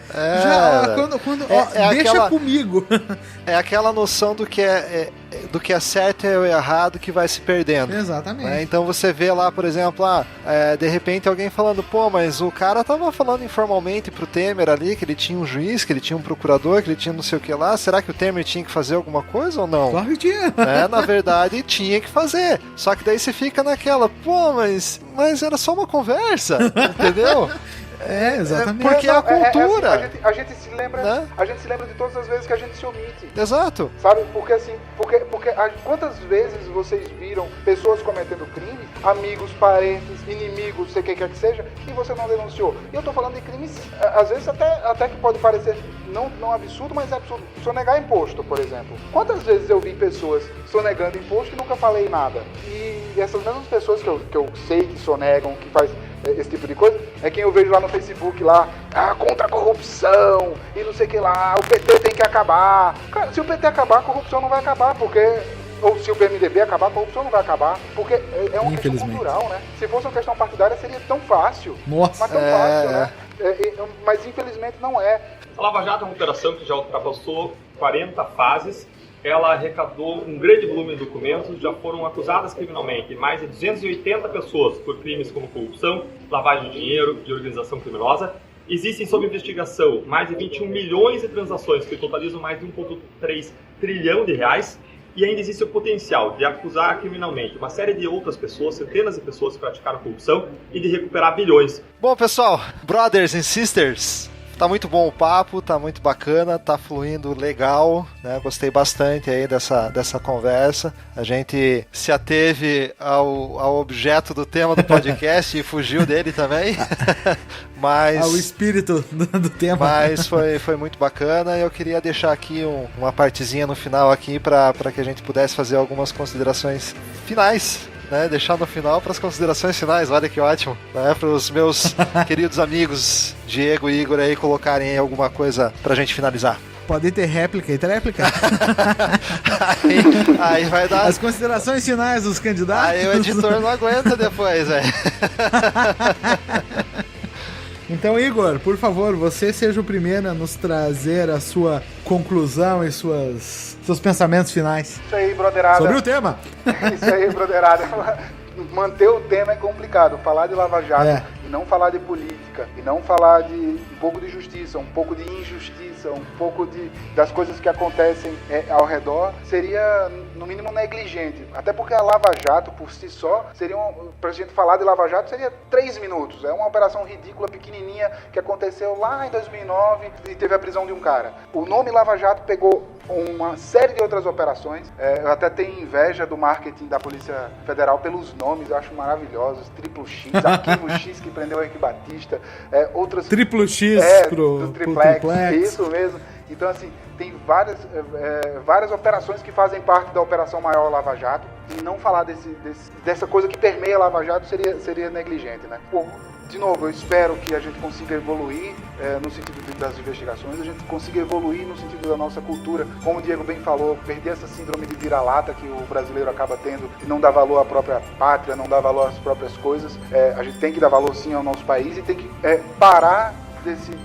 Deixa aquela, comigo. É aquela noção do que é certo e o errado que vai se perdendo. Exatamente. Né? Então você vê lá, por exemplo, de repente alguém falando, pô, mas o cara tava falando informalmente pro Temer ali, que ele tinha um juiz, que ele tinha um procurador, que ele tinha não sei o que lá. Será que o Temer tinha que fazer alguma coisa ou não? Claro que tinha. Na verdade, tinha que fazer. Só que daí você fica naquela, pô, mas era só uma conversa, entendeu? Exatamente. Porque é a cultura. Assim, a gente se lembra, né? A gente se lembra de todas as vezes que a gente se omite. Exato. Sabe? Porque assim, quantas vezes vocês viram pessoas cometendo crime, amigos, parentes, inimigos, sei o que quer que seja, e você não denunciou? E eu tô falando de crimes, às vezes até que pode parecer não absurdo, mas é absurdo. Sonegar imposto, por exemplo. Quantas vezes eu vi pessoas sonegando imposto e nunca falei nada? E essas mesmas pessoas que eu sei que sonegam, que faz esse tipo de coisa, é quem eu vejo lá no Facebook lá, contra a corrupção, e não sei o que lá, o PT tem que acabar. Cara, se o PT acabar, a corrupção não vai acabar, porque... Ou se o PMDB acabar, a corrupção não vai acabar, porque é uma questão cultural, né? Se fosse uma questão partidária, seria tão fácil. Nossa. Mas tão fácil, né? Mas infelizmente não é. A Lava Jato é uma operação que já ultrapassou 40 fases. Ela arrecadou um grande volume de documentos, já foram acusadas criminalmente mais de 280 pessoas por crimes como corrupção, lavagem de dinheiro e organização criminosa. Existem sob investigação mais de 21 milhões de transações que totalizam mais de 1,3 trilhão de reais. E ainda existe o potencial de acusar criminalmente uma série de outras pessoas, centenas de pessoas que praticaram corrupção e de recuperar bilhões. Bom, pessoal, brothers and sisters, tá muito bom o papo, tá muito bacana, tá fluindo legal, né? Gostei bastante aí dessa conversa. A gente se ateve ao objeto do tema do podcast e fugiu dele também. Mas, ao espírito do tema. Mas foi muito bacana. Eu queria deixar aqui uma partezinha no final aqui para que a gente pudesse fazer algumas considerações finais. Né, deixar no final para as considerações finais, olha que ótimo, né, para os meus queridos amigos Diego e Igor aí colocarem aí alguma coisa pra gente finalizar. Pode ter réplica e tréplica. aí vai dar as considerações finais dos candidatos. Aí o editor não aguenta depois, velho. Então, Igor, por favor, você seja o primeiro a nos trazer a sua conclusão e seus pensamentos finais. Isso aí, broderada. Sobre o tema. Isso aí, broderada. Manter o tema é complicado. Falar de Lava Jato e não falar de política, e não falar de um pouco de justiça, um pouco de injustiça, um pouco das coisas que acontecem ao redor, seria, no mínimo, negligente. Até porque a Lava Jato, por si só, pra gente falar de Lava Jato, seria 3 minutos. É uma operação ridícula, pequenininha, que aconteceu lá em 2009 e teve a prisão de um cara. O nome Lava Jato pegou uma série de outras operações. Eu até tenho inveja do marketing da Polícia Federal pelos nomes, eu acho maravilhosos. Triplo X, Arquivo X, que prendeu o Henrique Batista, outras... Triplo X do Triplex. Isso mesmo. Então, assim, tem várias operações que fazem parte da Operação Maior Lava Jato, e não falar dessa coisa que permeia Lava Jato seria negligente, né? De novo, eu espero que a gente consiga evoluir no sentido das investigações, a gente consiga evoluir no sentido da nossa cultura. Como o Diego bem falou, perder essa síndrome de vira-lata que o brasileiro acaba tendo, de não dar valor à própria pátria, não dar valor às próprias coisas. A gente tem que dar valor sim ao nosso país e tem que parar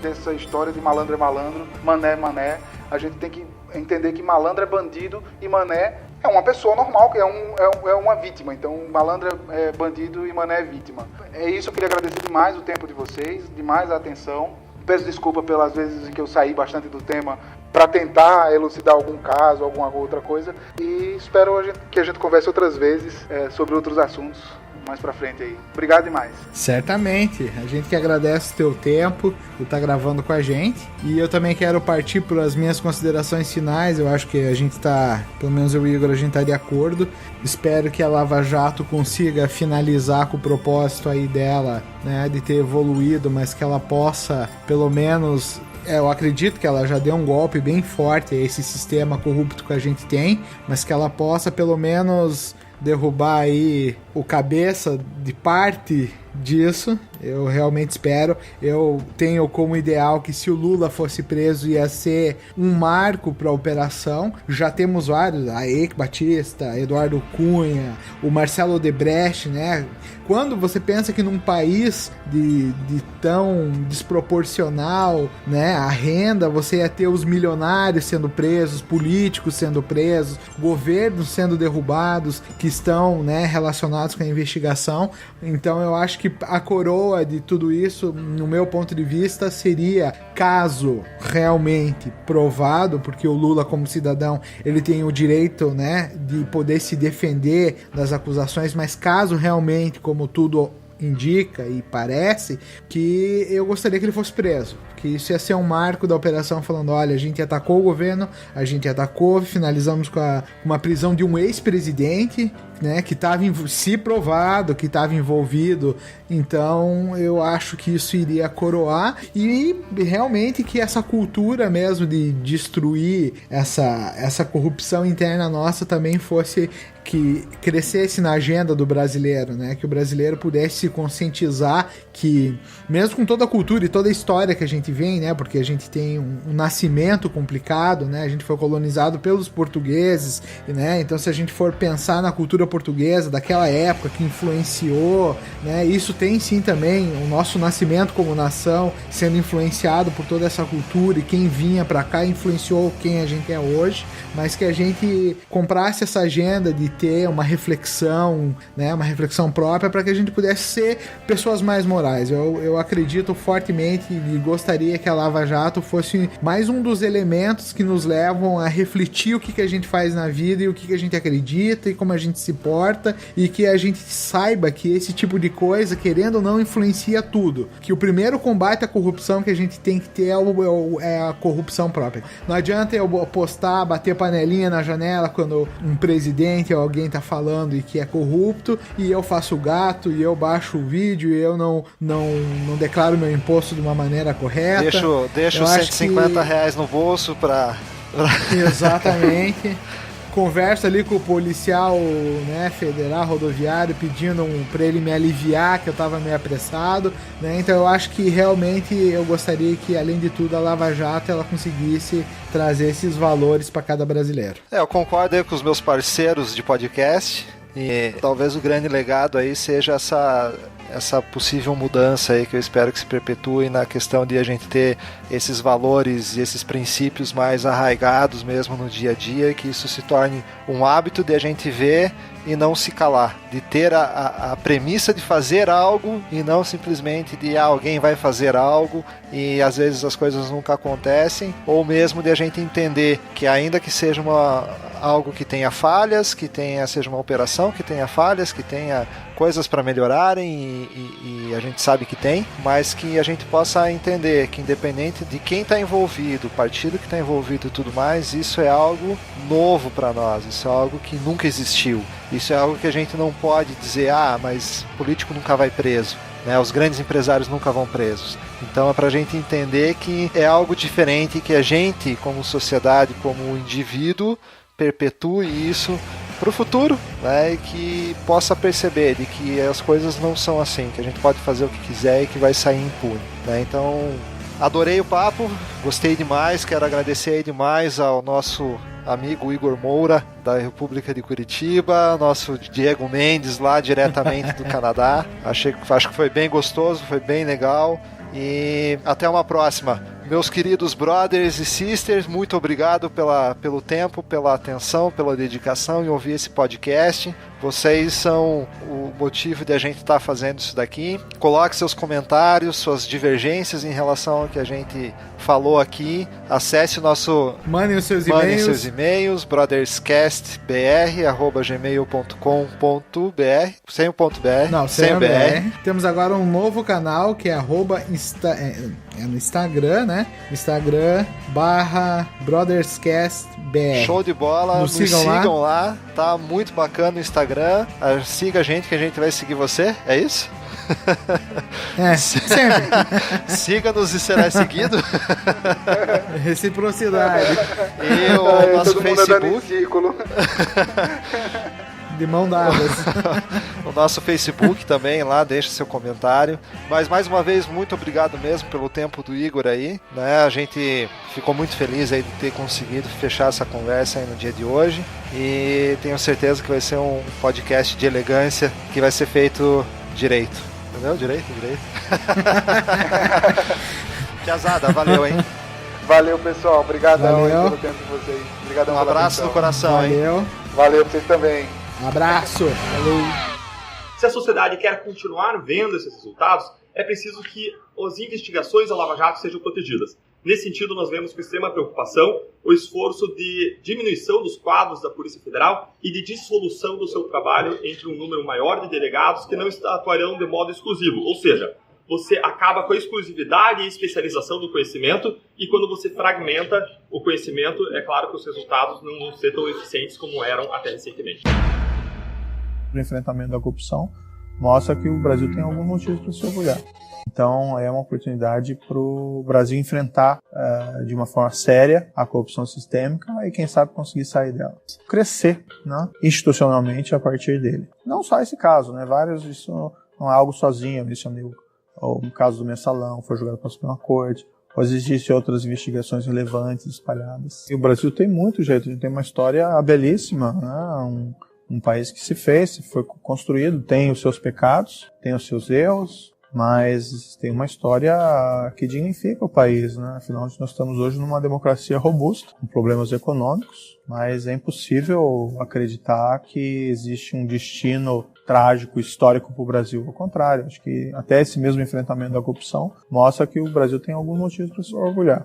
dessa história de malandro é malandro, mané é mané. A gente tem que entender que malandro é bandido e mané é uma pessoa normal, que é uma vítima. Então, malandro é bandido e mané é vítima. É isso, eu queria agradecer demais o tempo de vocês, demais a atenção. Peço desculpa pelas vezes em que eu saí bastante do tema para tentar elucidar algum caso, alguma outra coisa. E espero que a gente converse outras vezes sobre outros assuntos mais pra frente aí. Obrigado demais. Certamente. A gente que agradece o teu tempo por estar gravando com a gente. E eu também quero partir para as minhas considerações finais. Eu acho que a gente tá, pelo menos eu e o Igor, a gente tá de acordo. Espero que a Lava Jato consiga finalizar com o propósito aí dela, né, de ter evoluído, mas que ela possa, pelo menos... eu acredito que ela já deu um golpe bem forte a esse sistema corrupto que a gente tem, mas que ela possa, pelo menos... derrubar aí o cabeça de parte disso. Eu realmente espero. Eu tenho como ideal que se o Lula fosse preso ia ser um marco para a operação. Já temos vários, a Henrique Batista, Eduardo Cunha, o Marcelo Odebrecht, né? Quando você pensa que num país de tão desproporcional, né, a renda, você ia ter os milionários sendo presos, políticos sendo presos, governos sendo derrubados, que estão, né, relacionados com a investigação. Então eu acho que a coroa de tudo isso, no meu ponto de vista, seria, caso realmente provado, porque o Lula como cidadão, ele tem o direito, né, de poder se defender das acusações, mas caso realmente, como tudo indica e parece, que eu gostaria que ele fosse preso, que isso ia ser um marco da operação, falando, olha, a gente atacou o governo, a gente atacou, finalizamos com uma prisão de um ex-presidente, né, que estava, se provado, que estava envolvido. Então eu acho que isso iria coroar, e realmente que essa cultura mesmo de destruir essa corrupção interna nossa também fosse, que crescesse na agenda do brasileiro, né? Que o brasileiro pudesse se conscientizar que, mesmo com toda a cultura e toda a história que a gente vem, né? Porque a gente tem um nascimento complicado, né? A gente foi colonizado pelos portugueses, né? Então, se a gente for pensar na cultura portuguesa daquela época que influenciou, né? Isso tem sim também o nosso nascimento como nação sendo influenciado por toda essa cultura, e quem vinha pra cá influenciou quem a gente é hoje, mas que a gente comprasse essa agenda de ter uma reflexão, né, uma reflexão própria, para que a gente pudesse ser pessoas mais morais. Eu acredito fortemente e gostaria que a Lava Jato fosse mais um dos elementos que nos levam a refletir o que a gente faz na vida e o que a gente acredita e como a gente se porta, e que a gente saiba que esse tipo de coisa, querendo ou não, influencia tudo. Que o primeiro combate à corrupção que a gente tem que ter é a corrupção própria. Não adianta eu postar, bater panelinha na janela quando um presidente ou alguém tá falando e que é corrupto, e eu faço gato, e eu baixo o vídeo, e eu não declaro meu imposto de uma maneira correta. Deixo 150 reais no bolso pra... Exatamente. Converso ali com o policial, né, federal, rodoviário, pedindo pra ele me aliviar, que eu tava meio apressado, né? Então eu acho que realmente eu gostaria que, além de tudo, a Lava Jato ela conseguisse trazer esses valores para cada brasileiro. Eu concordo aí com os meus parceiros de podcast, e talvez o grande legado aí seja essa possível mudança aí que eu espero que se perpetue na questão de a gente ter esses valores e esses princípios mais arraigados mesmo no dia a dia, e que isso se torne um hábito de a gente ver e não se calar, de ter a premissa de fazer algo e não simplesmente de alguém vai fazer algo e às vezes as coisas nunca acontecem, ou mesmo de a gente entender que ainda que seja algo que tenha falhas, seja uma operação que tenha falhas, que tenha coisas para melhorarem e a gente sabe que tem, mas que a gente possa entender que independente de quem está envolvido, o partido que está envolvido e tudo mais, isso é algo novo para nós, isso é algo que nunca existiu. Isso é algo que a gente não pode dizer, mas político nunca vai preso, né? Os grandes empresários nunca vão presos. Então é para a gente entender que é algo diferente, que a gente, como sociedade, como indivíduo, perpetue isso para o futuro, né? E que possa perceber de que as coisas não são assim, que a gente pode fazer o que quiser e que vai sair impune, né? Então, adorei o papo, gostei demais, quero agradecer demais ao nosso amigo Igor Moura, da República de Curitiba, nosso Diego Mendes, lá diretamente do Canadá. Acho que foi bem gostoso, foi bem legal. E até uma próxima. Meus queridos brothers e sisters, muito obrigado pelo tempo, pela atenção, pela dedicação em ouvir esse podcast. Vocês são o motivo de a gente estar fazendo isso daqui. Coloque seus comentários, suas divergências em relação ao que a gente falou aqui. Acesse o nosso... Mandem os seus e-mails, brotherscast@gmail.com.br, sem o ponto .br. Não, sem o BR. Temos agora um novo canal que é no Instagram, né? Instagram/brotherscastbr. Show de bola, nos sigam lá. Tá muito bacana o Instagram. Siga a gente que a gente vai seguir você, é isso? Sempre. Siga-nos e será seguido. Reciprocidade. E o nosso Facebook. De mão dadas. O nosso Facebook também, lá deixa seu comentário. Mas mais uma vez, muito obrigado mesmo pelo tempo do Igor aí, né? A gente ficou muito feliz aí de ter conseguido fechar essa conversa aí no dia de hoje. E tenho certeza que vai ser um podcast de elegância que vai ser feito direito. Entendeu? Direito. Piazada, valeu, hein? Valeu, pessoal. Obrigadão aí pelo tempo de vocês. Obrigadão. Um abraço no coração, hein? Valeu pra vocês também. Um abraço. Valeu. Se a sociedade quer continuar vendo esses resultados, é preciso que as investigações da Lava Jato sejam protegidas. Nesse sentido, nós vemos com extrema preocupação o esforço de diminuição dos quadros da Polícia Federal e de dissolução do seu trabalho entre um número maior de delegados que não atuarão de modo exclusivo. Ou seja, você acaba com a exclusividade e especialização do conhecimento, e quando você fragmenta o conhecimento, é claro que os resultados não vão ser tão eficientes como eram até recentemente. O enfrentamento da corrupção mostra que o Brasil tem alguns motivos para se orgulhar. Então é uma oportunidade para o Brasil enfrentar de uma forma séria a corrupção sistêmica e quem sabe conseguir sair dela. Crescer, né, institucionalmente a partir dele. Não só esse caso, né, vários, isso não é algo sozinho, eu mencionei o caso do Mensalão, foi julgado pela Suprema Corte, pois existem outras investigações relevantes espalhadas. E o Brasil tem muito jeito, a gente tem uma história belíssima, né, um país que se fez, foi construído, tem os seus pecados, tem os seus erros, mas tem uma história que dignifica o país, né? Afinal, nós estamos hoje numa democracia robusta, com problemas econômicos, mas é impossível acreditar que existe um destino trágico, histórico para o Brasil. Ao contrário, acho que até esse mesmo enfrentamento da corrupção mostra que o Brasil tem alguns motivos para se orgulhar.